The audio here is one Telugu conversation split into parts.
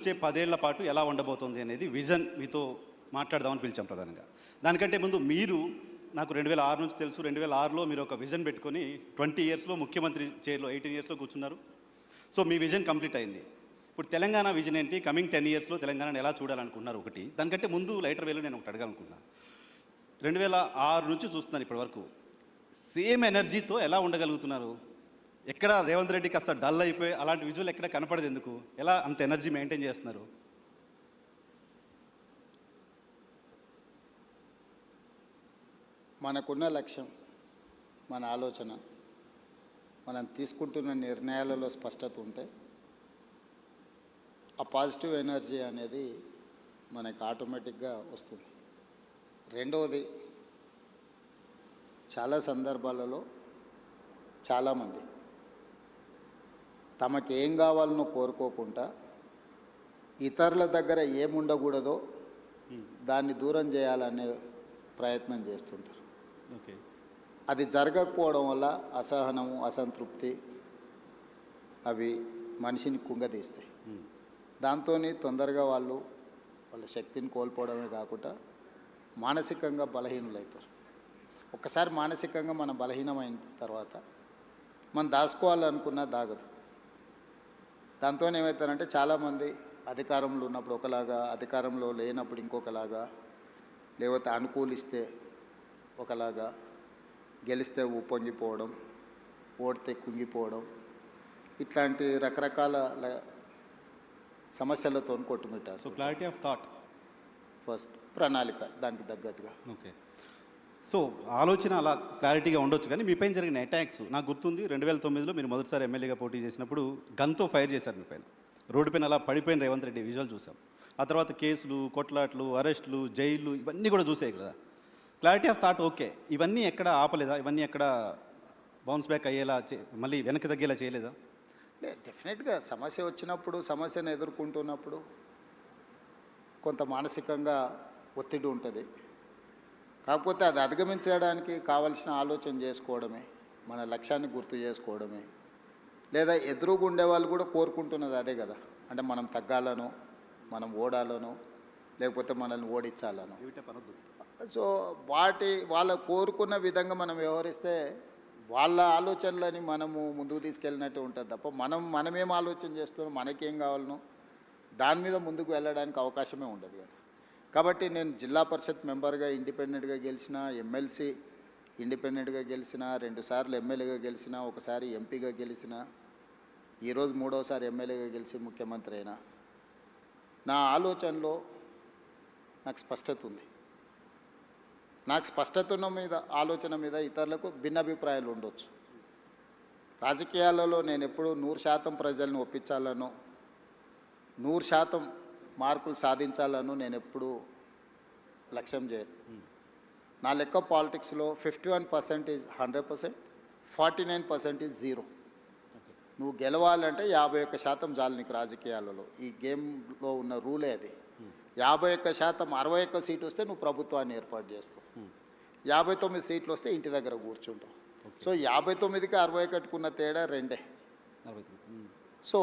వచ్చే 10 ఏళ్ల పాటు ఎలా ఉండబోతోంది అనేది విజన్ మీతో మాట్లాడదామని పిలిచాం ప్రధానంగా. దానికంటే ముందు మీరు నాకు 2006 నుంచి తెలుసు. 2006లో మీరు ఒక విజన్ పెట్టుకొని 20 ఇయర్స్లో ముఖ్యమంత్రి చైర్లో 18 ఇయర్స్లో కూర్చున్నారు. సో మీ విజన్ కంప్లీట్ అయింది. ఇప్పుడు తెలంగాణ విజన్ ఏంటి? కమింగ్ 10 ఇయర్స్లో తెలంగాణను ఎలా చూడాలనుకున్నారు ఒకటి. దానికంటే ముందు లైటర్ వేలో నేను ఒకటి అడగాలనుకున్నాను. 2006 నుంచి చూస్తున్నాను ఇప్పటి వరకు సేమ్ ఎనర్జీతో ఎలా ఉండగలుగుతున్నారు? ఎక్కడ రేవంత్ రెడ్డి కాస్త డల్ అయిపోయి అలాంటి విజువల్ ఎక్కడ కనపడదు ఎందుకు? ఎలా అంత ఎనర్జీ మెయింటైన్ చేస్తున్నారు? మనకున్న లక్ష్యం, మన ఆలోచన, మనం తీసుకుంటున్న నిర్ణయాలలో స్పష్టత ఉంటే ఆ పాజిటివ్ ఎనర్జీ అనేది మనకు ఆటోమేటిక్గా వస్తుంది. రెండవది, చాలా సందర్భాలలో చాలామంది తమకు ఏం కావాలనో కోరుకోకుండా ఇతరుల దగ్గర ఏముండకూడదో దాన్ని దూరం చేయాలనే ప్రయత్నం చేస్తుంటారు. ఓకే, అది జరగకపోవడం వల్ల అసహనము, అసంతృప్తి అవి మనిషిని కుంగదీస్తాయి. దాంతో తొందరగా వాళ్ళ శక్తిని కోల్పోవడమే కాకుండా మానసికంగా బలహీనులవుతారు. ఒక్కసారి మానసికంగా మనం బలహీనమైన తర్వాత మనం దాచుకోవాలనుకున్నా దాగదు. దాంతో ఏమవుతారంటే చాలామంది అధికారంలో ఉన్నప్పుడు ఒకలాగా, అధికారంలో లేనప్పుడు ఇంకొకలాగా, లేకపోతే అనుకూలిస్తే ఒకలాగా, గెలిస్తే ఉప్పొంగిపోవడం, ఓడితే కుంగిపోవడం, ఇట్లాంటి రకరకాల సమస్యలతో కొట్టుమిట్టారు. So clarity of thought first, ప్రణాళిక దానికి తగ్గట్టుగా. ఓకే, సో ఆలోచన అలా క్లారిటీగా ఉండొచ్చు. కానీ మీపైన జరిగిన అటాక్స్ నాకు గుర్తుంది. 2009లో మీరు మొదటిసారి ఎమ్మెల్యేగా పోటీ చేసినప్పుడు గన్తో ఫైర్ చేశారు మీ పైన. రోడ్డు పైన అలా పడిపోయిన రేవంత్ రెడ్డి విజువల్ చూసాం. ఆ తర్వాత కేసులు, కొట్లాట్లు, అరెస్టులు, జైళ్ళు ఇవన్నీ కూడా చూసాయి కదా. క్లారిటీ ఆఫ్ థాట్ ఓకే, ఇవన్నీ ఎక్కడ ఆపలేదా? ఇవన్నీ ఎక్కడ బౌన్స్ బ్యాక్ అయ్యేలా మళ్ళీ వెనక్కి తగ్గేలా చేయలేదా? డెఫినెట్గా సమస్య వచ్చినప్పుడు, సమస్యను ఎదుర్కొంటున్నప్పుడు కొంత మానసికంగా ఒత్తిడి ఉంటుంది. కాకపోతే అది అధిగమించడానికి కావలసిన ఆలోచన చేసుకోవడమే, మన లక్ష్యాన్ని గుర్తు చేసుకోవడమే. లేదా ఎదురుగా ఉండేవాళ్ళు కూడా కోరుకుంటున్నది అదే కదా. అంటే మనం తగ్గాలనో, మనం ఓడాలనో, లేకపోతే మనల్ని ఓడించాలనో. సో వాళ్ళ కోరుకున్న విధంగా మనం వ్యవహరిస్తే వాళ్ళ ఆలోచనలని మనము ముందుకు తీసుకెళ్ళినట్టు ఉంటుంది తప్ప మనమేం ఆలోచన చేస్తున్నాం, మనకేం కావాలనో దాని మీద ముందుకు వెళ్ళడానికి అవకాశమే ఉండదు కదా. కాబట్టి నేను జిల్లా పరిషత్ మెంబర్గా ఇండిపెండెంట్గా గెలిచిన, ఎమ్మెల్సీ ఇండిపెండెంట్గా గెలిచిన, 2 సార్లు ఎమ్మెల్యేగా గెలిచిన, ఒకసారి ఎంపీగా గెలిచిన, ఈరోజు 3వసారి ఎమ్మెల్యేగా గెలిచి ముఖ్యమంత్రి అయినా. నా ఆలోచనలో నాకు స్పష్టత ఉంది. నాకు స్పష్టత ఉన్న మీద, ఆలోచన మీద ఇతరులకు భిన్నాభిప్రాయాలు ఉండొచ్చు. రాజకీయాలలో నేను ఎప్పుడూ 100% ప్రజలను ఒప్పించాలనో, 100% మార్కులు సాధించాలను నేను ఎప్పుడూ లక్ష్యం చేయను. నా లెక్క పాలిటిక్స్లో 51% ఈజ్ 100%, 49% ఈజ్ 0. నువ్వు గెలవాలంటే 51% చాలు నీకు రాజకీయాలలో. ఈ గేమ్లో ఉన్న రూలే అది. 51%, 61 సీటు వస్తే నువ్వు ప్రభుత్వాన్ని ఏర్పాటు చేస్తావు. 59 సీట్లు వస్తే ఇంటి దగ్గర కూర్చుంటావు. సో 59కి 61కున్న తేడా 2. సో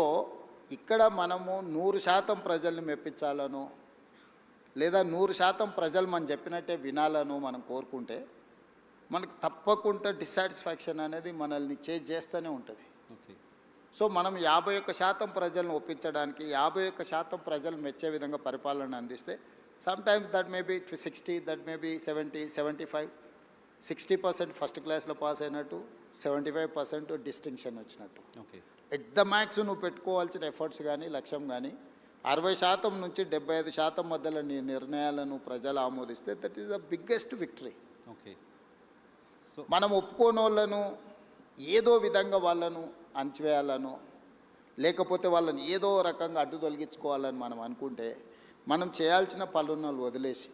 ఇక్కడ మనము 100% ప్రజల్ని మెప్పించాలను, లేదా 100% ప్రజలు మనం చెప్పినట్టే వినాలను మనం కోరుకుంటే మనకు తప్పకుండా డిస్సాటిస్ఫాక్షన్ అనేది మనల్ని చేస్తూనే ఉంటుంది. సో మనం 51% ప్రజలను ఒప్పించడానికి, 51% ప్రజలు మెచ్చే విధంగా పరిపాలన అందిస్తే sometimes that may be 60, that may be 70, 75, 60% first క్లాస్లో పాస్ అయినట్టు, 75% డిస్టింక్షన్ వచ్చినట్టు. ఓకే, ఎట్ ద మ్యాక్స్ నువ్వు పెట్టుకోవాల్సిన ఎఫర్ట్స్ కానీ, లక్ష్యం కానీ 60% నుంచి 75% మధ్యలో నీ నిర్ణయాలను ప్రజలు ఆమోదిస్తే that is the biggest victory. Okay, so మనం ఒప్పుకోని వాళ్ళను ఏదో విధంగా వాళ్ళను అణచివేయాలను, లేకపోతే వాళ్ళని ఏదో రకంగా అడ్డు తొలగించుకోవాలని మనం అనుకుంటే మనం చేయాల్సిన పనులను వదిలేసి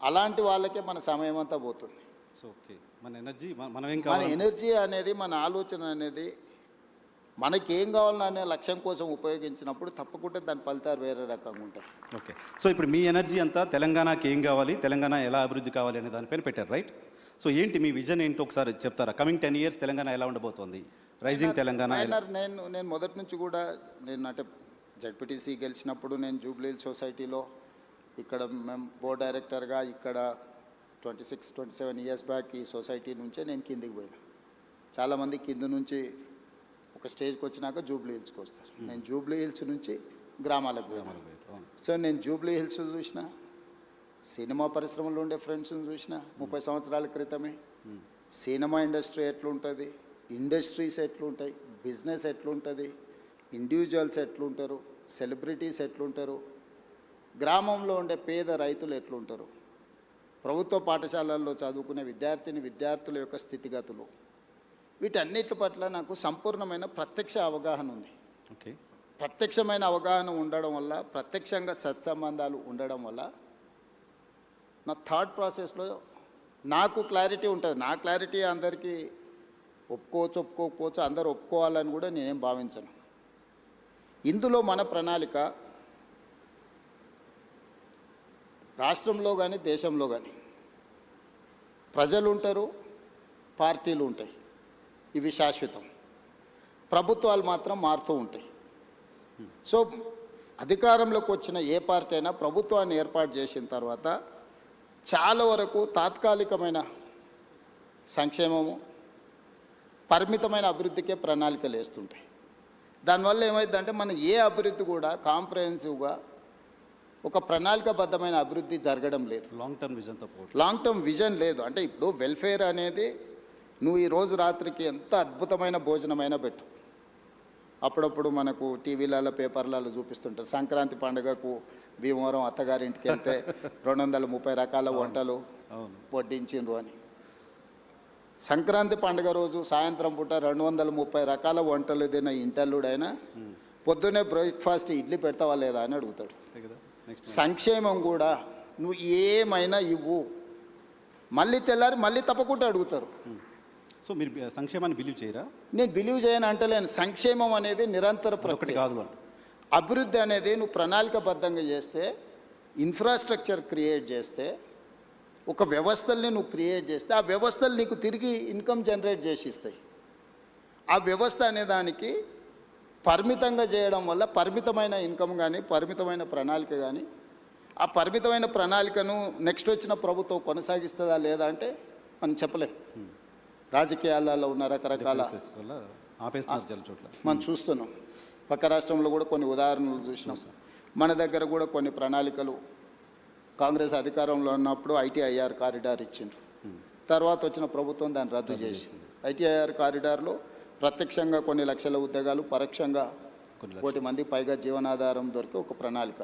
అలాంటి వాళ్ళకే మన సమయం అంతా పోతుంది. సో ఓకే, మన ఎనర్జీ అనేది, మన ఆలోచన అనేది మనకేం కావాలనే లక్ష్యం కోసం ఉపయోగించినప్పుడు తప్పకుండా దాని ఫలితాలు వేరే రకంగా ఉంటాయి. ఓకే, సో ఇప్పుడు మీ ఎనర్జీ అంతా తెలంగాణకి ఏం కావాలి, తెలంగాణ ఎలా అభివృద్ధి కావాలి అనే దానిపైన పెట్టారు, రైట్? సో ఏంటి మీ విజన్ ఏంటో ఒకసారి చెప్తారా? కమింగ్ 10 ఇయర్స్ తెలంగాణ ఎలా ఉండబోతోంది? రైజింగ్ తెలంగాణ. నేను మొదటి నుంచి కూడా నేను అంటే జడ్పీటీసీ గెలిచినప్పుడు నేను జూబ్లీ హిల్స్ సొసైటీలో ఇక్కడ మేము బోర్డ్ డైరెక్టర్గా ఇక్కడ 27 ఇయర్స్ బ్యాక్ ఈ సొసైటీ నుంచే నేను కిందికి పోయినా. చాలామంది కింద నుంచి ఒక స్టేజ్కి వచ్చినాక జూబ్లీ హిల్స్కి వస్తారు. నేను జూబ్లీ హిల్స్ నుంచి గ్రామాలకు పోయినా. సో నేను జూబ్లీ హిల్స్ చూసిన, సినిమా పరిశ్రమలో ఉండే ఫ్రెండ్స్ని చూసిన 30 సంవత్సరాల క్రితమే. సినిమా ఇండస్ట్రీ ఎట్లుంటుంది, ఇండస్ట్రీస్ ఎట్లుంటాయి, బిజినెస్ ఎట్లుంటుంది, ఇండివిజువల్స్ ఎట్లుంటారు, సెలబ్రిటీస్ ఎట్లుంటారు, గ్రామంలో ఉండే పేద రైతులు ఎట్లుంటారు, ప్రభుత్వ పాఠశాలల్లో చదువుకునే విద్యార్థుల యొక్క స్థితిగతులు, వీటన్నిటి పట్ల నాకు సంపూర్ణమైన ప్రత్యక్ష అవగాహన ఉంది. ఓకే. ప్రత్యక్షమైన అవగాహన ఉండడం వల్ల, ప్రత్యక్షంగా సత్సంబంధాలు ఉండడం వల్ల నా థాట్ ప్రాసెస్లో నాకు క్లారిటీ ఉంటుంది. నా క్లారిటీ అందరికీ ఒప్పుకోకపోవచ్చు, అందరూ ఒప్పుకోవాలని కూడా నేనేం భావించను. ఇందులో మన ప్రణాళిక రాష్ట్రంలో కానీ దేశంలో కానీ ప్రజలు ఉంటారు, పార్టీలు ఉంటాయి, ఇవి శాశ్వతం. ప్రభుత్వాలు మాత్రం మారుతూ ఉంటాయి. సో అధికారంలోకి వచ్చిన ఏ పార్టీ అయినా ప్రభుత్వాన్ని ఏర్పాటు చేసిన తర్వాత చాలా వరకు తాత్కాలికమైన సంక్షేమము, పరిమితమైన అభివృద్ధికే ప్రణాళికలు వేస్తుంటాయి. దానివల్ల ఏమైందంటే మన ఏ అభివృద్ధి కూడా కాంప్రహెన్సివ్గా ఒక ప్రణాళికాబద్ధమైన అభివృద్ధి జరగడం లేదు. లాంగ్ టర్మ్ విజన్ లేదు. అంటే ఇప్పుడు వెల్ఫేర్ అనేది నువ్వు ఈ రోజు రాత్రికి ఎంత అద్భుతమైన భోజనమైనా పెట్టు, అప్పుడప్పుడు మనకు టీవీలలో పేపర్లలో చూపిస్తుంటారు, సంక్రాంతి పండుగకు భీమవరం అత్తగారింటికి వెళ్తే 230 రకాల వంటలు వడ్డించిండ్రు అని. సంక్రాంతి పండుగ రోజు సాయంత్రం పూట 230 రకాల వంటలు తిన్న ఇంటల్లుడైనా పొద్దున్నే బ్రేక్ఫాస్ట్ ఇడ్లీ పెడతావా లేదా అని అడుగుతాడు. సంక్షేమం కూడా నువ్వు ఏమైనా ఇవ్వు, మళ్ళీ తెల్లారి మళ్ళీ తప్పకుండా అడుగుతారు. సో మీరు సంక్షేమాన్ని బిలీవ్ చేయరా? నేను బిలీవ్ చేయను అంటలేను. సంక్షేమం అనేది నిరంతర ప్రక్రియ కాదు. అభివృద్ధి అనేది నువ్వు ప్రణాళికబద్ధంగా చేస్తే, ఇన్ఫ్రాస్ట్రక్చర్ క్రియేట్ చేస్తే, ఒక వ్యవస్థల్ని నువ్వు క్రియేట్ చేస్తే ఆ వ్యవస్థలు నీకు తిరిగి ఇన్కమ్ జనరేట్ చేసి ఇస్తాయి. ఆ వ్యవస్థ అనే దానికి పరిమితంగా చేయడం వల్ల పరిమితమైన ఇన్కమ్ కానీ, పరిమితమైన ప్రణాళిక కానీ, ఆ పరిమితమైన ప్రణాళికను నెక్స్ట్ వచ్చిన ప్రభుత్వం కొనసాగిస్తుందా లేదా అంటే మనం చెప్పలేం. రాజకీయాలలో ఉన్న రకరకాల మనం చూస్తున్నాం. పక్క రాష్ట్రంలో కూడా కొన్ని ఉదాహరణలు చూసినాం. మన దగ్గర కూడా కొన్ని ప్రణాళికలు కాంగ్రెస్ అధికారంలో ఉన్నప్పుడు ITIR కారిడార్ ఇచ్చిండ్రు. తర్వాత వచ్చిన ప్రభుత్వం దాన్ని రద్దు చేసింది. ITIR కారిడార్లో ప్రత్యక్షంగా కొన్ని లక్షల ఉద్యోగాలు, పరోక్షంగా 1 కోటి మందికి పైగా జీవనాధారం దొరికి ఒక ప్రణాళిక.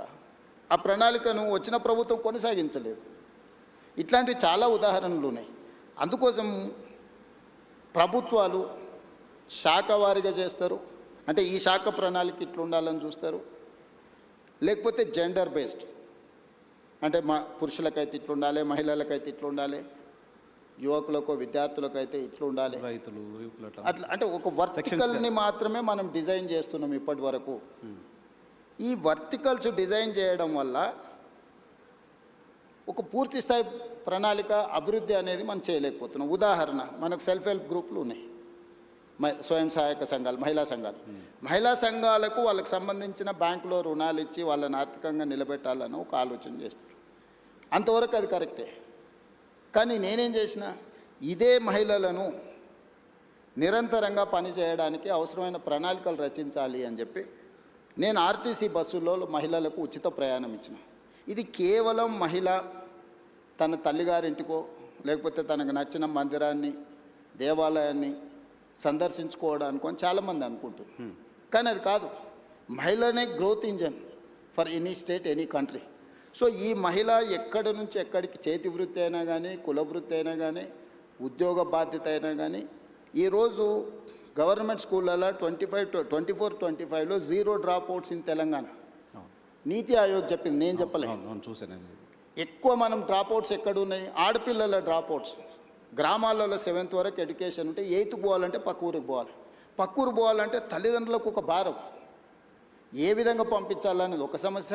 ఆ ప్రణాళికను వచ్చిన ప్రభుత్వం కొనసాగించలేదు. ఇట్లాంటివి చాలా ఉదాహరణలు ఉన్నాయి. అందుకోసం ప్రభుత్వాలు శాఖవారీగా చేస్తారు. అంటే ఈ శాఖ ప్రణాళిక ఇట్లా ఉండాలని చూస్తారు, లేకపోతే జెండర్ బేస్డ్, అంటే పురుషులకైతే ఇట్లా ఉండాలి, మహిళలకైతే ఇట్లా ఉండాలి, యువకులకు విద్యార్థులకైతే ఇట్లా ఉండాలి, అట్లా. అంటే ఒక వర్టికల్ని మాత్రమే మనం డిజైన్ చేస్తున్నాం ఇప్పటి వరకు. ఈ వర్టికల్స్ డిజైన్ చేయడం వల్ల ఒక పూర్తి స్థాయి ప్రణాళిక అభివృద్ధి అనేది మనం చేయలేకపోతున్నాం. ఉదాహరణ, మనకు సెల్ఫ్ హెల్ప్ గ్రూపులు ఉన్నాయి, స్వయం సహాయక సంఘాలు, మహిళా సంఘాలకు వాళ్ళకి సంబంధించిన బ్యాంకులో రుణాలు ఇచ్చి వాళ్ళని ఆర్థికంగా నిలబెట్టాలని ఒక ఆలోచన చేస్తారు. అంతవరకు అది కరెక్టే. కానీ నేనేం చేసిన, ఇదే మహిళలను నిరంతరంగా పనిచేయడానికి అవసరమైన ప్రణాళికలు రచించాలి అని చెప్పి నేను RTC బస్సుల్లో మహిళలకు ఉచిత ప్రయాణం ఇచ్చిన. ఇది కేవలం మహిళ తన తల్లిగారింటికో లేకపోతే తనకు నచ్చిన మందిరాన్ని, దేవాలయాన్ని సందర్శించుకోవడానికి అని చాలామంది అనుకుంటున్నారు. కానీ అది కాదు. మహిళనే growth engine for any state, any country. So ఈ మహిళ ఎక్కడి నుంచి ఎక్కడికి, చేతి వృత్తి అయినా కానీ, కుల వృత్తి అయినా కానీ, ఉద్యోగ బాధ్యత అయినా కానీ, ఈరోజు గవర్నమెంట్ స్కూళ్ళలో 24-25లో 0 డ్రాప్ అవుట్స్ ఇన్ తెలంగాణ. నీతి ఆయోగ్ చెప్పింది, నేను చెప్పలేదు. ఎక్కువ మనం డ్రాప్ అవుట్స్ ఎక్కడున్నాయి? ఆడపిల్లల డ్రాప్ అవుట్స్. గ్రామాలలో 7th వరకు ఎడ్యుకేషన్ ఉంటే 8th పోవాలంటే పక్క ఊరికి పోవాలి. పక్క ఊరు పోవాలంటే తల్లిదండ్రులకు ఒక భారం. ఏ విధంగా పంపించాలనేది ఒక సమస్య,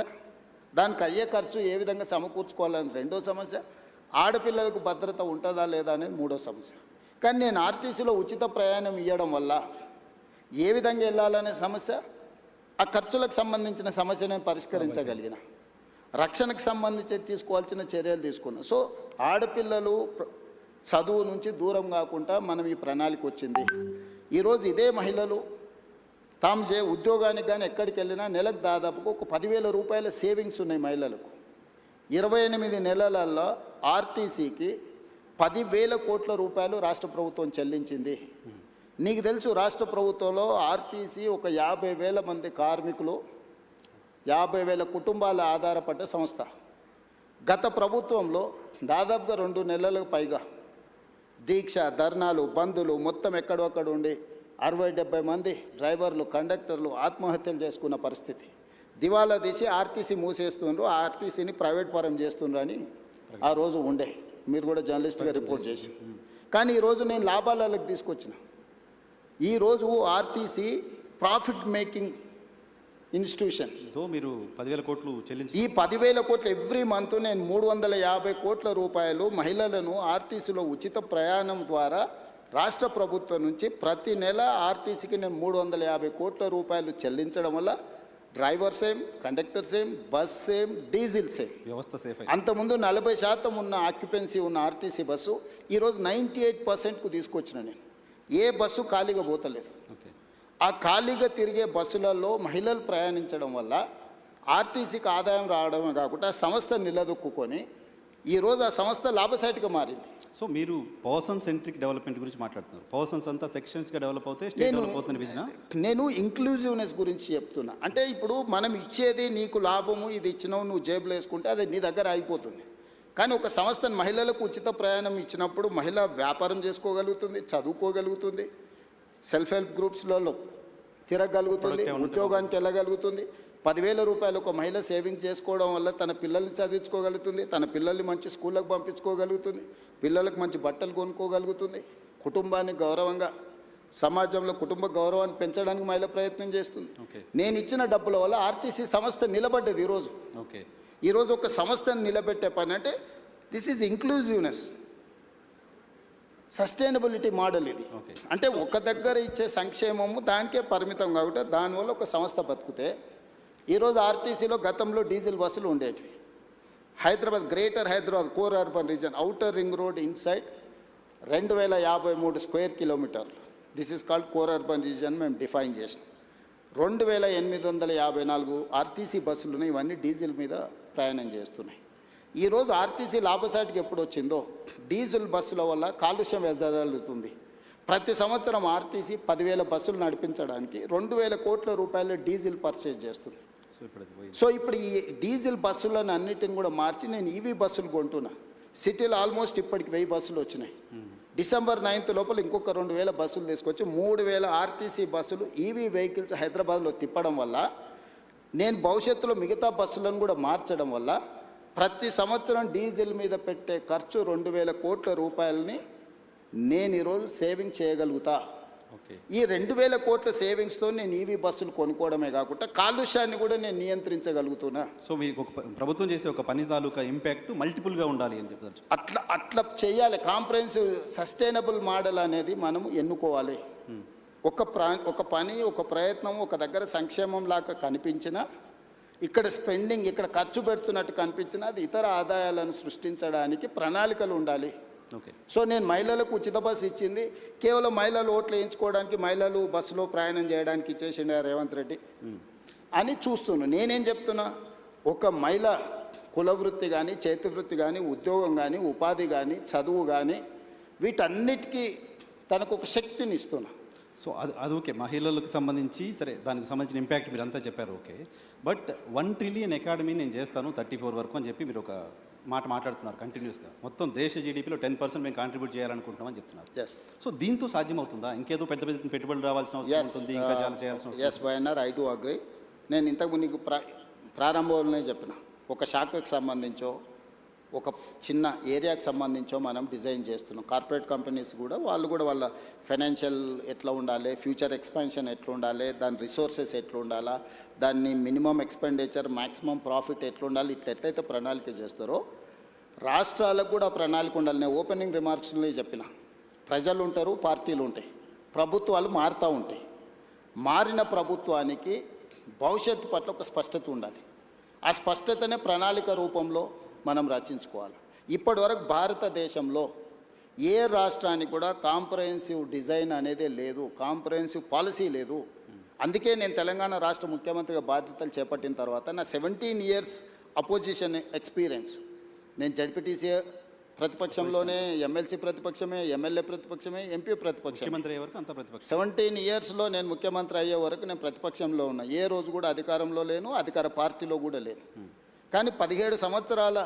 దానికి అయ్యే ఖర్చు ఏ విధంగా సమకూర్చుకోవాలనేది రెండో సమస్య, ఆడపిల్లలకు భద్రత ఉంటుందా లేదా అనేది మూడో సమస్య. కానీ నేను RTCలో ఉచిత ప్రయాణం ఇవ్వడం వల్ల ఏ విధంగా వెళ్ళాలనే సమస్య, ఆ ఖర్చులకు సంబంధించిన సమస్యను నేను పరిష్కరించగలిగిన, రక్షణకు సంబంధించి తీసుకోవాల్సిన చర్యలు తీసుకున్నాం. సో ఆడపిల్లలు చదువు నుంచి దూరం కాకుండా మనం ఈ ప్రణాళిక వచ్చింది. ఈరోజు ఇదే మహిళలు తాము ఉద్యోగానికి కానీ ఎక్కడికి వెళ్ళినా నెలకు దాదాపుగా ఒక 10,000 రూపాయల సేవింగ్స్ ఉన్నాయి మహిళలకు. 28 నెలలలో ఆర్టీసీకి 10,000 కోట్ల రూపాయలు రాష్ట్ర ప్రభుత్వం చెల్లించింది. నీకు తెలుసు, రాష్ట్ర ప్రభుత్వంలో ఆర్టీసీ ఒక 50,000 మంది కార్మికులు, 50,000 కుటుంబాల ఆధారపడ్డ సంస్థ. గత ప్రభుత్వంలో దాదాపుగా 2 నెలలకు పైగా దీక్ష, ధర్నాలు, బంధులు మొత్తం ఎక్కడొక్కడ ఉండి 60-70 మంది డ్రైవర్లు, కండక్టర్లు ఆత్మహత్యలు చేసుకున్న పరిస్థితి. దివాలా తీసి ఆర్టీసీ మూసేస్తుండ్రు, ఆర్టీసీని ప్రైవేట్ పరం చేస్తుండ్రు అని ఆ రోజు ఉండే. మీరు కూడా జర్నలిస్ట్గా రిపోర్ట్ చేసి. కానీ ఈరోజు నేను లాభాలకు తీసుకొచ్చిన. ఈరోజు ఆర్టీసీ ప్రాఫిట్ మేకింగ్ ఇన్స్టిట్యూషన్. మీరు 10,000 కోట్లు చెల్లించి ఈ 10,000 కోట్లు ఎవ్రీ మంత్ నేను 350 కోట్ల రూపాయలు మహిళలను ఆర్టీసీలో ఉచిత ప్రయాణం ద్వారా రాష్ట్ర ప్రభుత్వం నుంచి ప్రతి నెల ఆర్టీసీకి నేను 350 కోట్ల రూపాయలు చెల్లించడం వల్ల driver same, conductor same, bus same, diesel same, వ్యవస్థ సేఫ్. అంతకుముందు 40% ఉన్న ఆక్యుపెన్సీ ఉన్న ఆర్టీసీ బస్సు ఈరోజు 98%కు తీసుకొచ్చిన నేను. ఏ బస్సు ఖాళీగా పోతలేదు. ఆ ఖాళీగా తిరిగే బస్సులలో మహిళలు ప్రయాణించడం వల్ల ఆర్టీసీకి ఆదాయం రావడమే కాకుండా సంస్థ నిలదొక్కుని ఈరోజు ఆ సంస్థ లాభసాటిగా మారింది. సో మీరు పర్సన్ సెంట్రిక్ డెవలప్మెంట్ గురించి మాట్లాడుతున్నారు. పర్సన్స్ అంతా సెక్షన్స్గా డెవలప్ అవుతే స్టేట్ డెవలప్ అవుతుంది విజన్. నేను ఇంక్లూజివ్నెస్ గురించి చెప్తున్నా. అంటే ఇప్పుడు మనం ఇచ్చేది నీకు లాభము, ఇది ఇచ్చినావు నువ్వు జేబులో వేసుకుంటే అది నీ దగ్గర అయిపోతుంది. కానీ ఒక సంస్థను మహిళలకు ఉచిత ప్రయాణం ఇచ్చినప్పుడు మహిళ వ్యాపారం చేసుకోగలుగుతుంది, చదువుకోగలుగుతుంది, సెల్ఫ్ హెల్ప్ గ్రూప్స్లలో తిరగలుగుతుంది, ఉద్యోగానికి వెళ్ళగలుగుతుంది. 10,000 రూపాయలు ఒక మహిళ సేవింగ్ చేసుకోవడం వల్ల తన పిల్లల్ని చదివించుకోగలుగుతుంది, తన పిల్లల్ని మంచి స్కూళ్ళకు పంపించుకోగలుగుతుంది, పిల్లలకు మంచి బట్టలు కొనుక్కోగలుగుతుంది, కుటుంబాన్ని గౌరవంగా సమాజంలో కుటుంబ గౌరవాన్ని పెంచడానికి మహిళ ప్రయత్నం చేస్తుంది. నేను ఇచ్చిన డబ్బుల వల్ల ఆర్టీసీ సంస్థ నిలబడ్డది. ఈరోజు ఒక సంస్థను నిలబెట్టే పని అంటే this is inclusiveness, sustainability model ఇది. అంటే ఒక దగ్గర ఇచ్చే సంక్షేమము దానికే పరిమితం కాబట్టి దానివల్ల ఒక సంస్థ బతుకుతే. ఈరోజు ఆర్టీసీలో గతంలో డీజిల్ బస్సులు ఉండేటివి. Hyderabad, greater Hyderabad core urban region, outer ring road inside 2,053 square కిలోమీటర్లు. This is called core urban region మేము డిఫైన్ చేసినాం. 2,854 ఆర్టీసీ బస్సులు ఉన్నాయి. ఇవన్నీ డీజిల్ మీద ప్రయాణం చేస్తున్నాయి. ఈరోజు ఆర్టీసీ లాభసాటికి ఎప్పుడు వచ్చిందో డీజిల్ బస్సుల వల్ల కాలుష్యం వెదజల్లుతుంది. ప్రతి సంవత్సరం ఆర్టీసీ 10,000 బస్సులు నడిపించడానికి 2,000 కోట్ల రూపాయలు డీజిల్ పర్చేజ్ చేస్తుంది. సో ఇప్పుడు ఈ డీజిల్ బస్సులను అన్నిటిని కూడా మార్చి నేను ఈవీ బస్సులు కొంటున్నా. సిటీలో ఆల్మోస్ట్ ఇప్పటికి 1000 బస్సులు వచ్చినాయి. డిసెంబర్ 9th లోపల ఇంకొక 2,000 బస్సులు తీసుకొచ్చి 3,000 ఆర్టీసీ బస్సులు ఈవీ వెహికల్స్ హైదరాబాద్లో తిప్పడం వల్ల, నేను భవిష్యత్తులో మిగతా బస్సులను కూడా మార్చడం వల్ల ప్రతి సంవత్సరం డీజిల్ మీద పెట్టే ఖర్చు 2,000 కోట్ల రూపాయలని నేను ఈరోజు సేవింగ్ చేయగలుగుతా. ఈ 2,000 కోట్ల సేవింగ్స్తో నేను ఈవీ బస్సులు కొనుక్కోవడమే కాకుండా కాలుష్యాన్ని కూడా నేను నియంత్రించగలుగుతున్నా. సో మీకు ఒక ప్రభుత్వం చేసే ఒక పని తాలూకా ఇంపాక్ట్ మల్టిపుల్గా ఉండాలి అని చెప్తారు. అట్లా చేయాలి. కాంప్రహెన్సివ్ సస్టైనబుల్ మోడల్ అనేది మనం ఎన్నుకోవాలి. ఒక పని, ఒక ప్రయత్నం ఒక దగ్గర సంక్షేమం లాగా కనిపించినా, ఇక్కడ స్పెండింగ్, ఇక్కడ ఖర్చు పెడుతున్నట్టు కనిపించినా అది ఇతర ఆదాయాలను సృష్టించడానికి ప్రణాళికలు ఉండాలి. సో నేను మహిళలకు ఉచిత బస్సు ఇచ్చింది కేవలం మహిళలు ఓట్లు వేయించుకోవడానికి, మహిళలు బస్సులో ప్రయాణం చేయడానికి ఇచ్చేసిండే రేవంత్ రెడ్డి అని చూస్తున్నాను. నేనేం చెప్తున్నా, ఒక మహిళ కులవృత్తి కానీ, చేతి వృత్తి కానీ, ఉద్యోగం కానీ, ఉపాధి కానీ, చదువు కానీ వీటన్నిటికీ తనకు ఒక శక్తిని ఇస్తున్నా. సో అది ఓకే, మహిళలకు సంబంధించి సరే, దానికి సంబంధించిన ఇంపాక్ట్ మీరు అంతా చెప్పారు. ఓకే, బట్ 1 ట్రిలియన్ ఎకాడమీ నేను చేస్తాను 34 వరకు అని చెప్పి మీరు ఒక మాట మాట్లాడుతున్నారు కంటిన్యూస్గా. మొత్తం దేశ జీడీపీలో 10% మేము కాంట్రిబ్యూట్ చేయాలనుకుంటున్నామని చెప్తున్నారు. సో దీంతో సాధ్యమవుతుందా? ఇంకేదో పెద్ద పెద్ద పెట్టుబడులు రావాల్సిన అవసరం ఉంటుంది, ఇంకా చాలా చేయాల్సిన అవసరం. Yes YNR, I do agree. నేను ఇంతకు నీకు ప్రారంభంలోనే చెప్పిన, ఒక శాఖకు సంబంధించో ఒక చిన్న ఏరియాకి సంబంధించో మనం డిజైన్ చేస్తున్నాం. కార్పొరేట్ కంపెనీస్ కూడా వాళ్ళు కూడా వాళ్ళ ఫైనాన్షియల్ ఎట్లా ఉండాలి, ఫ్యూచర్ ఎక్స్పాన్షన్ ఎట్లా ఉండాలి, దాని రిసోర్సెస్ ఎట్లా ఉండాలా, దాన్ని మినిమం ఎక్స్పెండిచర్ మ్యాక్సిమం ప్రాఫిట్ ఎట్లా ఉండాలి, ఎట్లయితే ప్రణాళిక చేస్తారో రాష్ట్రాలకు కూడా ప్రణాళిక ఉండాలి. నేను ఓపెనింగ్ రిమార్క్స్లో చెప్పిన, ప్రజలు ఉంటారు, పార్టీలు ఉంటాయి, ప్రభుత్వాలు మారుతూ ఉంటాయి. మారిన ప్రభుత్వానికి భవిష్యత్తు పట్ల ఒక స్పష్టత ఉండాలి. ఆ స్పష్టతనే ప్రణాళిక రూపంలో మనం రచించుకోవాలి. ఇప్పటివరకు భారతదేశంలో ఏ రాష్ట్రానికి కూడా కాంప్రహెన్సివ్ డిజైన్ అనేదే లేదు, కాంప్రహెన్సివ్ పాలసీ లేదు. అందుకే నేను తెలంగాణ రాష్ట్ర ముఖ్యమంత్రిగా బాధ్యతలు చేపట్టిన తర్వాత నా 17 years అపోజిషన్ ఎక్స్పీరియన్స్, నేను జడ్పీటీసీ ప్రతిపక్షంలోనే, ఎమ్మెల్సీ ప్రతిపక్షమే, ఎమ్మెల్యే ప్రతిపక్షమే, ఎంపీ ప్రతిపక్షం. ముఖ్యమంత్రి అయ్యే వరకు అంత ప్రతిపక్షం. 17 yearsలో నేను ముఖ్యమంత్రి అయ్యే వరకు నేను ప్రతిపక్షంలో ఉన్నా. ఏ రోజు కూడా అధికారంలో లేను, అధికార పార్టీలో కూడా లేను. కానీ 17 సంవత్సరాల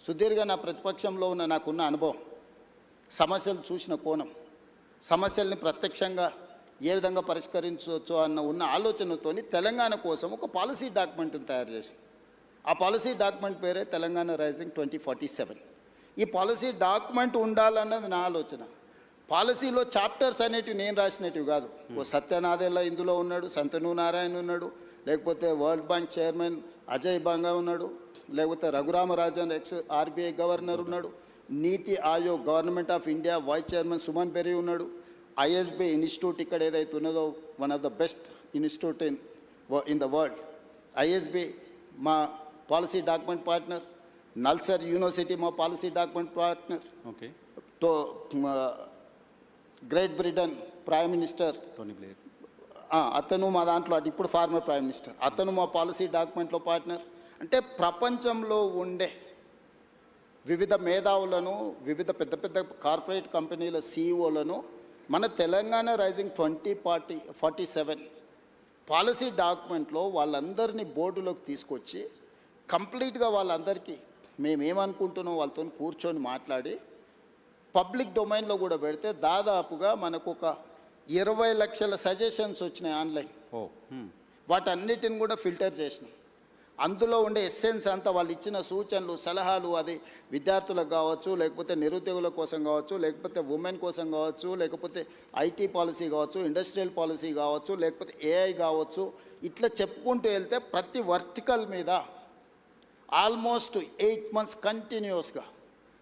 సుదీర్ఘ నా ప్రతిపక్షంలో ఉన్న నాకున్న అనుభవం, సమస్యలు చూసిన కోణం, సమస్యల్ని ప్రత్యక్షంగా ఏ విధంగా పరిష్కరించవచ్చు అన్న ఉన్న ఆలోచనతోని తెలంగాణ కోసం ఒక పాలసీ డాక్యుమెంట్ని తయారు చేసి, ఆ పాలసీ డాక్యుమెంట్ పేరే తెలంగాణ రైజింగ్ 2047. ఈ పాలసీ డాక్యుమెంట్ ఉండాలన్నది నా ఆలోచన. పాలసీలో చాప్టర్స్ అనేటివి నేను రాసినవి కాదు. ఓ సత్యనాథెల్ల ఇందులో ఉన్నాడు, సంతను నారాయణ ఉన్నాడు, లేకపోతే వరల్డ్ బ్యాంక్ చైర్మన్ అజయ్ బంగా ఉన్నాడు, లేకపోతే రఘురామరాజన్ ఎక్స్ ఆర్బీఐ గవర్నర్ ఉన్నాడు, నీతి Aayog government of India vice chairman Suman berry ఉన్నాడు, ఐఎస్బి ఇన్స్టిట్యూట్ ఇక్కడ ఏదైతే ఉన్నదో one of the best institute in the world, ISB మా policy document partner, NALSAR university మా పాలసీ డాక్యుమెంట్ పార్ట్నర్, ఓకే, తో great Britain prime minister Tony Blair అతను మా దాంట్లో ఇప్పుడు ఫార్మర్ ప్రైమ్ మినిస్టర్, అతను మా పాలసీ డాక్యుమెంట్లో పార్ట్నర్. అంటే ప్రపంచంలో ఉండే వివిధ మేధావులను, వివిధ పెద్ద పెద్ద కార్పొరేట్ కంపెనీల సీఈఓలను మన తెలంగాణ రైజింగ్ 2047 పాలసీ డాక్యుమెంట్లో వాళ్ళందరినీ బోర్డులోకి తీసుకొచ్చి కంప్లీట్గా వాళ్ళందరికీ మేమేమనుకుంటున్నాం వాళ్ళతో కూర్చొని మాట్లాడి పబ్లిక్ డొమైన్లో కూడా పెడితే దాదాపుగా మనకు ఒక 20 లక్షల సజెషన్స్ వచ్చినాయి ఆన్లైన్. వాటన్నిటిని కూడా ఫిల్టర్ చేసినాం. అందులో ఉండే ఎస్సెన్స్ అంతా వాళ్ళు ఇచ్చిన సూచనలు, సలహాలు, అది విద్యార్థులకు కావచ్చు, లేకపోతే నిరుద్యోగుల కోసం కావచ్చు, లేకపోతే ఉమెన్ కోసం కావచ్చు, లేకపోతే ఐటీ పాలసీ కావచ్చు, ఇండస్ట్రియల్ పాలసీ కావచ్చు, లేకపోతే ఏఐ కావచ్చు, ఇట్లా చెప్పుకుంటూ వెళ్తే ప్రతి వర్టికల్ మీద ఆల్మోస్ట్ 8 months కంటిన్యూస్గా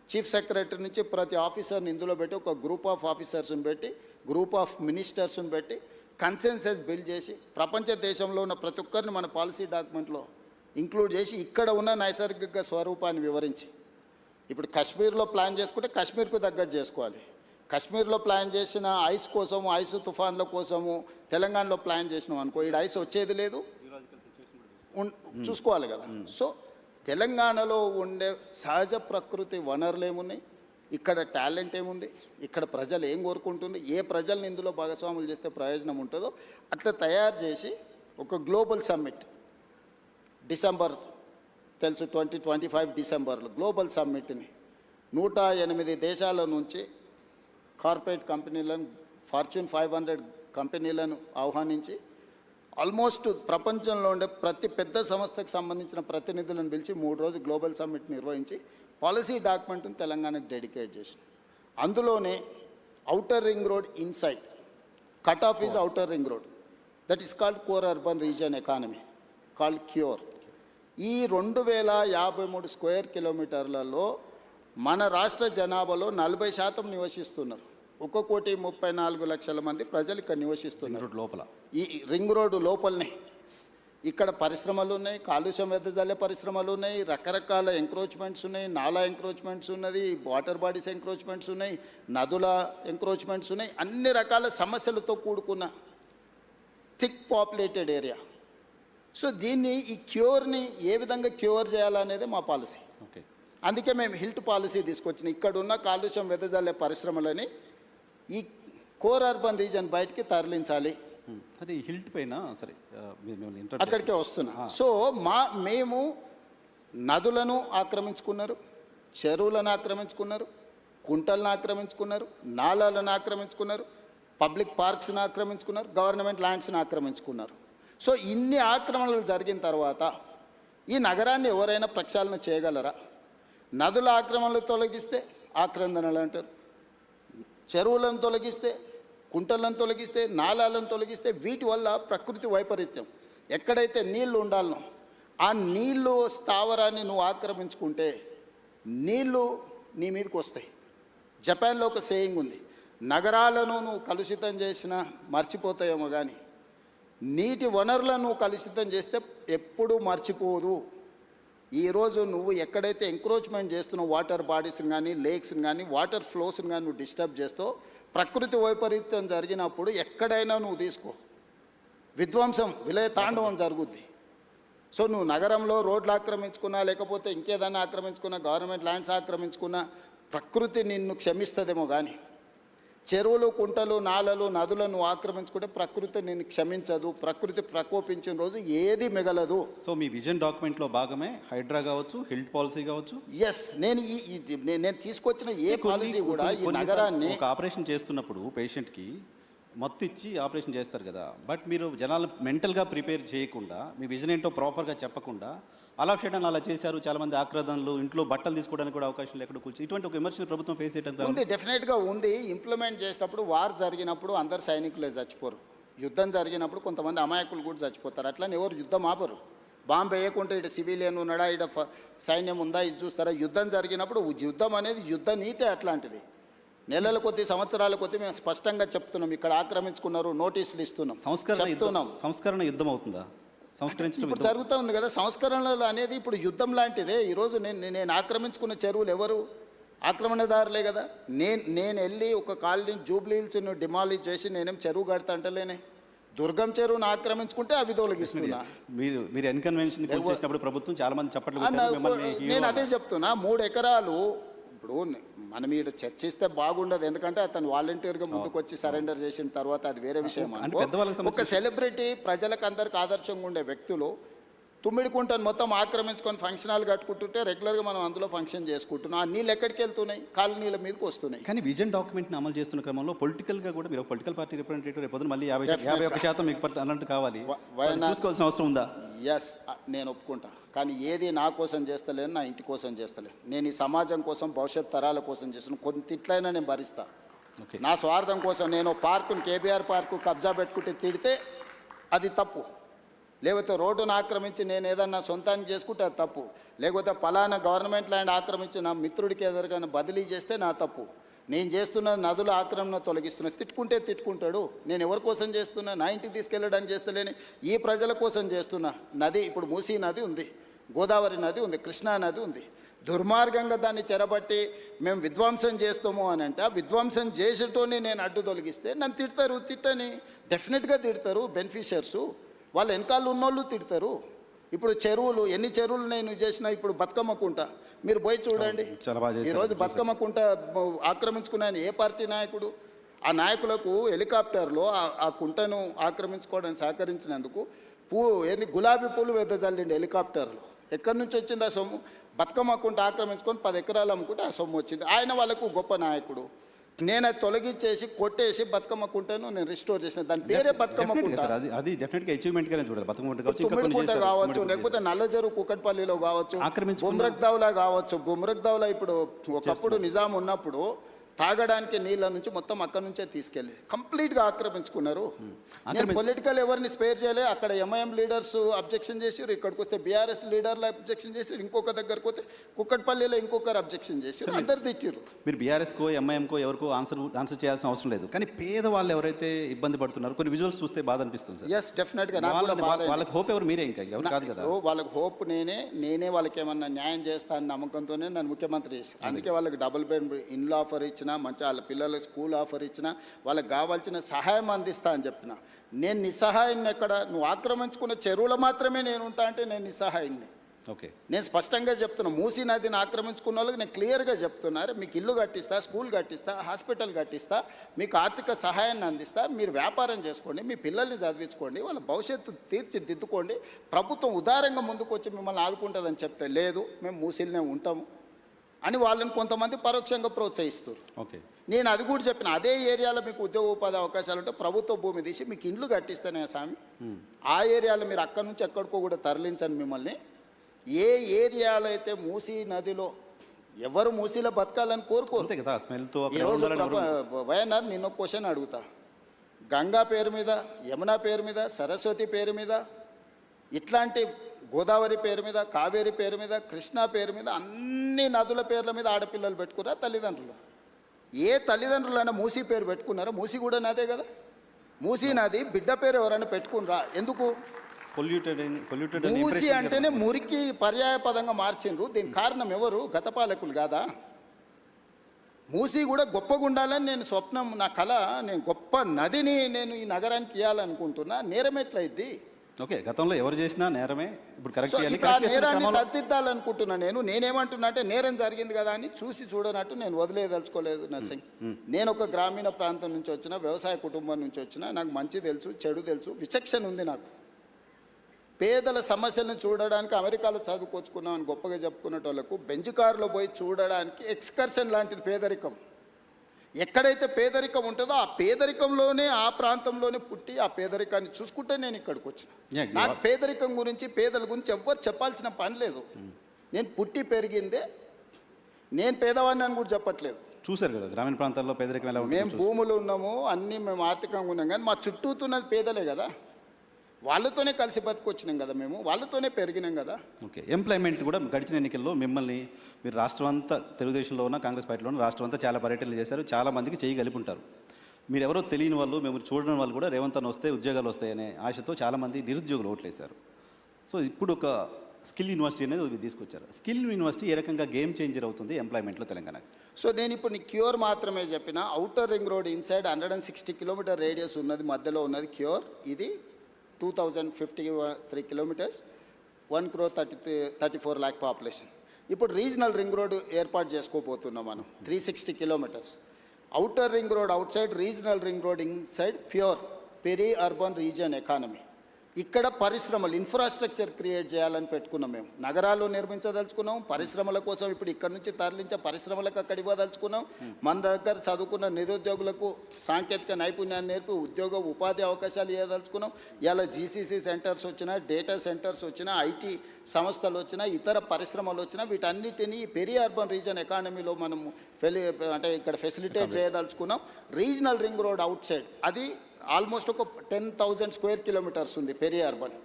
చీఫ్ సెక్రటరీ నుంచి ప్రతి ఆఫీసర్ని ఇందులో పెట్టి, ఒక గ్రూప్ ఆఫ్ ఆఫీసర్స్ని పెట్టి, గ్రూప్ ఆఫ్ మినిస్టర్స్ని పెట్టి కన్సెన్సస్ బిల్డ్ చేసి ప్రపంచ దేశంలో ఉన్న ప్రతి ఒక్కరిని మన పాలసీ డాక్యుమెంట్లో ఇంక్లూడ్ చేసి ఇక్కడ ఉన్న నైసర్గిక స్వరూపాన్ని వివరించి, ఇప్పుడు కాశ్మీర్లో ప్లాన్ చేసుకుంటే కాశ్మీర్కు తగ్గట్టు చేసుకోవాలి. కాశ్మీర్లో ప్లాన్ చేసిన ఐస్ కోసము, ఐస్ తుఫాన్ల కోసము తెలంగాణలో ప్లాన్ చేసినాం అనుకో, ఇక్కడ ఐస్ వచ్చేది లేదు, చూసుకోవాలి కదా. సో తెలంగాణలో ఉండే సహజ ప్రకృతి వనరులు ఏమున్నాయి, ఇక్కడ టాలెంట్ ఏముంది, ఇక్కడ ప్రజలు ఏం కోరుకుంటుంది, ఏ ప్రజల్ని ఇందులో భాగస్వాములు చేస్తే ప్రయోజనం ఉంటుందో అట్లా తయారు చేసి ఒక గ్లోబల్ సమ్మిట్ డిసెంబర్, తెలుసు 2025 డిసెంబర్లో గ్లోబల్ సమ్మిట్ని 108 దేశాల నుంచి కార్పొరేట్ కంపెనీలను, ఫార్చ్యూన్ 500 కంపెనీలను ఆహ్వానించి ఆల్మోస్ట్ ప్రపంచంలో ఉండే ప్రతి పెద్ద సంస్థకు సంబంధించిన ప్రతినిధులను పిలిచి 3 రోజులు గ్లోబల్ సమ్మిట్ నిర్వహించి పాలసీ డాక్యుమెంట్ని తెలంగాణకు డెడికేట్ చేసి, అందులోనే outer ring road inside, cut off is outer ring road, that is called core urban region economy, called cure. ఈ 2053 స్క్వేర్ కిలోమీటర్లలో మన రాష్ట్ర జనాభాలో 40% నివసిస్తున్నారు. 1,34,00,000 మంది ప్రజలు ఇక్కడ నివసిస్తున్నారు లోపల, ఈ రింగ్ రోడ్డు లోపలనే. ఇక్కడ పరిశ్రమలు ఉన్నాయి, కాలుష్యం వెదజల్లే పరిశ్రమలు ఉన్నాయి, రకరకాల ఎంక్రోచ్మెంట్స్ ఉన్నాయి, నాలా ఎంక్రోచ్మెంట్స్ ఉన్నది, వాటర్ బాడీస్ ఎంక్రోచ్మెంట్స్ ఉన్నాయి, నదుల ఎంక్రోచ్మెంట్స్ ఉన్నాయి, అన్ని రకాల సమస్యలతో కూడుకున్న థిక్ పాపులేటెడ్ ఏరియా. సో దీన్ని, ఈ క్యూర్ని ఏ విధంగా క్యూర్ చేయాలనేది మా పాలసీ. ఓకే, అందుకే మేము హిల్ట్ పాలసీ తీసుకొచ్చినాం. ఇక్కడ ఉన్న కాలుష్యం వెదజల్లే పరిశ్రమలని ఈ కోర్ అర్బన్ రీజన్ బయటికి తరలించాలి. అదే హిల్ట్ పైన సరే అక్కడికే వస్తున్నా. సో మేము నదులను ఆక్రమించుకున్నారు, చెరువులను ఆక్రమించుకున్నారు, కుంటలను ఆక్రమించుకున్నారు, నాలాలను ఆక్రమించుకున్నారు, పబ్లిక్ పార్క్స్ని ఆక్రమించుకున్నారు, గవర్నమెంట్ ల్యాండ్స్ని ఆక్రమించుకున్నారు. సో ఇన్ని ఆక్రమణలు జరిగిన తర్వాత ఈ నగరాన్ని ఎవరైనా ప్రక్షాళన చేయగలరా? నదుల ఆక్రమణలు తొలగిస్తే ఆక్రందనలు అంటారు, చెరువులను తొలగిస్తే, కుంటలను తొలగిస్తే, నాలాలను తొలగిస్తే, వీటి వల్ల ప్రకృతి వైపరీత్యం, ఎక్కడైతే నీళ్లు ఉండాలనో ఆ నీళ్ళు స్థావరాన్ని నువ్వు ఆక్రమించుకుంటే నీళ్ళు నీ మీదకి వస్తాయి. జపాన్లో ఒక సేయింగ్ ఉంది, నగరాలను నువ్వు కలుషితం చేసినా మర్చిపోతాయేమో కానీ నీటి వనరులను నువ్వు కలుషితం చేస్తే ఎప్పుడూ మర్చిపోదు. ఈరోజు నువ్వు ఎక్కడైతే ఎంక్రోచ్మెంట్ చేస్తున్నావు వాటర్ బాడీస్ని కానీ లేక్స్ని కానీ వాటర్ ఫ్లోస్ని కానీ నువ్వు డిస్టర్బ్ చేస్తావు, ప్రకృతి వైపరీత్యం జరిగినప్పుడు ఎక్కడైనా నువ్వు తీసుకో విధ్వంసం విలయ తాండవం జరుగుద్ది. సో నువ్వు నగరంలో రోడ్లు ఆక్రమించుకున్నా లేకపోతే ఇంకేదైనా ఆక్రమించుకున్నా గవర్నమెంట్ ల్యాండ్స్ ఆక్రమించుకున్నా ప్రకృతి నిన్ను క్షమిస్తుందేమో కానీ చెరువులు కుంటలు నాలలు నదులను ఆక్రమించుకుంటే ప్రకృతి నిన్ను క్షమించదు. ప్రకృతి ప్రకోపించిన రోజు ఏది మిగలదు. సో మీ విజన్ డాక్యుమెంట్లో భాగమే హైడ్రా కావచ్చు, హెల్త్ పాలసీ కావచ్చు. ఎస్, నేను తీసుకొచ్చిన ఏ పాలసీ కూడా ఈ నగరాన్ని ఒక ఆపరేషన్ చేస్తున్నప్పుడు పేషెంట్కి మత్తు ఇచ్చి ఆపరేషన్ చేస్తారు కదా, బట్ మీరు జనాలు మెంటల్గా ప్రిపేర్ చేయకుండా మీ విజన్ ఏంటో ప్రాపర్గా చెప్పకుండా అలా చేయడం అలా చేశారు. చాలామంది ఆక్రదనలు, ఇంట్లో బట్టలు తీసుకోవడానికి కూడా అవకాశం లేకుండా కూర్చొని ఇటువంటి ఒక విమర్శలు ప్రభుత్వం ఫేస్ చేయడం ఉంది. డెఫినెట్గా ఉంది. ఇంప్లిమెంట్ చేసేటప్పుడు వార్ జరిగినప్పుడు అందరు సైనికులే చచ్చిపోరు. యుద్ధం జరిగినప్పుడు కొంతమంది అమాయకులు కూడా చచ్చిపోతారు. అట్లని ఎవరు యుద్ధం ఆపరు. బాంబు వేయకుంటే ఇటు సివిలియన్ ఉన్నాడా, ఇటు సైన్యం ఉందా, ఇది చూస్తారా. యుద్ధం జరిగినప్పుడు యుద్ధం అనేది యుద్ధ నీతే అట్లాంటిది. నెలల కొద్ది సంవత్సరాల కొద్ది మేము స్పష్టంగా చెప్తున్నాం, ఇక్కడ ఆక్రమించుకున్నారు, నోటీసులు ఇస్తున్నాం, సంస్కరణ యుద్ధం అవుతుందా? సంస్కరించడం ఇప్పుడు జరుగుతూ ఉంది కదా. సంస్కరణలు అనేది ఇప్పుడు యుద్ధం లాంటిదే. ఈరోజు నేను ఆక్రమించుకున్న చెరువులు ఎవరు ఆక్రమణదారులే కదా. నేను వెళ్ళి ఒక కాలనీ జూబ్లీ హిల్స్ను డిమాలిష్ చేసి నేనేం చెరువు కడతా అంటలేనే. దుర్గం చెరువును ఆక్రమించుకుంటే అవి తొలగిస్తున్నా. మీరు ఎన్కన్వెన్షన్ చేసినప్పుడు ప్రభుత్వం చాలా మంది చప్పట్లు నేను అదే చెప్తున్నా. 3 ఎకరాలు ఇప్పుడు మనం ఈడ చర్చిస్తే బాగుండదు, ఎందుకంటే అతను వాలంటీర్గా ముందుకు వచ్చి సరెండర్ చేసిన తర్వాత అది వేరే విషయం. ఒక సెలబ్రిటీ ప్రజలకు అందరికి ఆదర్శంగా ఉండే వ్యక్తులు తుమ్మిడికుంటను మొత్తం ఆక్రమించుకొని ఫంక్షన్ హాల్ కట్టుకుంటుంటే రెగ్యులర్గా మనం అందులో ఫంక్షన్ చేసుకుంటున్నాం. ఆ నీళ్ళు ఎక్కడికి వెళ్తున్నాయి? కాలనీల మీదకి వస్తున్నాయి. కానీ విజన్ డాక్యుమెంట్ని అమలు చేస్తున్న క్రమంలో పొలిటికల్గా కూడా మీరు పొలిటికల్ పార్టీ రిప్రజెంటేటివ్ రేపు మళ్ళీ 51% మీకు అన్నట్టు కావాలి, చూసుకోవాల్సిన అవసరం ఉందా? ఎస్, నేను ఒప్పుకుంటా. కానీ ఏది నా కోసం చేస్తలేను, నా ఇంటి కోసం చేస్తలేను. నేను ఈ సమాజం కోసం, భవిష్యత్ తరాల కోసం చేస్తున్నాను. కొంత తిట్లైనా నేను భరిస్తా. నా స్వార్థం కోసం నేను పార్కును, కేబీఆర్ పార్కు కబ్జా పెట్టుకుంటే తిడితే అది తప్పు. లేకపోతే రోడ్డును ఆక్రమించి నేను ఏదన్నా సొంతానికి చేసుకుంటే అది తప్పు. లేకపోతే పలానా గవర్నమెంట్ ల్యాండ్ ఆక్రమించి నా మిత్రుడికి ఎదురుగానే బదిలీ చేస్తే నా తప్పు. నేను చేస్తున్న నదుల ఆక్రమణ తొలగిస్తున్నా. తిట్టుకుంటే తిట్టుకుంటాడు. నేను ఎవరి కోసం చేస్తున్నా? నా ఇంటికి తీసుకెళ్ళడానికి చేస్తలేని ఈ ప్రజల కోసం చేస్తున్నా. నది ఇప్పుడు మూసీ నది ఉంది, గోదావరి నది ఉంది, కృష్ణా నది ఉంది. దుర్మార్గంగా దాన్ని చెరబట్టి మేము విధ్వంసం చేస్తాము అని అంటే ఆ విధ్వంసం చేసేటోని నేను అడ్డు తొలగిస్తే నన్ను తిడతారు. తిట్టని డెఫినెట్గా తిడతారు. బెనిఫిషియర్సు వాళ్ళ వెనకాల ఉన్నోళ్ళు తిడతారు. ఇప్పుడు చెరువులు, ఎన్ని చెరువులు నేను చేసినా ఇప్పుడు బతుకమ్మ కుంట మీరు పోయి చూడండి. ఈరోజు బతుకమ్మ కుంట ఆక్రమించుకున్నాను ఏ పార్టీ నాయకుడు? ఆ నాయకులకు హెలికాప్టర్లో ఆ కుంటను ఆక్రమించుకోవడానికి సహకరించినందుకు గులాబీ పూలు వెదజల్లిండి హెలికాప్టర్లో. ఎక్కడి నుంచి వచ్చింది ఆ సొమ్ము? బతుకమ్మ కుంట ఆక్రమించుకొని 10 ఎకరాలు అమ్ముకుంటే ఆ సొమ్ము వచ్చింది. ఆయన వాళ్ళకు గొప్ప నాయకుడు. నేను అది తొలగించేసి కొట్టేసి బతుకమ్మ కుంటను నేను రిస్టోర్ చేసిన. దాని పేరే బతుకమ్మ కుంట. అది డెఫినెట్గా అచీవ్మెంట్గానే చూడాలి. తుమ్మిడికుంట కావచ్చు, లేకపోతే నల్లజరు కుకట్పల్లిలో కావచ్చు, గుమ్రక్దావ్లా కావచ్చు. గుమ్రక్దావ్లా ఇప్పుడు ఒకప్పుడు నిజాం ఉన్నప్పుడు తాగడానికి నీళ్ళ నుంచి మొత్తం అక్కడి నుంచే తీసుకెళ్ళి కంప్లీట్గా ఆక్రమించుకున్నారు. నేను పొలిటికల్ ఎవరిని స్పేర్ చేయలే. అక్కడ ఎంఐఎం లీడర్స్ అబ్జెక్షన్ చేసారు, ఇక్కడికి వస్తే బీఆర్ఎస్ లీడర్లు అబ్జెక్షన్ చేసారు, ఇంకొక దగ్గరకు పోతే కుక్కట్పల్లిలో ఇంకొకరు అబ్జెక్షన్ చేసారు, అందరు తెచ్చారు. మీరు బీఆర్ఎస్కో ఎంఐఎంకో ఎవరికో ఆన్సర్ చేయాల్సిన అవసరం లేదు. కానీ పేదవాళ్ళు ఎవరైతే ఇబ్బంది పడుతున్నారు కొన్ని విజువల్స్ చూస్తే బాధ అనిపిస్తుంది సార్. ఎస్, డెఫినెట్గా వాళ్ళకి హోప్ ఎవరు? మీరే ఇంకా ఎవరు కాదు కదా. వాళ్ళకి హోప్ నేనే వాళ్ళకి ఏమన్నా న్యాయం చేస్తా అని నమ్మకంతోనే నన్ను ముఖ్యమంత్రి చేశాను. అందుకే వాళ్ళకి డబుల్ బెడ్ ఇండ్లు ఆఫర్ ఇచ్చిన, మంచి వాళ్ళ పిల్లలకు స్కూల్ ఆఫర్ ఇచ్చిన, వాళ్ళకి కావాల్సిన సహాయం అందిస్తా అని చెప్పిన. నేను నిస్సహాయాన్ని ఎక్కడ? నువ్వు ఆక్రమించుకున్న చెరువులు మాత్రమే నేను ఉంటా అంటే నేను నిస్సహాయాన్ని. ఓకే, నేను స్పష్టంగా చెప్తున్నా. మూసీ నదిని ఆక్రమించుకున్న వాళ్ళకి నేను క్లియర్గా చెప్తున్నారు, మీకు ఇల్లు కట్టిస్తా, స్కూల్ కట్టిస్తా, హాస్పిటల్ కట్టిస్తా, మీకు ఆర్థిక సహాయాన్ని అందిస్తా, మీరు వ్యాపారం చేసుకోండి, మీ పిల్లల్ని చదివించుకోండి, వాళ్ళ భవిష్యత్తు తీర్చిదిద్దుకోండి, ప్రభుత్వం ఉదారంగా ముందుకు వచ్చి మిమ్మల్ని ఆదుకుంటుందని చెప్తే లేదు మేము మూసీలనే ఉంటాము అని వాళ్ళని కొంతమంది పరోక్షంగా ప్రోత్సహిస్తారు. ఓకే, నేను అది కూడా చెప్పిన. అదే ఏరియాలో మీకు ఉద్యోగ ఉపాధి అవకాశాలు ఉంటే ప్రభుత్వ భూమి తీసి మీకు ఇండ్లు కట్టిస్తానే స్వామి. ఆ ఏరియాలో మీరు అక్కడి నుంచి ఎక్కడికో కూడా తరలించండి మిమ్మల్ని. ఏ ఏరియాలో అయితే మూసీ నదిలో ఎవరు మూసీలో బతకాలని కోరుకోరు. ఈరోజు వైఎన్ఆర్ నిన్న క్వశ్చన్ అడుగుతా. గంగా పేరు మీద, యమునా పేరు మీద, సరస్వతి పేరు మీద, ఇట్లాంటి గోదావరి పేరు మీద, కావేరి పేరు మీద, కృష్ణా పేరు మీద, అన్ని నదుల పేర్ల మీద ఆడపిల్లలు పెట్టుకున్నారా తల్లిదండ్రులు? ఏ తల్లిదండ్రులైనా మూసీ పేరు పెట్టుకున్నారా? మూసీ కూడా నదే కదా. మూసీ నది బిడ్డ పేరు ఎవరైనా పెట్టుకునరా? ఎందుకు? పొల్యూటెడ్ మూసీ అంటేనే మురికి పర్యాయ పదంగా మార్చిండ్రు. దీనికి కారణం ఎవరు? గత పాలకులు కాదా? మూసీ కూడా గొప్పగా ఉండాలని నేను స్వప్నం, నా కళ. నేను గొప్ప నదిని నేను ఈ నగరానికి ఇవ్వాలనుకుంటున్నా. నేరం ఎట్లయిద్ది? ఓకే, గతంలో ఎవరు చేసినా నేరమే. ఇప్పుడు సో కరెక్ట్ ఇప్పుడు ఆ నేరాన్ని సరిదిద్దాలనుకుంటున్నా. నేనేమంటున్నా అంటే నేరం జరిగింది కదా అని చూసి చూడనట్టు నేను వదిలేదలుచుకోలేదు నర్సింగ్. నేను ఒక గ్రామీణ ప్రాంతం నుంచి వచ్చిన, వ్యవసాయ కుటుంబం నుంచి వచ్చిన, నాకు మంచి తెలుసు, చెడు తెలుసు, విచక్షణ ఉంది నాకు. పేదల సమస్యలను చూడడానికి అమెరికాలో చదువుకొచ్చుకున్నాం అని గొప్పగా చెప్పుకునేటోళ్లకు బెంచ్ కారులో పోయి చూడడానికి ఎక్స్కర్షన్ లాంటిది పేదరికం. ఎక్కడైతే పేదరికం ఉంటుందో ఆ పేదరికంలోనే, ఆ ప్రాంతంలోనే పుట్టి ఆ పేదరికాన్ని చూసుకుంటే నేను ఇక్కడికి వచ్చిన. నాకు పేదరికం గురించి, పేదల గురించి ఎవ్వరు చెప్పాల్సిన పని లేదు. నేను పుట్టి పెరిగిందే, నేను పేదవాడిని అని కూడా చెప్పట్లేదు. చూశారు కదా గ్రామీణ ప్రాంతాల్లో పేదరికం ఎలా ఉంటుంది. మేము భూములు ఉన్నాము, అన్నీ మేము ఆర్థికంగా ఉన్నాం, కానీ మా చుట్టూతున్నది పేదలే కదా. వాళ్ళతోనే కలిసి బతికొచ్చినాం కదా, మేము వాళ్ళతోనే పెరిగినాం కదా. ఓకే, ఎంప్లాయ్మెంట్ కూడా గడిచిన ఎన్నికల్లో మిమ్మల్ని మీరు రాష్ట్రం అంతా, తెలుగుదేశంలో ఉన్న, కాంగ్రెస్ పార్టీలో ఉన్న రాష్ట్రం అంతా చాలా పర్యటనలు చేశారు, చాలా మందికి చేయి కలిపి ఉంటారు. మీరు ఎవరో తెలియని వాళ్ళు, మేము చూడని వాళ్ళు కూడా రేవంత్ అన్న వస్తే ఉద్యోగాలు వస్తాయనే ఆశతో చాలామంది నిరుద్యోగులు ఓట్లేశారు. సో ఇప్పుడు ఒక స్కిల్ యూనివర్సిటీ అనేది తీసుకొచ్చారు. స్కిల్ యూనివర్సిటీ ఏ రకంగా గేమ్ చేంజర్ అవుతుంది ఎంప్లాయ్మెంట్లో తెలంగాణకి? సో నేను ఇప్పుడు నీ క్యూర్ మాత్రమే చెప్పిన. Outer ring road inside 160 kilometre radius ఉన్నది, మధ్యలో ఉన్నది క్యూర్. ఇది 2053 కిలోమీటర్స్, 1,34 lakh పాపులేషన్. ఇప్పుడు రీజనల్ రింగ్ రోడ్ ఏర్పాటు చేసుకోబోతున్నాం మనం, 360 kilometres. Outer ring road outside, regional ring road inside, PURE peri urban region economy. ఇక్కడ పరిశ్రమలు, ఇన్ఫ్రాస్ట్రక్చర్ క్రియేట్ చేయాలని పెట్టుకున్నాం మేము. నగరాల్లో నిర్మించదలుచుకున్నాం, పరిశ్రమల కోసం ఇప్పుడు ఇక్కడ నుంచి తరలించే పరిశ్రమలకు అక్కడ ఇవ్వదలుచుకున్నాం. మన దగ్గర చదువుకున్న నిరుద్యోగులకు సాంకేతిక నైపుణ్యాన్ని నేర్పి ఉద్యోగ ఉపాధి అవకాశాలు ఇవ్వదలుచుకున్నాం. ఇలా జీసీసీ సెంటర్స్ వచ్చినా, డేటా సెంటర్స్ వచ్చినా, ఐటీ సంస్థలు వచ్చినా, ఇతర పరిశ్రమలు వచ్చినా, వీటన్నిటినీ పెరీ అర్బన్ రీజియన్ ఎకానమీలో మనము అంటే ఇక్కడ ఫెసిలిటేట్ చేయదలుచుకున్నాం. Regional ring road outside అది ఆల్మోస్ట్ ఒక 10,000 స్క్వేర్ కిలోమీటర్స్ ఉంది peri urban.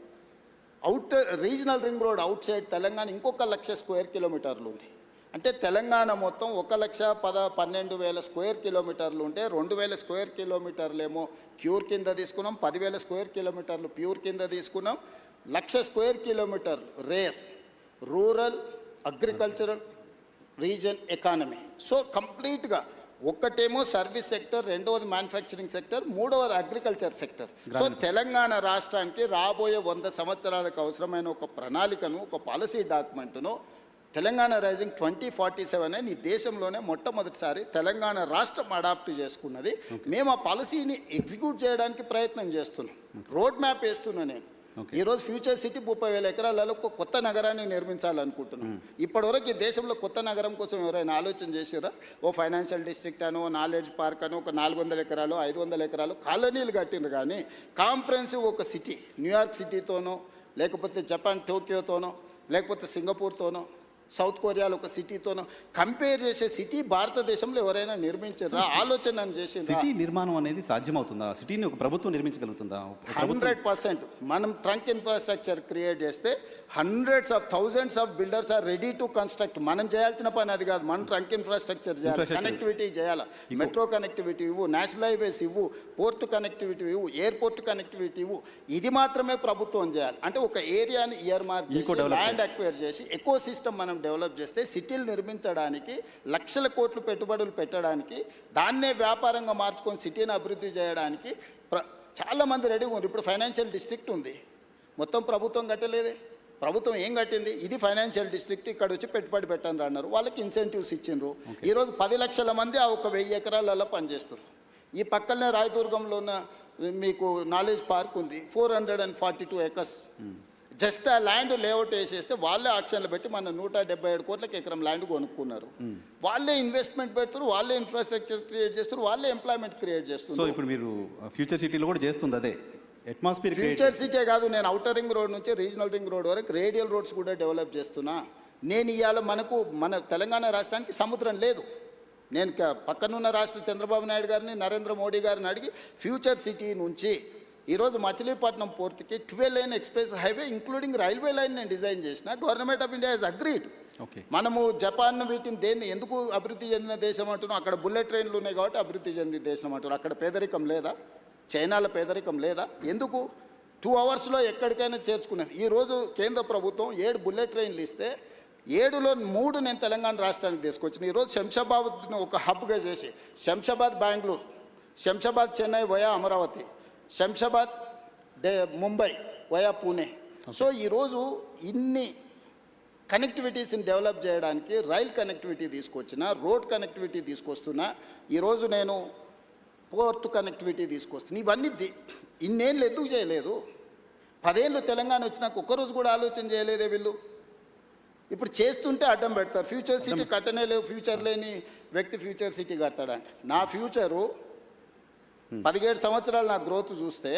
Regional ring road outside Telangana ఇంకొక 1,00,000 స్క్వేర్ కిలోమీటర్లు ఉంది. అంటే తెలంగాణ మొత్తం 1,12,000 స్క్వేర్ కిలోమీటర్లు ఉంటే 2,000 స్క్వేర్ కిలోమీటర్లు ఏమో క్యూర్ కింద తీసుకున్నాం, 10,000 స్క్వేర్ కిలోమీటర్లు ప్యూర్ కింద తీసుకున్నాం, 1,00,000 square kilometre RARE rural agricultural region economy. So కంప్లీట్గా ఒకటేమో సర్వీస్ సెక్టర్, రెండవది మ్యానుఫ్యాక్చరింగ్ సెక్టర్, మూడవది అగ్రికల్చర్ సెక్టర్. సో తెలంగాణ రాష్ట్రానికి రాబోయే 100 సంవత్సరాలకు అవసరమైన ఒక ప్రణాళికను, ఒక పాలసీ డాక్యుమెంట్ను తెలంగాణ రైజింగ్ 2047 అని ఈ దేశంలోనే మొట్టమొదటిసారి తెలంగాణ రాష్ట్రం అడాప్ట్ చేసుకున్నది. మేము ఆ పాలసీని ఎగ్జిక్యూట్ చేయడానికి ప్రయత్నం చేస్తున్నాం, రోడ్ మ్యాప్ వేస్తున్నా నేను. ఈరోజు ఫ్యూచర్ సిటీ 30,000 ఎకరాలలో ఒక కొత్త నగరాన్ని నిర్మించాలనుకుంటున్నాం. ఇప్పటివరకు ఈ దేశంలో కొత్త నగరం కోసం ఎవరైనా ఆలోచన చేసారా? ఓ ఫైనాన్షియల్ డిస్ట్రిక్ట్ అనో, నాలెడ్జ్ పార్క్ అనో, ఒక 400 ఎకరాలు 500 ఎకరాలు కాలనీలు కట్టిండ్రు. కానీ కాంప్రహెన్సివ్ ఒక సిటీ, న్యూయార్క్ సిటీతోనో, లేకపోతే జపాన్ టోక్యోతోనో, లేకపోతే సింగపూర్తోనో, సౌత్ కొరియాలో ఒక సిటీతోనో కంపేర్ చేసే సిటీ భారతదేశంలో ఎవరైనా నిర్మించారా? ఆలోచన చేసింది. సిటీ నిర్మాణం అనేది సాధ్యమవుతుందా? సిటీని ఒక ప్రభుత్వం నిర్మించగలుగుతుందా? 100%. మనం ట్రంక్ ఇన్ఫ్రాస్ట్రక్చర్ క్రియేట్ చేస్తే hundreds of thousands of builders are ready to construct. మనం చేయాల్సిన పని అది కాదు, మనం ట్రంక్ ఇన్ఫ్రాస్ట్రక్చర్ చేయాలి, కనెక్టివిటీ చేయాలి, మెట్రో కనెక్టివిటీ ఇవ్వు, నేషనల్ హైవేస్ ఇవ్వు, పోర్ట్ కనెక్టివిటీ ఇవ్వు, ఎయిర్పోర్ట్ కనెక్టివిటీ ఇవ్వు. ఇది మాత్రమే ప్రభుత్వం చేయాలి. అంటే ఒక ఏరియాని ఇయర్ మార్క్ చేసి, ల్యాండ్ అక్వైర్ చేసి, ఎకో సిస్టమ్ మనం డెవలప్ చేస్తే సిటీలు నిర్మించడానికి, లక్షల కోట్లు పెట్టుబడులు పెట్టడానికి, దాన్నే వ్యాపారంగా మార్చుకొని సిటీని అభివృద్ధి చేయడానికి చాలామంది రెడీగా ఉన్నారు. ఇప్పుడు ఫైనాన్షియల్ డిస్ట్రిక్ట్ ఉంది, మొత్తం ప్రభుత్వం కట్టలేదే. ప్రభుత్వం ఏం కట్టింది? ఇది ఫైనాన్షియల్ డిస్ట్రిక్ట్, ఇక్కడ వచ్చి పెట్టుబడి పెట్టండి అన్నారు, వాళ్ళకి ఇన్సెంటివ్స్ ఇచ్చిండ్రు. ఈరోజు 10 లక్షల మంది ఆ ఒక 1000 ఎకరాలలో పనిచేస్తారు. ఈ పక్కనే రాయదుర్గంలో ఉన్న మీకు నాలెడ్జ్ పార్క్ ఉంది, 442 ఎకర్స్. జస్ట్ ఆ ల్యాండ్ లేఅవుట్ వేసేస్తే వాళ్ళే ఆక్షన్లు పెట్టి మన 177 కోట్లకి ఎకరం ల్యాండ్ కొనుక్కున్నారు. వాళ్ళే ఇన్వెస్ట్మెంట్ పెడతారు, వాళ్ళే ఇన్ఫ్రాస్ట్రక్చర్ క్రియేట్ చేస్తారు, వాళ్ళే ఎంప్లాయ్మెంట్ క్రియేట్ చేస్తారు. సో ఇప్పుడు మీరు ఫ్యూచర్ సిటీలో కూడా చేస్తుంది అదే అట్మాస్ఫియర్. ఫ్యూచర్ సిటీ కాదు, నేను ఔటర్ రింగ్ రోడ్ నుంచి రీజనల్ రింగ్ రోడ్ వరకు రేడియల్ రోడ్స్ కూడా డెవలప్ చేస్తున్నా. నేను ఇవాళ మన తెలంగాణ రాష్ట్రానికి సముద్రం లేదు. నేను పక్కనున్న రాష్ట్ర చంద్రబాబు నాయుడు గారిని, నరేంద్ర మోడీ గారిని అడిగి ఫ్యూచర్ సిటీ నుంచి ఈరోజు మచిలీపట్నం పోర్ట్కి 12 lane express highway including railway line నేను డిజైన్ చేసిన. Government of India has agreed. మనము జపాన్ వీటిని దేన్ని ఎందుకు అభివృద్ధి చెందిన దేశం అంటున్నాం? అక్కడ బుల్లెట్ ట్రైన్లు ఉన్నాయి కాబట్టి అభివృద్ధి చెందిన దేశం అంటున్నారు. అక్కడ పేదరికం లేదా? చైనాలో పేదరికం లేదా? ఎందుకు 2 అవర్స్లో ఎక్కడికైనా చేర్చుకునేది. ఈరోజు కేంద్ర ప్రభుత్వం 7 బుల్లెట్ ట్రైన్లు ఇస్తే 7లో 3 నేను తెలంగాణ రాష్ట్రానికి తీసుకొచ్చిన. ఈరోజు శంషాబాద్ను ఒక హబ్గా చేసి Shamshabad Bengaluru, Shamshabad Chennai via Amaravati, Shamshabad Mumbai via Pune. So ఈరోజు ఇన్ని కనెక్టివిటీస్ని డెవలప్ చేయడానికి రైల్ కనెక్టివిటీ తీసుకొచ్చిన, రోడ్ కనెక్టివిటీ తీసుకొస్తున్నా, ఈరోజు నేను పోర్ట్ కనెక్టివిటీ తీసుకొస్తున్నా. ఇవన్నీ ఇన్నేళ్ళు ఎందుకు చేయలేదు? 10 ఏళ్ళు తెలంగాణ వచ్చినాక ఒక్కరోజు కూడా ఆలోచన చేయలేదే వీళ్ళు. ఇప్పుడు చేస్తుంటే అడ్డం పెడతారు. ఫ్యూచర్ సిటీ కట్టనే లేవు, ఫ్యూచర్ లేని వ్యక్తి ఫ్యూచర్ సిటీ కడతాడంట. నా ఫ్యూచరు 17 సంవత్సరాలు నా గ్రోత్ చూస్తే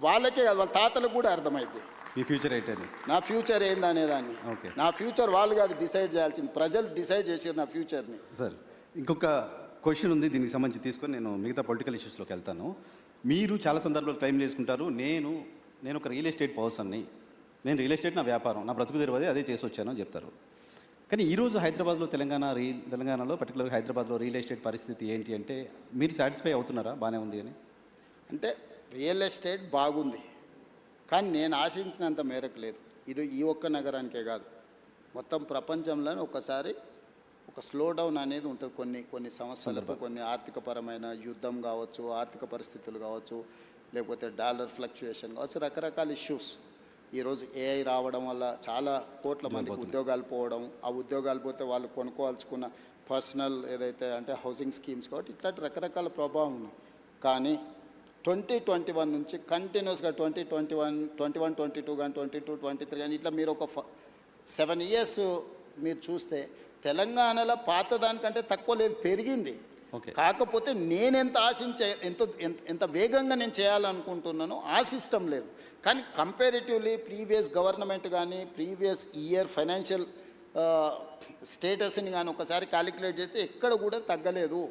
వాళ్ళకే కాదు, వాళ్ళ తాతలకు కూడా అర్థమైంది మీ ఫ్యూచర్ ఏంటని, నా ఫ్యూచర్ ఏందనేదాన్ని. నా ఫ్యూచర్ వాళ్ళు కాదు డిసైడ్ చేయాల్సింది, ప్రజలు డిసైడ్ చేసారు నా ఫ్యూచర్ని. సార్ ఇంకొక క్వశ్చన్ ఉంది, దీనికి సంబంధించి తీసుకొని నేను మిగతా పొలిటికల్ ఇష్యూస్లోకి వెళ్తాను. మీరు చాలా సందర్భాలు క్లెయిమ్ చేసుకుంటారు, నేను ఒక రియల్ ఎస్టేట్ పర్సన్ని, నేను రియల్ ఎస్టేట్ నా వ్యాపారం, నా బ్రతుకు తెరవదే అదే చేసి వచ్చాను అని చెప్తారు. కానీ ఈరోజు హైదరాబాద్లో తెలంగాణలో పర్టికులర్గా హైదరాబాద్లో రియల్ ఎస్టేట్ పరిస్థితి ఏంటి అంటే మీరు సాటిస్ఫై అవుతున్నారా బాగానే ఉంది అని? అంటే రియల్ ఎస్టేట్ బాగుంది, కానీ నేను ఆశించినంత మేరకు లేదు. ఇది ఈ ఒక్క నగరానికే కాదు, మొత్తం ప్రపంచంలోనే ఒకసారి ఒక స్లో డౌన్ అనేది ఉంటుంది. కొన్ని సంవత్సరాలకు కొన్ని ఆర్థికపరమైన యుద్ధం కావచ్చు, ఆర్థిక పరిస్థితులు కావచ్చు, లేకపోతే డాలర్ ఫ్లక్చుయేషన్ కావచ్చు, రకరకాల ఇష్యూస్. ఈరోజు ఏఐ రావడం వల్ల చాలా కోట్ల మందికి ఉద్యోగాలు పోవడం, ఆ ఉద్యోగాలు పోతే వాళ్ళు కొనుక్కోవాల్సుకున్న పర్సనల్ ఏదైతే అంటే హౌసింగ్ స్కీమ్స్ కాబట్టి ఇట్లాంటి రకరకాల ప్రభావం ఉన్నాయి. కానీ 2021 నుంచి కంటిన్యూస్గా 2021, 22 కానీ 22, 23 కానీ ఇట్లా మీరు ఒక 7 ఇయర్స్ మీరు చూస్తే తెలంగాణలో పాత దానికంటే తక్కువ లేదు, పెరిగింది. కాకపోతే నేనెంత ఆశించే ఎంత వేగంగా నేను చేయాలనుకుంటున్నానో ఆ సిస్టమ్ లేదు. కానీ కంపారిటివ్లీ ప్రీవియస్ గవర్నమెంట్ కానీ ప్రీవియస్ ఇయర్ ఫైనాన్షియల్ స్టేటస్ని కానీ ఒకసారి క్యాలిక్యులేట్ చేస్తే ఎక్కడ కూడా తగ్గలేదు.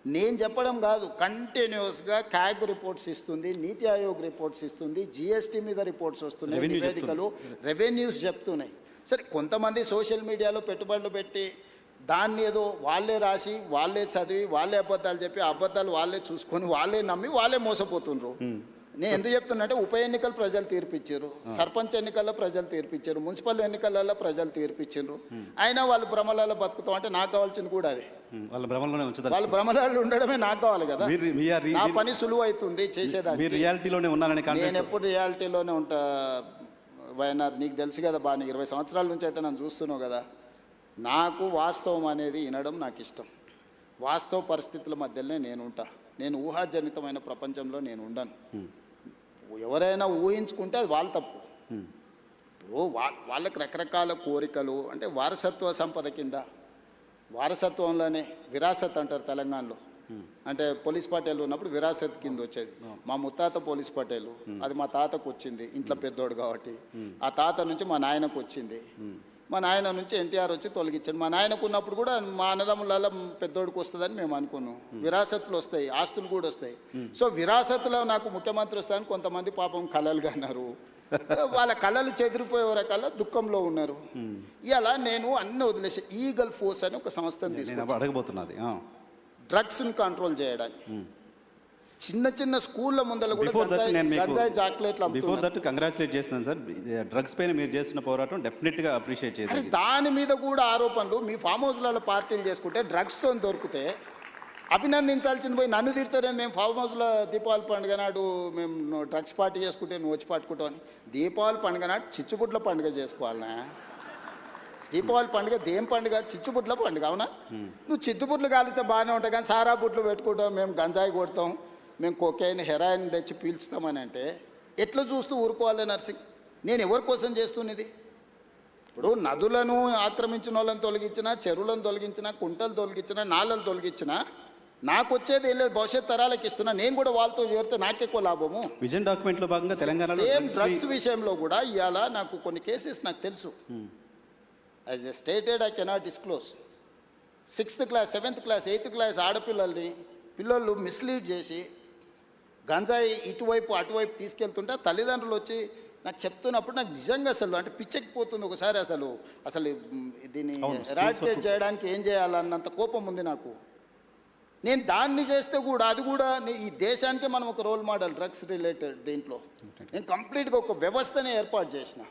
నేను చెప్పడం కాదు, కంటిన్యూస్గా క్యాగ్ రిపోర్ట్స్ ఇస్తుంది, నీతి ఆయోగ్ రిపోర్ట్స్ ఇస్తుంది, జిఎస్టీ మీద రిపోర్ట్స్ వస్తున్నాయి, నివేదికలు, రెవెన్యూస్ చెప్తున్నాయి. సరే కొంతమంది సోషల్ మీడియాలో పెట్టుబడులు పెట్టి దాన్ని ఏదో వాళ్ళే రాసి వాళ్ళే చదివి వాళ్ళే అబద్ధాలు చెప్పి అబద్ధాలు వాళ్ళే చూసుకొని వాళ్ళే నమ్మి వాళ్ళే మోసపోతుండ్రు. నేను ఎందుకు చెప్తున్నా అంటే ఉప ఎన్నికలు ప్రజలు తీర్పిచ్చారు, సర్పంచ్ ఎన్నికల్లో ప్రజలు తీర్పిచ్చారు, మున్సిపల్ ఎన్నికలలో ప్రజలు తీర్పిచ్చారు. అయినా వాళ్ళు భ్రమలలో బతుకుతాం అంటే నాకు కావాల్సింది కూడా అది. వాళ్ళ భ్రమలలో ఉండడమే నాకు కావాలి కదా. నా పని సులువు అవుతుంది చేసేదాన్ని. నేను ఎప్పుడు రియాలిటీలోనే ఉంటా వైఎన్ఆర్. నీకు తెలుసు కదా బాగా, నీకు 20 సంవత్సరాల నుంచి అయితే నన్ను చూస్తున్నావు కదా. నాకు వాస్తవం అనేది వినడం నాకు ఇష్టం. వాస్తవ పరిస్థితుల మధ్యలోనే నేను ఉంటా. నేను ఊహాజనితమైన ప్రపంచంలో నేను ఉండను. ఎవరైనా ఊహించుకుంటే అది వాళ్ళ తప్పు. ఇప్పుడు వాళ్ళకి రకరకాల కోరికలు అంటే వారసత్వ సంపద కింద, వారసత్వంలోనే విరాసత్ అంటారు తెలంగాణలో. అంటే పోలీస్ పటేల్ ఉన్నప్పుడు విరాసత్ కింద వచ్చేది. మా ముత్తాత పోలీస్ పటేలు, అది మా తాతకు వచ్చింది, ఇంట్లో పెద్దోడు కాబట్టి. ఆ తాత నుంచి మా నాయనకు వచ్చింది, మా నాయన నుంచి ఎన్టీఆర్ వచ్చి తొలగించాడు. మా నాయనకు ఉన్నప్పుడు కూడా మా అన్నదమ్ములలో పెద్దోడికి వస్తుందని మేము అనుకున్నాం. విరాసత్తులు వస్తాయి, ఆస్తులు కూడా వస్తాయి. సో విరాసత్తులో నాకు ముఖ్యమంత్రి వస్తాయని కొంతమంది పాపం కలలుగా అన్నారు. వాళ్ళ కళలు చెదిరిపోయే రకాల దుఃఖంలో ఉన్నారు. ఇలా నేను అన్ని వదిలేసి ఈగల్ ఫోర్స్ అని ఒక సంస్థను తీసుకున్నాను డ్రగ్స్ని కంట్రోల్ చేయడానికి. చిన్న చిన్న స్కూళ్ళ ముందర కూడా గంజాయి చాక్లెట్లు అమ్ముతున్నారు. కంగ్రాచులేట్ చేస్తున్నాను సార్, డ్రగ్స్ పైన మీరు చేస్తున్న పోరాటం డెఫినెట్గా అప్రిషియేట్ చేయాలి. దాని మీద కూడా ఆరోపణలు. మీ ఫామ్ హౌస్లలో పార్టీలు చేసుకుంటే డ్రగ్స్తో దొరికితే అభినందించాల్సింది పోయి నన్ను తిడతారే. మేము ఫామ్ హౌస్లో దీపావళి పండుగ నాడు మేము డ్రగ్స్ పార్టీ చేసుకుంటే నువ్వు వచ్చి పట్టుకుంటావు అని. దీపావళి పండుగ నాడు చిచ్చుబుడ్ల పండుగ చేసుకోవాలనా? దీపావళి పండుగ దేం పండుగ? చిచ్చుబుడ్ల పండుగ. అవునా? నువ్వు చిచ్చుబుడ్లు కాలిస్తే బాగానే ఉంటాయి, కానీ సారా బుడ్లు పెట్టుకుంటాం, మేము గంజాయి కొడతాం, మేము కొకైన్ హెరాయిన్ తెచ్చి పీల్చుతామని అంటే ఎట్లా చూస్తూ ఊరుకోవాలి నర్సింగ్? నేను ఎవరి కోసం చేస్తున్నది? ఇప్పుడు నదులను ఆక్రమించిన వాళ్ళని తొలగించినా, చెరువులను తొలగించినా, కుంటలు తొలగించినా, నాళ్ళను తొలగించినా నాకు వచ్చేది ఏం లేదు, భవిష్యత్ తరాలకు ఇస్తున్నా. నేను కూడా వాళ్ళతో చేరితే నాకెక్కువ లాభము. విజన్ డాక్యుమెంట్లో భాగంగా తెలంగాణ సేమ్ డ్రగ్స్ విషయంలో కూడా ఇవాళ నాకు కొన్ని కేసెస్ నాకు తెలుసు. As a stated I cannot disclose. 6th class 7th class 8th class పిల్లలు మిస్లీడ్ చేసి గంజాయి ఇటువైపు అటువైపు తీసుకెళ్తుంటే తల్లిదండ్రులు వచ్చి నాకు చెప్తున్నప్పుడు నాకు నిజంగా అసలు అంటే పిచ్చెక్కిపోతుంది ఒకసారి. అసలు దీన్ని ఎరాడికేట్ చేయడానికి ఏం చేయాలన్నంత కోపం ఉంది నాకు. నేను దాన్ని చేస్తే కూడా అది కూడా ఈ దేశానికే మనం ఒక రోల్ మోడల్ డ్రగ్స్ రిలేటెడ్ దీంట్లో నేను కంప్లీట్గా ఒక వ్యవస్థని ఏర్పాటు చేసిన.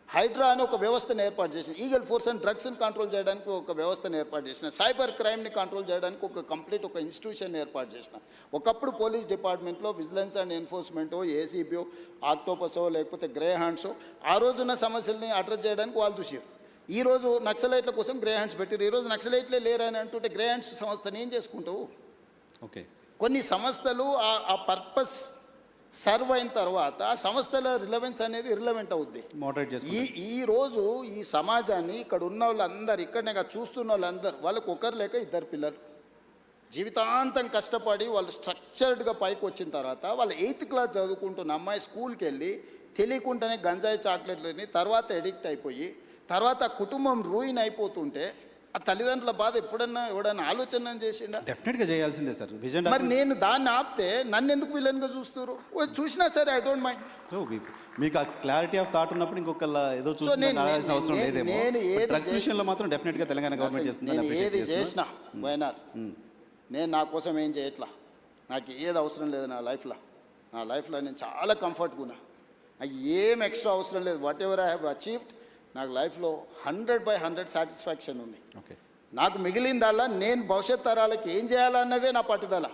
హైడ్రా అని ఒక వ్యవస్థను ఏర్పాటు చేసిన, ఈగల్ ఫోర్స్ అండ్ డ్రగ్స్ని కంట్రోల్ చేయడానికి ఒక వ్యవస్థను ఏర్పాటు చేసిన, సైబర్ క్రైమ్ని కంట్రోల్ చేయడానికి ఒక కంప్లీట్ ఒక ఇన్స్టిట్యూషన్ ఏర్పాటు చేసిన. ఒకప్పుడు పోలీస్ డిపార్ట్మెంట్లో విజిలెన్స్ అండ్ ఎన్ఫోర్స్మెంటో, ఏసీబీఓ, ఆక్టోపసో లేకపోతే గ్రే హ్యాండ్సో ఆ రోజున్న సమస్యల్ని అడ్రస్ చేయడానికి వాళ్ళు చూసారు. ఈరోజు నక్సలైట్ల కోసం గ్రే హ్యాండ్స్ పెట్టారు. ఈరోజు నక్సలైట్లే లేరని అంటుంటే గ్రే హ్యాండ్స్ సంస్థను ఏం చేసుకుంటావు? ఓకే, కొన్ని సంస్థలు ఆ పర్పస్ సర్వ్ అయిన తర్వాత ఆ సంస్థల రిలవెన్స్ అనేది ఇర్రిలవెంట్ అవుద్ది. ఈ రోజు ఈ సమాజాన్ని ఇక్కడ ఉన్న వాళ్ళందరూ ఇక్కడనే చూస్తున్న వాళ్ళందరూ వాళ్ళకు ఒకరు లేక ఇద్దరు పిల్లలు జీవితాంతం కష్టపడి వాళ్ళు స్ట్రక్చర్డ్గా పైకి వచ్చిన తర్వాత వాళ్ళు 8th క్లాస్ చదువుకుంటున్న అమ్మాయి స్కూల్కి వెళ్ళి తెలియకుండానే గంజాయి చాక్లెట్లని తర్వాత ఎడిక్ట్ అయిపోయి తర్వాత కుటుంబం రూయిన్ అయిపోతుంటే ఆ తల్లిదండ్రుల బాధ ఎప్పుడన్నా ఎవడన్నా ఆలోచన చేసిండా? డెఫినెట్గా చేయాల్సిందే సార్ విజన్. మరి నేను దాన్ని ఆపితే నన్ను ఎందుకు విలన్గా చూస్తారు? చూసినా సరే ఐ డోంట్ మైండ్. మీకు ఆ క్లారిటీ ఆఫ్ థాట్ ఉన్నప్పుడు ఇంకొకళ్ళ ఏదో చూడాల్సిన అవసరం లేదేమో. డ్రగ్స్ విషయంలో మాత్రం డెఫినెట్గా తెలంగాణ గవర్నమెంట్ చేస్తుంది. నేను ఏది చేసినా వైనార్ నేను నా కోసం ఏం చేయట్లా. నాకు ఏది అవసరం లేదు నా లైఫ్లో నేను చాలా కంఫర్ట్గా ఉన్నా. నాకు ఏం ఎక్స్ట్రా అవసరం లేదు. What ever I have achieved నాకు లైఫ్లో 100/100 సాటిస్ఫాక్షన్ ఉంది. నాకు మిగిలిందల్లా నేను భవిష్యత్ తరాలకి ఏం చేయాలన్నదే నా పట్టుదల.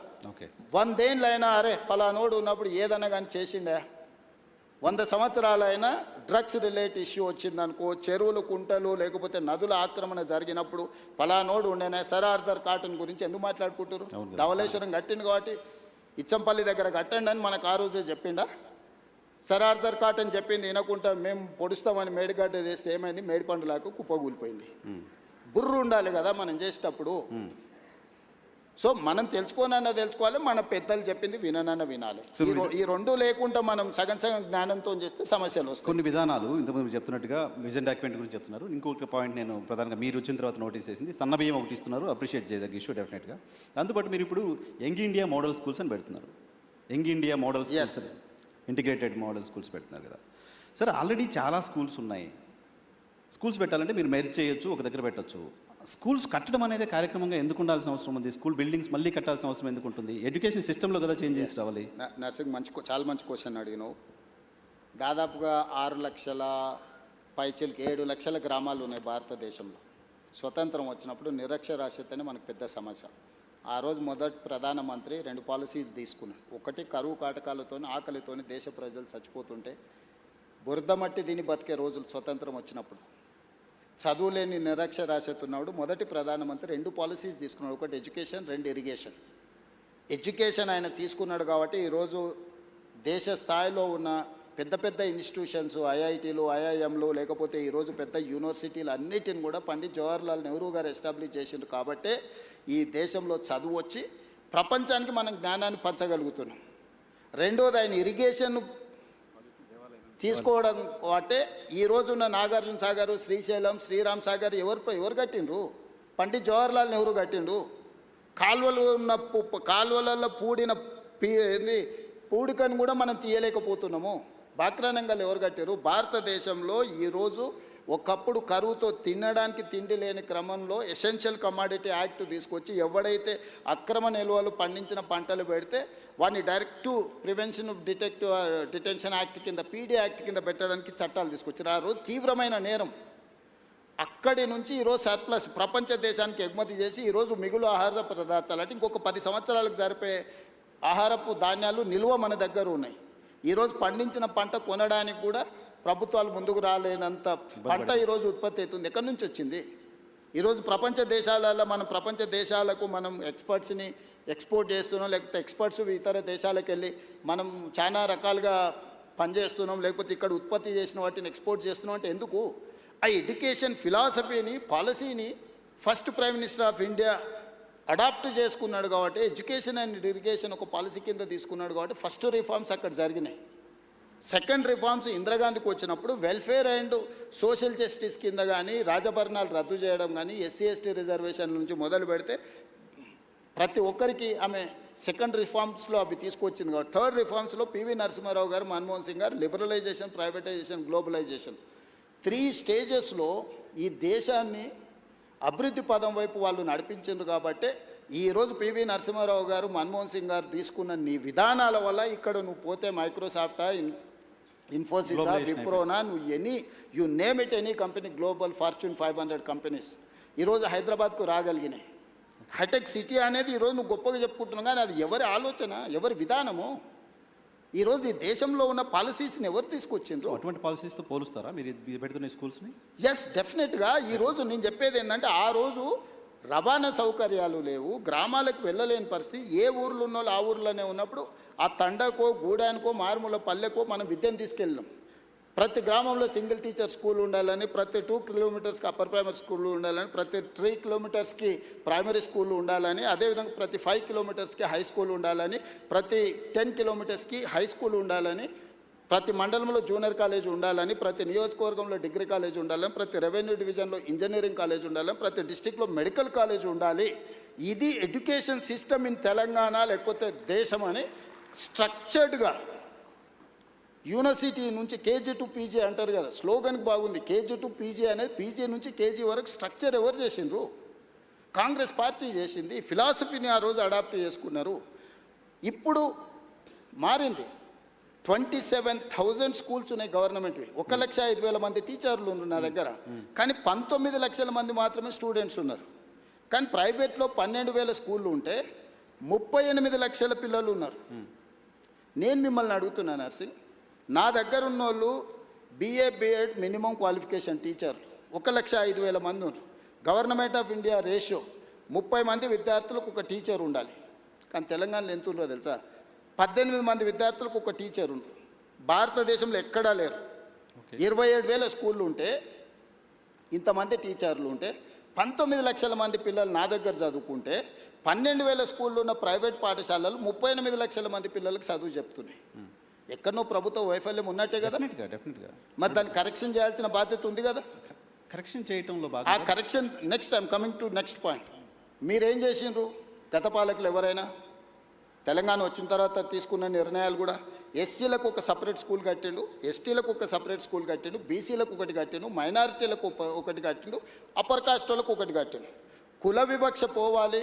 100 ఏళ్ళైనా అరే పలానోడు ఉన్నప్పుడు ఏదన్నా కానీ చేసిండే, 100 సంవత్సరాలైనా డ్రగ్స్ రిలేటెడ్ ఇష్యూ వచ్చిందనుకో, చెరువులు కుంటలు లేకపోతే నదుల ఆక్రమణ జరిగినప్పుడు పలానోడు ఉండేనే. సర్ ఆర్థర్ కాటన్ గురించి ఎందుకు మాట్లాడుకుంటారు? ధవళేశ్వరం కట్టింది కాబట్టి ఇచ్చంపల్లి దగ్గర కట్టండి అని మనకు ఆ రోజే చెప్పిండా? సర్ ఆర్థర్ కాటన్ చెప్పింది వినకుండా మేము పొడుస్తామని మేడిగడ్డ చేస్తే ఏమైంది? మేడిపండులాగా కుప్పగూలిపోయింది. బుర్రు ఉండాలి కదా మనం చేసేటప్పుడు. సో మనం తెలుసుకోవాలి, మన పెద్దలు చెప్పింది వినాలి. ఈ రెండు లేకుండా మనం సగం జ్ఞానంతో చేస్తే సమస్యలు వస్తాయి. కొన్ని విధానాలు ఇంతకుముందు చెప్తున్నట్టుగా విజన్ డాక్యుమెంట్ గురించి చెప్తున్నారు. ఇంకొక పాయింట్ నేను ప్రధానంగా మీరు వచ్చిన తర్వాత నోటీస్ చేసింది, సన్నబియ్యం ఒకటి ఇస్తున్నారు, అప్రిషియేట్ చేయదగ్గ ఇష్యూ డెఫినెట్గా. దాంతోపాటు మీరు ఇప్పుడు యంగ్ ఇండియా మోడల్ స్కూల్స్ అని పెడుతున్నారు. Young India model schools, integrated model schools పెడుతున్నారు కదా సార్. ఆల్రెడీ చాలా స్కూల్స్ ఉన్నాయి. స్కూల్స్ పెట్టాలంటే మీరు మెర్జ్ చేయొచ్చు, ఒక దగ్గర పెట్టచ్చు. స్కూల్స్ కట్టడం అనేది కార్యక్రమంగా ఎందుకు ఉండాల్సిన అవసరం ఉంది? స్కూల్ బిల్డింగ్స్ మళ్ళీ కట్టాల్సిన అవసరం ఎందుకు ఉంటుంది? ఎడ్యుకేషన్ సిస్టంలో కదా చేంజ్ చేసి రావాలి. నర్సింగ్ చాలా మంచి క్వశ్చన్ అడిగినావు. దాదాపుగా 6 లక్షల పైచిలకి 7 లక్షల గ్రామాలు ఉన్నాయి భారతదేశంలో. స్వతంత్రం వచ్చినప్పుడు నిరక్షరాస్యతనే మనకు పెద్ద సమస్య. ఆ రోజు మొదటి ప్రధానమంత్రి 2 పాలసీలు తీసుకున్నాడు. ఒకటి కరువు కాటకాలతో ఆకలితో దేశ ప్రజలు చచ్చిపోతుంటే బురద మట్టి దీన్ని బతికే రోజులు స్వతంత్రం వచ్చినప్పుడు. చదువులేని నిరక్షరాస్యత ఉన్నాడు. మొదటి ప్రధానమంత్రి 2 పాలసీస్ తీసుకున్నాడు. ఒకటి ఎడ్యుకేషన్, 2 ఇరిగేషన్. ఎడ్యుకేషన్ ఆయన తీసుకున్నాడు కాబట్టి ఈరోజు దేశ స్థాయిలో ఉన్న పెద్ద ఇన్స్టిట్యూషన్స్, ఐఐటీలు, ఐఐఎంలు లేకపోతే ఈరోజు పెద్ద యూనివర్సిటీలు అన్నిటిని కూడా పండిత్ జవహర్లాల్ నెహ్రూ గారు ఎస్టాబ్లిష్ చేసిండ్రు. కాబట్టే ఈ దేశంలో చదువు వచ్చి ప్రపంచానికి మనం జ్ఞానాన్ని పంచగలుగుతున్నాం. రెండోది ఆయన ఇరిగేషన్ తీసుకోవడం కాబట్టి ఈ రోజున్న నాగార్జున సాగర్, శ్రీశైలం, శ్రీరామ్ సాగర్ ఎవరు కట్టిండ్రు? పండిత్ జవహర్లాల్ నెహ్రూ కట్టిండు. కాలువలు ఉన్న కాలువలలో పూడికని కూడా మనం తీయలేకపోతున్నాము. బాక్రానంగాలు ఎవరు కట్టారు? భారతదేశంలో ఈరోజు ఒకప్పుడు కరువుతో తినడానికి తిండి లేని క్రమంలో ఎసెన్షియల్ కమాడిటీ యాక్ట్ తీసుకొచ్చి ఎవడైతే అక్రమ నిల్వలు పండించిన పంటలు పెడితే వాడిని direct prevention of detention act కింద, పీడీ యాక్ట్ కింద పెట్టడానికి చట్టాలు తీసుకొచ్చారు. ఆ రోజు తీవ్రమైన నేరం. అక్కడి నుంచి ఈరోజు సర్ప్లస్ ప్రపంచ దేశానికి ఎగుమతి చేసి ఈరోజు మిగులు ఆహార పదార్థాలు అంటే ఇంకొక 10 సంవత్సరాలకు జరిపే ఆహారపు ధాన్యాలు నిల్వ మన దగ్గర ఉన్నాయి. ఈరోజు పండించిన పంట కొనడానికి కూడా ప్రభుత్వాలు ముందుకు రాలేనంత పంట ఈరోజు ఉత్పత్తి అవుతుంది. ఎక్కడి నుంచి వచ్చింది? ఈరోజు ప్రపంచ దేశాలకు మనం ఎక్స్పర్ట్స్ని ఎక్స్పోర్ట్ చేస్తున్నాం, లేకపోతే ఎక్స్పర్ట్స్ ఇతర దేశాలకు వెళ్ళి మనం చాలా రకాలుగా పనిచేస్తున్నాం, లేకపోతే ఇక్కడ ఉత్పత్తి చేసిన వాటిని ఎక్స్పోర్ట్ చేస్తున్నాం. అంటే ఎందుకు? ఆ ఎడ్యుకేషన్ ఫిలాసఫీని, పాలసీని first prime minister of India adopt చేసుకున్నాడు కాబట్టి, ఎడ్యుకేషన్ అండ్ ఇరిగేషన్ ఒక పాలసీ కింద తీసుకున్నాడు కాబట్టి ఫస్ట్ రిఫార్మ్స్ అక్కడ జరిగినాయి. సెకండ్ రిఫార్మ్స్ ఇందిరాగాంధీకి వచ్చినప్పుడు వెల్ఫేర్ అండ్ సోషల్ జస్టిస్ కింద కానీ రాజభరణాలు రద్దు చేయడం కానీ ఎస్సీ ఎస్టీ రిజర్వేషన్ నుంచి మొదలు పెడితే ప్రతి ఒక్కరికి ఆమె సెకండ్ రిఫార్మ్స్లో అవి తీసుకొచ్చింది కాబట్టి, థర్డ్ రిఫార్మ్స్లో పివి నరసింహారావు గారు, మన్మోహన్ సింగ్ గారు లిబరలైజేషన్, ప్రైవేటైజేషన్, గ్లోబలైజేషన్ 3 స్టేజెస్లో ఈ దేశాన్ని అభివృద్ధి పదం వైపు వాళ్ళు నడిపించారు. కాబట్టి ఈరోజు పివి నరసింహారావు గారు, మన్మోహన్ సింగ్ గారు తీసుకున్న నీ విధానాల వల్ల ఇక్కడ నువ్వు పోతే మైక్రోసాఫ్టా, ఇన్ఫోసిసా, Globalization విప్రోనా, నువ్వు you name it any company, global fortune 500 companies ఈరోజు హైదరాబాద్కు రాగలిగినాయి. హైటెక్ సిటీ అనేది ఈరోజు నువ్వు గొప్పగా చెప్పుకుంటున్నావు, కానీ అది ఎవరి ఆలోచన, ఎవరి విధానము? ఈరోజు ఈ దేశంలో ఉన్న పాలసీస్ని ఎవరు తీసుకొచ్చిండ్రు? అటువంటి పాలసీస్తో పోలుస్తారా మీరు పెడుతున్న స్కూల్స్ని? ఎస్, డెఫినెట్గా. ఈరోజు నేను చెప్పేది ఏంటంటే, ఆ రోజు రవాణా సౌకర్యాలు లేవు, గ్రామాలకు వెళ్ళలేని పరిస్థితి. ఏ ఊర్లో ఉన్న వాళ్ళు ఆ ఊర్లోనే ఉన్నప్పుడు ఆ తండకో, గూడానికో, మారుమూల పల్లెకో మనం విద్యను తీసుకెళ్ళినాం. ప్రతి గ్రామంలో సింగిల్ టీచర్ స్కూల్ ఉండాలని, ప్రతి 2 కిలోమీటర్స్కి అప్పర్ ప్రైమరీ స్కూల్ ఉండాలని, ప్రతి 3 కిలోమీటర్స్కి ప్రైమరీ స్కూల్ ఉండాలని, అదేవిధంగా ప్రతి 5 కిలోమీటర్స్కి హై స్కూల్ ఉండాలని, ప్రతి 10 కిలోమీటర్స్కి హై స్కూల్ ఉండాలని, ప్రతి మండలంలో జూనియర్ కాలేజ్ ఉండాలని, ప్రతి నియోజకవర్గంలో డిగ్రీ కాలేజ్ ఉండాలని, ప్రతి రెవెన్యూ డివిజన్లో ఇంజనీరింగ్ కాలేజ్ ఉండాలని, ప్రతి డిస్టిక్లో మెడికల్ కాలేజ్ ఉండాలి. ఇది ఎడ్యుకేషన్ సిస్టమ్ ఇన్ తెలంగాణ లేకపోతే దేశం అని స్ట్రక్చర్డ్గా యూనివర్సిటీ నుంచి కేజీ టు పీజీ అంటారు కదా, స్లోగన్కి బాగుంది. కేజీ టు పీజీ అనేది పీజీ నుంచి కేజీ వరకు స్ట్రక్చర్ ఎవరు చేసిండ్రు? కాంగ్రెస్ పార్టీ చేసింది. ఫిలాసఫీని ఆ రోజు అడాప్ట్ చేసుకున్నారు. ఇప్పుడు మారింది. 27,000 స్కూల్స్ ఉన్నాయి గవర్నమెంట్వి. 1,05,000 మంది టీచర్లు ఉన్నారు నా దగ్గర, కానీ 19 లక్షల మంది మాత్రమే స్టూడెంట్స్ ఉన్నారు. కానీ ప్రైవేట్లో 12,000 స్కూళ్ళు ఉంటే 38 లక్షల పిల్లలు ఉన్నారు. నేను మిమ్మల్ని అడుగుతున్నా నర్సింగ్, నా దగ్గర ఉన్న వాళ్ళు BA B.Ed మినిమం క్వాలిఫికేషన్ టీచర్లు 1,05,000 మంది ఉన్నారు. గవర్నమెంట్ ఆఫ్ ఇండియా రేషియో 30 మంది విద్యార్థులకు ఒక టీచర్ ఉండాలి. కానీ తెలంగాణలో ఎంత ఉందో తెలుసా? 18 మంది విద్యార్థులకు ఒక టీచర్ ఉంది. భారతదేశంలో ఎక్కడా లేరు. 27,000 స్కూళ్ళు ఉంటే, ఇంతమంది టీచర్లు ఉంటే, 19 లక్షల మంది పిల్లలు నా దగ్గర చదువుకుంటే, 12,000 స్కూళ్ళు ఉన్న ప్రైవేట్ పాఠశాలలు 38 లక్షల మంది పిల్లలకు చదువు చెప్తున్నాయి. ఎక్కడనో ప్రభుత్వ వైఫల్యం ఉన్నట్టే కదా. డెఫినెట్గా మరి దాన్ని కరెక్షన్ చేయాల్సిన బాధ్యత ఉంది కదా. కరెక్షన్ చేయటంలో ఆ భాగంగా correction next I'm coming to next point. మీరేం చేసిండ్రు? గత పాలకులు ఎవరైనా తెలంగాణ వచ్చిన తర్వాత తీసుకున్న నిర్ణయాలు కూడా, ఎస్సీలకు ఒక సపరేట్ స్కూల్ కట్టిండు, ఎస్టీలకు ఒక సపరేట్ స్కూల్ కట్టిండు, బీసీలకు ఒకటి కట్టిండు, మైనారిటీలకు ఒకటి కట్టిండు, అప్పర్ కాస్ట్ వాళ్ళకు ఒకటి కట్టిండు. కుల వివక్ష పోవాలి,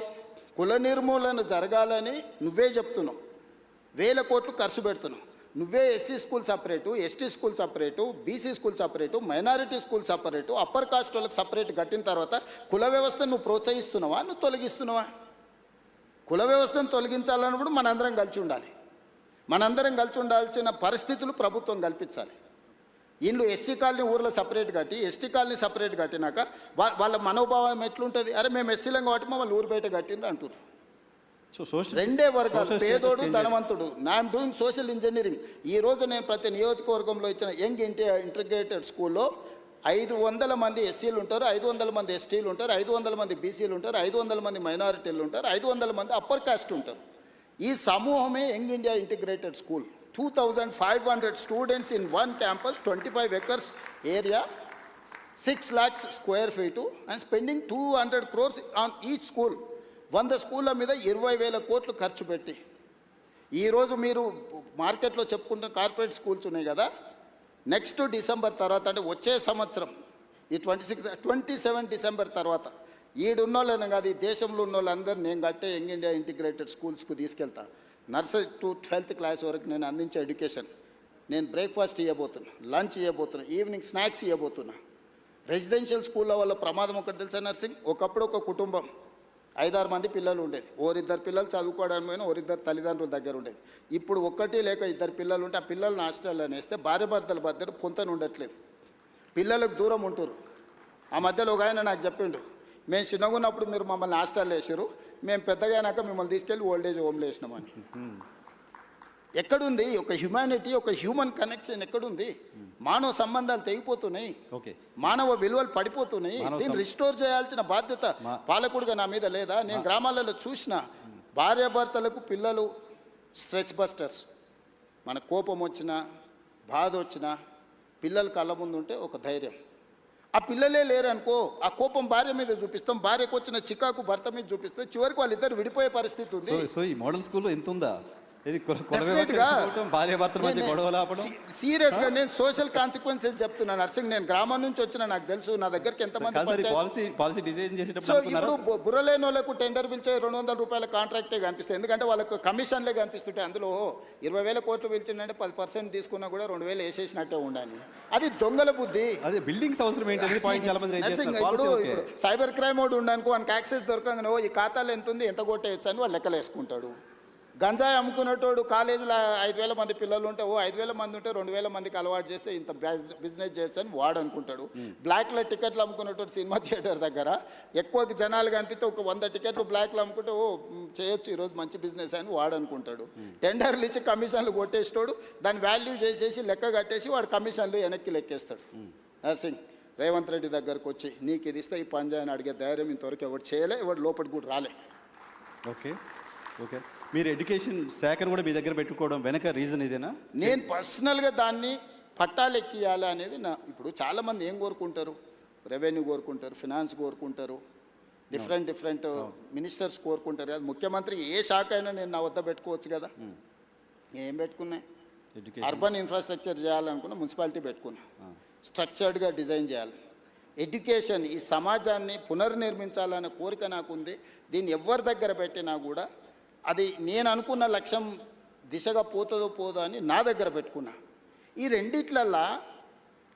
కుల నిర్మూలన జరగాలని నువ్వే చెప్తున్నావు. 1,000 కోట్లు ఖర్చు పెడుతున్నావు. నువ్వే SC school separate, ST school separate, BC school separate, minority school separate, upper caste వాళ్ళకి సపరేట్ కట్టిన తర్వాత కుల వ్యవస్థను నువ్వు ప్రోత్సహిస్తున్నావా, నువ్వు తొలగిస్తున్నావా? కుల వ్యవస్థను తొలగించాలన్నప్పుడు మనందరం కలిసి ఉండాలి. మనందరం కలిసి ఉండాల్సిన పరిస్థితులు ప్రభుత్వం కల్పించాలి. ఇండ్లు ఎస్సీ కాలనీ ఊర్లో సపరేట్ కట్టి, ఎస్టీ కాలనీ సపరేట్ కట్టినాక వాళ్ళ మనోభావం ఎట్లుంటుంది? అరే మేము ఎస్సీలం కాబట్టి మమ్మల్ని ఊరు బయట కట్టిండ్రు అంటారు. రెండే వర్గాలు, పేదోడు ధనవంతుడు. I'm doing social engineering. ఈరోజు నేను ప్రతి నియోజకవర్గంలో ఇచ్చిన యంగ్ ఇంటిగ్రేటెడ్ స్కూల్లో 500 మంది ఎస్సీలు ఉంటారు, 500 మంది ఎస్టీలు ఉంటారు, 500 మంది బీసీలు ఉంటారు, 500 మంది మైనారిటీలు ఉంటారు, 500 మంది అప్పర్ కాస్ట్ ఉంటారు. ఈ సమూహమే young India integrated school. 2,500 students in one campus, 25 acres area, 6 lakhs square feet and spending 200 crores on each school. 100 స్కూళ్ళ మీద 20,000 కోట్లు ఖర్చు పెట్టి, ఈరోజు మీరు మార్కెట్లో చెప్పుకుంటున్న కార్పొరేట్ స్కూల్స్ ఉన్నాయి కదా, నెక్స్ట్ డిసెంబర్ తర్వాత, అంటే వచ్చే సంవత్సరం ఈ 27 డిసెంబర్ తర్వాత ఈడున్నోళ్ళని కాదు, ఈ దేశంలో ఉన్న వాళ్ళందరూ నేను కట్టే యంగ్ ఇండియా ఇంటిగ్రేటెడ్ స్కూల్స్కు తీసుకెళ్తా. నర్సరీ టు 12th క్లాస్ వరకు నేను అందించే ఎడ్యుకేషన్. నేను బ్రేక్ఫాస్ట్ ఇవ్వబోతున్నా, లంచ్ ఇవ్వబోతున్నా, ఈవినింగ్ స్నాక్స్ ఇవ్వబోతున్నా. రెసిడెన్షియల్ స్కూళ్ళ వల్ల ప్రమాదం ఒకటి తెలుసా నర్సింగ్? ఒకప్పుడు ఒక కుటుంబం 5-6 మంది పిల్లలు ఉండేది. ఓరిద్దరు పిల్లలు చదువుకోవడానికి పోయినా ఓరిద్దరు తల్లిదండ్రుల దగ్గర ఉండేది. ఇప్పుడు 1 లేక 2 పిల్లలు ఉంటే ఆ పిల్లల్ని హాస్టల్లో వేస్తే భార్యాభర్తల మధ్య పొంతన ఉండట్లేదు, పిల్లలకు దూరం ఉంటారు. ఆ మధ్యలో ఒక ఆయన నాకు చెప్పిండు, మేము చిన్నగా ఉన్నప్పుడు మీరు మమ్మల్ని హాస్టల్లో వేసారు, మేము పెద్దగా అయినాక మిమ్మల్ని తీసుకెళ్ళి ఓల్డేజ్ హోమ్లో వేసినామని. ఎక్కడుంది ఒక హ్యుమానిటీ, ఒక హ్యూమన్ కనెక్షన్ ఎక్కడుంది? మానవ సంబంధాలు తెగిపోతున్నాయి, మానవ విలువలు పడిపోతున్నాయి. దీన్ని రిస్టోర్ చేయాల్సిన బాధ్యత పాలకుడిగా నా మీద లేదా? నేను గ్రామాలలో చూసిన భార్యాభర్తలకు పిల్లలు స్ట్రెస్ బస్టర్స్. మన కోపం వచ్చినా, బాధ వచ్చినా పిల్లలు కళ్ళ ముందు ఉంటే ఒక ధైర్యం. ఆ పిల్లలే లేరనుకో, ఆ కోపం భార్య మీద చూపిస్తాం, భార్యకు వచ్చిన చికాకు భర్త మీద చూపిస్తే చివరికి వాళ్ళిద్దరు విడిపోయే పరిస్థితి ఉంది. సో ఈ మోడల్ స్కూల్లో ఎంత ఉందా? ఇది Definitely గా. భార్య భర్తల మధ్య గొడవలు ఆపడం. సీరియస్గా నేను సోషల్ కాన్సిక్వెన్సెస్ చెప్తున్నా నర్సింగ్. నేను గ్రామం నుంచి వచ్చిన, నాకు తెలుసు నా దగ్గరికి ఎంతమంది కాదు సార్, ఈ పంచాయతీ- పాలసీ డిజైన్ సో చేసేటప్పుడు అనుకున్నారా? ఇప్పుడు బుర్రలేని వాళ్ళకు టెండర్ పిలిచే 200 రూపాయల కాంట్రాక్టే కనిపిస్తుంది. ఎందుకంటే వాళ్ళకు కమిషన్లే కనిపిస్తుంటాయి. అందులో 20,000 కోట్లు పిలిచిందంటే 10% తీసుకున్నా కూడా 2,000 వేసేసినట్టే ఉండాలి. అది దొంగల బుద్ధి. అదే బిల్డింగ్స్ అవసరం ఏంటనేది పాయింట్ చాలా మంది రేజ్ నర్సింగ్ చేస్తారు. ఇప్పుడు పాలసీ ఓకే. సైబర్ క్రైమ్ వాడు ఉండనుకో, వానికి యాక్సెస్ దొరకగానే ఈ ఖాతాలో ఎంత ఉంది, ఎంత కొట్టేయచ్చు అని వాళ్ళు లెక్కలు వేసుకుంటాడు. గంజాయి అమ్ముకునేటోడు కాలేజీలో 5,000 మంది పిల్లలు ఉంటే 5,000 మంది ఉంటే 2,000 మందికి అలవాటు చేస్తే ఇంత బిజినెస్ చేయొచ్చు అని వాడు అనుకుంటాడు. బ్లాక్లో టికెట్లు అమ్ముకునేటోడు సినిమా థియేటర్ దగ్గర ఎక్కువ జనాలు కనిపిస్తే ఒక 100 టికెట్లు బ్లాక్లో అమ్ముకుంటే చేయొచ్చు ఈరోజు మంచి బిజినెస్ అని వాడు అనుకుంటాడు. టెండర్లు ఇచ్చి కమిషన్లు కొట్టేస్తాడు, దాని వాల్యూ చేసేసి లెక్క కట్టేసి వాడు కమిషన్లు వెనక్కి లెక్కేస్తాడు. నర్సింగ్ రేవంత్ రెడ్డి దగ్గరకు వచ్చి నీకు ఇది ఇస్తే ఈ పని చేయని అడిగే ధైర్యం ఇంతవరకు ఎవరు చేయలే, ఎవరు లోపలికి కూడా రాలే. ఓకే ఓకే, మీరు ఎడ్యుకేషన్ శాఖను కూడా మీ దగ్గర పెట్టుకోవడం వెనక రీజన్ ఇదేనా? నేను పర్సనల్గా దాన్ని పట్టాలెక్కియాలి అనేది ఇప్పుడు చాలామంది ఏం కోరుకుంటారు, రెవెన్యూ కోరుకుంటారు, ఫినాన్స్ కోరుకుంటారు, డిఫరెంట్ మినిస్టర్స్ కోరుకుంటారు కదా. ముఖ్యమంత్రి ఏ శాఖ అయినా నేను నా వద్ద పెట్టుకోవచ్చు కదా. ఏం పెట్టుకున్నాయి, ఎడ్యుకేషన్, అర్బన్ ఇన్ఫ్రాస్ట్రక్చర్ చేయాలనుకున్నా, మున్సిపాలిటీ పెట్టుకున్నా, స్ట్రక్చర్డ్గా డిజైన్ చేయాలి. ఎడ్యుకేషన్, ఈ సమాజాన్ని పునర్నిర్మించాలనే కోరిక నాకుంది. దీన్ని ఎవరి దగ్గర పెట్టినా కూడా అది నేను అనుకున్న లక్ష్యం దిశగా పోదో అని నా దగ్గర పెట్టుకున్నా. ఈ రెండిట్లల్లా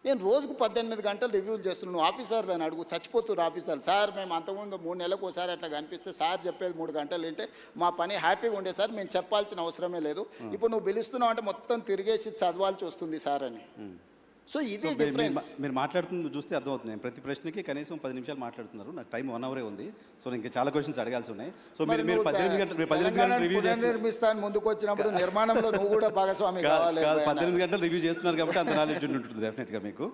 నేను రోజుకు 18 గంటలు రివ్యూలు చేస్తున్నాను. ఆఫీసర్లు అని అడుగు, చచ్చిపోతున్నారు ఆఫీసర్లు. సార్ మేము అంతకుముందు 3 నెలలకు ఒకసారి అట్లా కనిపిస్తే సార్ చెప్పేది 3 గంటలు వింటే మా పని హ్యాపీగా ఉండే సార్, మేము చెప్పాల్సిన అవసరమే లేదు. ఇప్పుడు నువ్వు పిలుస్తున్నావు అంటే మొత్తం తిరిగేసి చదవాల్సి వస్తుంది సార్ అని. సో ఇది డిఫరెన్స్. మీరు మాట్లాడుతుంది చూస్తే అర్థమవుతుంది. నేను ప్రతి ప్రశ్నకి కనీసం 10 నిమిషాలు మాట్లాడుతున్నారు. నాకు టైం 1 అవరే ఉంది. సో ఇంకా చాలా క్వశ్చన్స్ అడగాల్సి ఉన్నాయి. సో మీరు 18 గంటలు రివ్యూ చేస్తారు. నిర్మిస్తాను ముందుకు వచ్చినప్పుడు నిర్మాణంలో నువ్వు కూడా భాగస్వామి కావాలి. 18 గంటలు రివ్యూ చేస్తున్నారు కాబట్టి అంత నాలెడ్జ్ ఉంటుంది డెఫినెట్గా మీకు.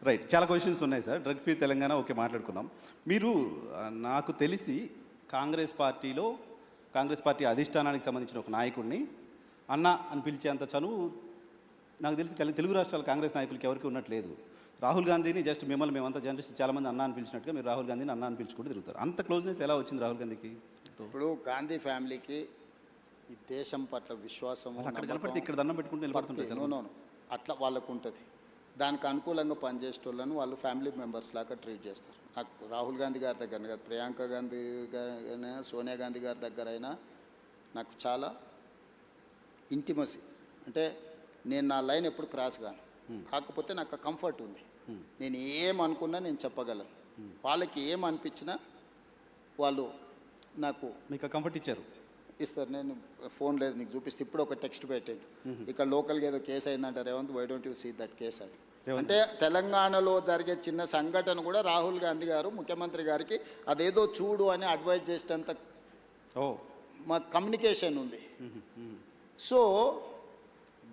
రైట్, చాలా క్వశ్చన్స్ ఉన్నాయి sir. Drug free Telangana okay మాట్లాడుకున్నాం. మీరు నాకు తెలిసి కాంగ్రెస్ పార్టీ అధిష్టానానికి సంబంధించిన ఒక నాయకుడిని అన్న అని పిలిచేంత చనువు నాకు తెలిసి తెలుగు రాష్ట్రాల కాంగ్రెస్ నాయకులకి ఎవరికి ఉన్నట్లేదు. రాహుల్ గాంధీని జస్ట్ మిమ్మల్ని మేమంతా జర్నలిస్ట్ చాలామంది అన్న అని పిలిచినట్టుగా మీరు రాహుల్ గాంధీని అన్న అని పిలుచుకుంటూ తిరుగుతారు. అంత క్లోజ్నెస్ ఎలా వచ్చింది రాహుల్ గాంధీకి? ఇప్పుడు గాంధీ ఫ్యామిలీకి ఈ దేశం పట్ల విశ్వాసం అక్కడ కనపడితే ఇక్కడ దండం పెట్టుకుంటూ వెళ్ళిపోతుంటారు. నో అట్లా వాళ్ళకు ఉంటుంది. దానికి అనుకూలంగా పనిచేసేటోళ్ళను వాళ్ళు ఫ్యామిలీ మెంబర్స్ లాగా ట్రీట్ చేస్తారు. నాకు రాహుల్ గాంధీ గారి దగ్గర కాదు, ప్రియాంక గాంధీ గారైనా సోనియా గాంధీ గారి దగ్గర అయినా నాకు చాలా ఇంటిమసీ. అంటే నేను నా లైన్ ఎప్పుడు క్రాస్ కాను. కాకపోతే నాకు కంఫర్ట్ ఉంది. నేను ఏమనుకున్నా నేను చెప్పగలను. వాళ్ళకి ఏమనిపించినా వాళ్ళు నాకు మీకు కంఫర్ట్ ఇచ్చారు, ఇస్తారు. నేను ఫోన్ లేదు నీకు చూపిస్తే ఇప్పుడు ఒక టెక్స్ట్ పెట్టండి, ఇక్కడ లోకల్గా ఏదో కేసు అయిందంట Revanth, why don't you see that case అని. అంటే తెలంగాణలో జరిగే చిన్న సంఘటన కూడా రాహుల్ గాంధీ గారు ముఖ్యమంత్రి గారికి అదేదో చూడు అని అడ్వైజ్ చేసేంత మా కమ్యూనికేషన్ ఉంది. సో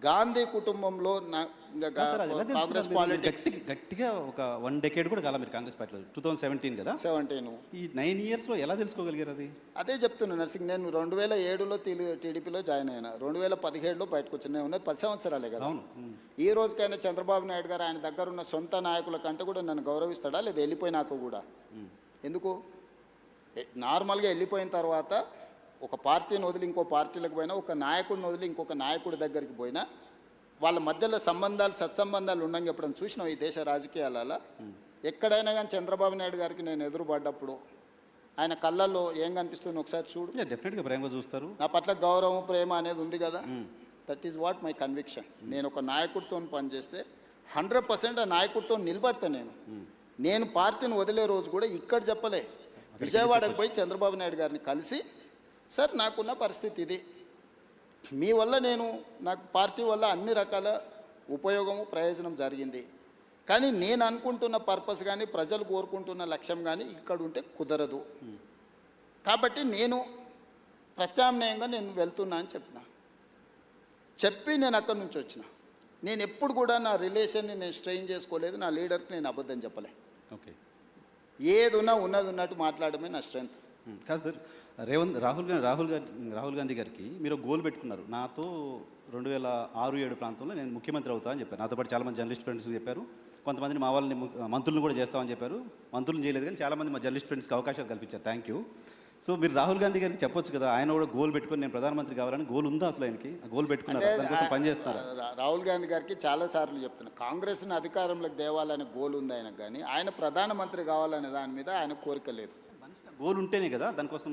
గాంధీ కుటుంబంలో కాంగ్రెస్ పాలిటిక్స్ గట్టిగా ఒక 1 decade కూడా కాల మీరు కాంగ్రెస్ పార్టీలో 2017 కదా. 17 ఈ 9 yearsలో ఎలా తెలుసుకోగలిగారు అది? అదే చెప్తున్నా నర్సింగ్. నేను 2007లో టీడీపీలో జాయిన్ అయినా, 2017లో బయటకు వచ్చిన ఉన్నది 10 సంవత్సరాలే కదా. ఈ రోజుకైనా చంద్రబాబు నాయుడు గారు ఆయన దగ్గర ఉన్న సొంత నాయకుల కంటే కూడా నన్ను గౌరవిస్తాడా లేదా? వెళ్ళిపోయినాక కూడా ఎందుకు? నార్మల్గా వెళ్ళిపోయిన తర్వాత ఒక పార్టీని వదిలి ఇంకో పార్టీలకు పోయినా, ఒక నాయకుడిని వదిలి ఇంకొక నాయకుడి దగ్గరికి పోయినా వాళ్ళ మధ్యలో సత్సంబంధాలు ఉండని చెప్పడం చూసినాం ఈ దేశ రాజకీయాలలో. ఎక్కడైనా కానీ చంద్రబాబు నాయుడు గారికి నేను ఎదురుపడ్డప్పుడు ఆయన కళ్ళల్లో ఏం కనిపిస్తుంది ఒకసారి చూడు. డెఫినెట్గా ప్రేమగా చూస్తారు. నా పట్ల గౌరవం ప్రేమ అనేది ఉంది కదా. That is what my conviction. నేను ఒక నాయకుడితో పనిచేస్తే 100% ఆ నాయకుడితో నిలబడతా. నేను పార్టీని వదిలే రోజు కూడా ఇక్కడ చెప్పలే, విజయవాడకు పోయి చంద్రబాబు నాయుడు గారిని కలిసి సార్ నాకున్న పరిస్థితి ఇది, మీ వల్ల నాకు పార్టీ వల్ల అన్ని రకాల ఉపయోగము ప్రయోజనం జరిగింది, కానీ నేను అనుకుంటున్న పర్పస్ కానీ ప్రజలు కోరుకుంటున్న లక్ష్యం కానీ ఇక్కడ ఉంటే కుదరదు, కాబట్టి నేను ప్రత్యామ్నాయంగా నేను వెళ్తున్నా అని చెప్పి నేను అక్కడి నుంచి వచ్చిన. నేను ఎప్పుడు కూడా నా రిలేషన్ని నేను స్ట్రెయిన్ చేసుకోలేదు, నా లీడర్కి నేను అబద్ధం చెప్పలే. ఓకే, ఏది ఉన్నది ఉన్నట్టు మాట్లాడమే నా స్ట్రెంగ్త్. కాదు సార్, రాహుల్ గాంధీ గారికి మీరు గోల్ పెట్టుకున్నారు. నాతో 2006-7 ప్రాంతంలో నేను ముఖ్యమంత్రి అవుతా అని చెప్పారు. నాతో పాటు చాలామంది జర్నలిస్ట్ ఫ్రెండ్స్ చెప్పారు. కొంతమందిని మా వాళ్ళని మంత్రులను కూడా చేస్తామని చెప్పారు. మంత్రులను చేయలేదు కానీ చాలామంది మా జర్నలిస్ట్ ఫ్రెండ్స్కి అవకాశాలు కల్పించారు. Thank you. సో మీరు రాహుల్ గాంధీ గారికి చెప్పొచ్చు కదా, ఆయన కూడా గోల్ పెట్టుకొని నేను ప్రధానమంత్రి కావాలని గోల్ ఉందా అసలు ఆయనకి? ఆ గోల్ పెట్టుకున్నారా? దానికోసం పనిచేస్తారా? రాహుల్ గాంధీ గారికి చాలాసార్లు చెప్తున్నా, కాంగ్రెస్ని అధికారంలోకి తేవాలనే గోల్ ఉంది ఆయనకు, కానీ ఆయన ప్రధానమంత్రి కావాలనే దాని మీద ఆయన కోరిక లేదు. గోల్ ఉంటేనే కదా దానికోసం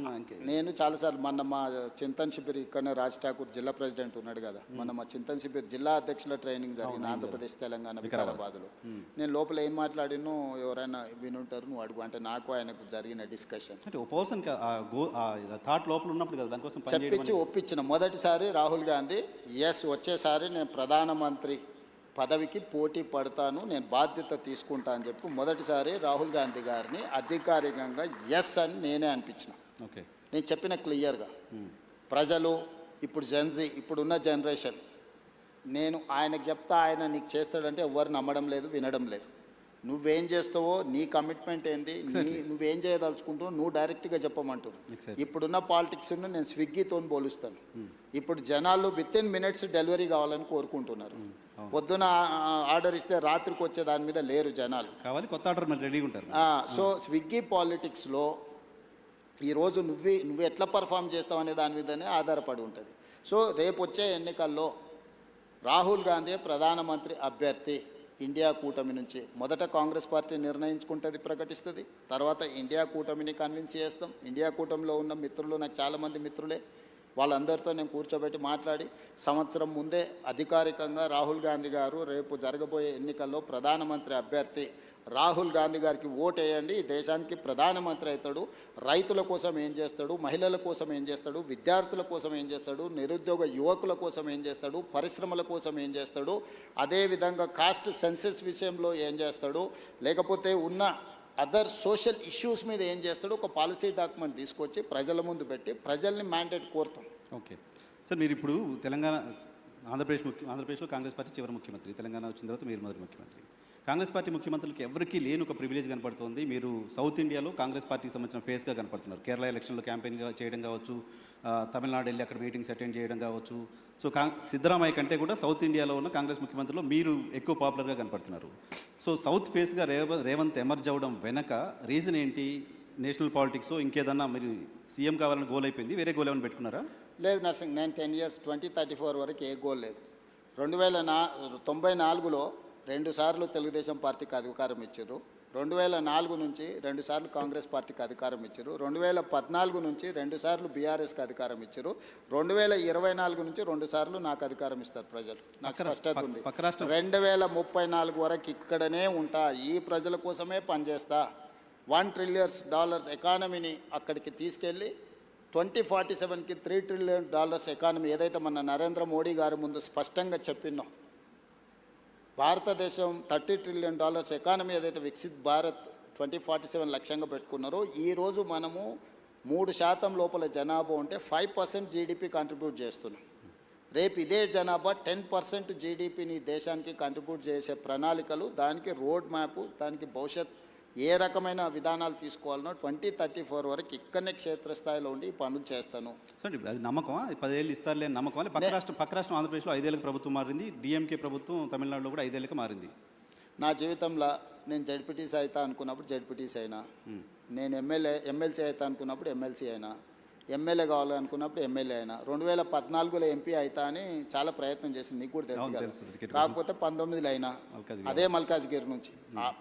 నేను చాలాసార్లు మొన్న మా చింతన్ శిబిర్ ఇక్కడనే రాజ్ ఠాకూర్ జిల్లా ప్రెసిడెంట్ ఉన్నాడు కదా, మొన్న మా చింతన్ శిబిర్ జిల్లా అధ్యక్షుల ట్రైనింగ్ జరిగింది ఆంధ్రప్రదేశ్ తెలంగాణ వికారాబాద్లో. నేను లోపల ఏం మాట్లాడినో ఎవరైనా వినుంటారు, నువ్వు అడుగు అంటే నాకు ఆయనకు జరిగిన డిస్కషన్ అంటే ఒక పర్సన్ థాట్ లోపల ఉన్నప్పుడు కదా దానికోసం చెప్పించి ఒప్పించిన. మొదటిసారి రాహుల్ గాంధీ ఎస్ వచ్చేసారి నేను ప్రధానమంత్రి పదవికి పోటీ పడతాను, నేను బాధ్యత తీసుకుంటా అని చెప్పి మొదటిసారి రాహుల్ గాంధీ గారిని అధికారికంగా ఎస్ అని నేనే అనిపించిన. ఓకే, నేను చెప్పిన క్లియర్గా ప్రజలు ఇప్పుడు జెన్జీ ఇప్పుడున్న జనరేషన్, నేను ఆయనకు చెప్తా ఆయన నీకు చేస్తాడంటే ఎవరు నమ్మడం లేదు, వినడం లేదు. నువ్వేం చేస్తావో, నీ కమిట్మెంట్ ఏంది, నువ్వేం చేయదలుచుకుంటావో నువ్వు డైరెక్ట్గా చెప్పమంటారు. ఇప్పుడున్న పాలిటిక్స్ను నేను స్విగ్గీతో పోలుస్తాను. ఇప్పుడు జనాలు విత్ ఇన్ మినిట్స్ డెలివరీ కావాలని కోరుకుంటున్నారు. పొద్దున ఆర్డర్ ఇస్తే రాత్రికి వచ్చే దాని మీద లేరు జనాలు, కావాలి కొత్త ఆర్డర్ మరి రెడీగా ఉంటారు. సో స్విగ్గీ పాలిటిక్స్లో ఈరోజు నువ్వు ఎట్లా పర్ఫామ్ చేస్తావు అనే దాని మీదనే ఆధారపడి ఉంటుంది. సో రేపు వచ్చే ఎన్నికల్లో రాహుల్ గాంధీ ప్రధానమంత్రి అభ్యర్థి ఇండియా కూటమి నుంచి. మొదట కాంగ్రెస్ పార్టీ నిర్ణయించుకుంటుంది, ప్రకటిస్తుంది, తర్వాత ఇండియా కూటమిని కన్విన్స్ చేస్తాం. ఇండియా కూటమిలో ఉన్న మిత్రులు నాకు చాలామంది మిత్రులే, వాళ్ళందరితో నేను కూర్చోబెట్టి మాట్లాడి సంవత్సరం ముందే అధికారికంగా రాహుల్ గాంధీ గారు రేపు జరగబోయే ఎన్నికల్లో ప్రధానమంత్రి అభ్యర్థి రాహుల్ గాంధీ గారికి ఓటేయండి, ఈ దేశానికి ప్రధానమంత్రి అవుతాడు, రైతుల కోసం ఏం చేస్తాడు, మహిళల కోసం ఏం చేస్తాడు, విద్యార్థుల కోసం ఏం చేస్తాడు, నిరుద్యోగ యువకుల కోసం ఏం చేస్తాడు, పరిశ్రమల కోసం ఏం చేస్తాడు, అదేవిధంగా కాస్ట్ సెన్సెస్ విషయంలో ఏం చేస్తాడు, లేకపోతే ఉన్న అదర్ సోషల్ ఇష్యూస్ మీద ఏం చేస్తాడు, ఒక పాలసీ డాక్యుమెంట్ తీసుకొచ్చి ప్రజల ముందు పెట్టి ప్రజల్ని మ్యాండేట్ కోరుతాం. ఓకే సార్, మీరు ఇప్పుడు ఆంధ్రప్రదేశ్లో కాంగ్రెస్ పార్టీ చివరి ముఖ్యమంత్రి, తెలంగాణ వచ్చిన తర్వాత మీరు మొదటి ముఖ్యమంత్రి. కాంగ్రెస్ పార్టీ ముఖ్యమంత్రులకి ఎవరికీ లేని ఒక ప్రివిలేజ్ కనపడుతుంది. మీరు సౌత్ ఇండియాలో కాంగ్రెస్ పార్టీకి సంబంధించిన ఫేస్గా కనపడుతున్నారు. కేరళ ఎలక్షన్లో క్యాంపెయిన్గా చేయడం కావచ్చు, తమిళనాడు వెళ్ళి అక్కడ మీటింగ్స్ అటెండ్ చేయడం కావచ్చు. సో సిద్ధరామయ్య కంటే కూడా సౌత్ ఇండియాలో ఉన్న కాంగ్రెస్ ముఖ్యమంత్రులు మీరు ఎక్కువ పాపులర్గా కనపడుతున్నారు. సో సౌత్ ఫేస్గా రేవంత్ ఎమర్జ్ అవ్వడం వెనక రీజన్ ఏంటి? నేషనల్ పాలిటిక్స్ ఇంకేదన్నా మీరు సీఎం కావాలని గోల్ అయిపోయింది, వేరే గోల్ ఏమైనా పెట్టుకున్నారా? లేదు నర్సింగ్, నేను 10 years 2034 వరకు ఏ గోల్ లేదు. 1994లో 2 సార్లు తెలుగుదేశం పార్టీకి అధికారం ఇచ్చారు, 2004 నుంచి 2 సార్లు కాంగ్రెస్ పార్టీకి అధికారం ఇచ్చారు, 2014 నుంచి 2 సార్లు బీఆర్ఎస్కి అధికారం ఇచ్చారు, 2024 నుంచి 2 సార్లు నాకు అధికారం ఇస్తారు ప్రజలు. నాకు స్పష్టత ఉంది. 2034 వరకు ఇక్కడనే ఉంటా, ఈ ప్రజల కోసమే పనిచేస్తా. $1 trillion ఎకానమీని అక్కడికి తీసుకెళ్ళి 2047కి $3 trillion ఎకానమీ ఏదైతే మన నరేంద్ర మోడీ గారి ముందు స్పష్టంగా చెప్పినాం, భారతదేశం $30 trillion ఎకానమీ ఏదైతే వికసిత్ భారత్ 2047 లక్ష్యంగా పెట్టుకున్నారో, ఈరోజు మనము 3% లోపల జనాభా ఉంటే 5% జీడిపి కంట్రిబ్యూట్ చేస్తున్నాం. రేపు ఇదే జనాభా 10% జీడిపిని దేశానికి కంట్రిబ్యూట్ చేసే ప్రణాళికలు, దానికి రోడ్ మ్యాప్, దానికి భవిష్యత్ ఏ రకమైన విధానాలు తీసుకోవాలనో 2034 వరకు ఇక్కడనే క్షేత్రస్థాయిలో ఉండి ఈ పనులు చేస్తాను. సార్ అది నమ్మకమా? 10 ఏళ్ళు ఇస్తారులే నమ్మకమా? పక్క రాష్ట్రం ఆంధ్రప్రదేశ్లో 5 ఏళ్ళకి ప్రభుత్వం మారింది, డిఎంకే ప్రభుత్వం తమిళనాడులో కూడా 5 ఏళ్ళకి మారింది. నా జీవితంలో నేను జడ్పీటీసీ అవుతా అనుకున్నప్పుడు జడ్పీటీసీ అయినా, నేను ఎమ్మెల్సీ అవుతా అనుకున్నప్పుడు ఎమ్మెల్సీ అయినా, ఎమ్మెల్యే కావాలనుకున్నప్పుడు ఎమ్మెల్యే అయినా, 2014లో ఎంపీ అవుతా అని చాలా ప్రయత్నం చేసింది, నీకు కూడా తెలుసు కదా. కాకపోతే 19లో అయినా అదే మల్కాజ్గిరి నుంచి,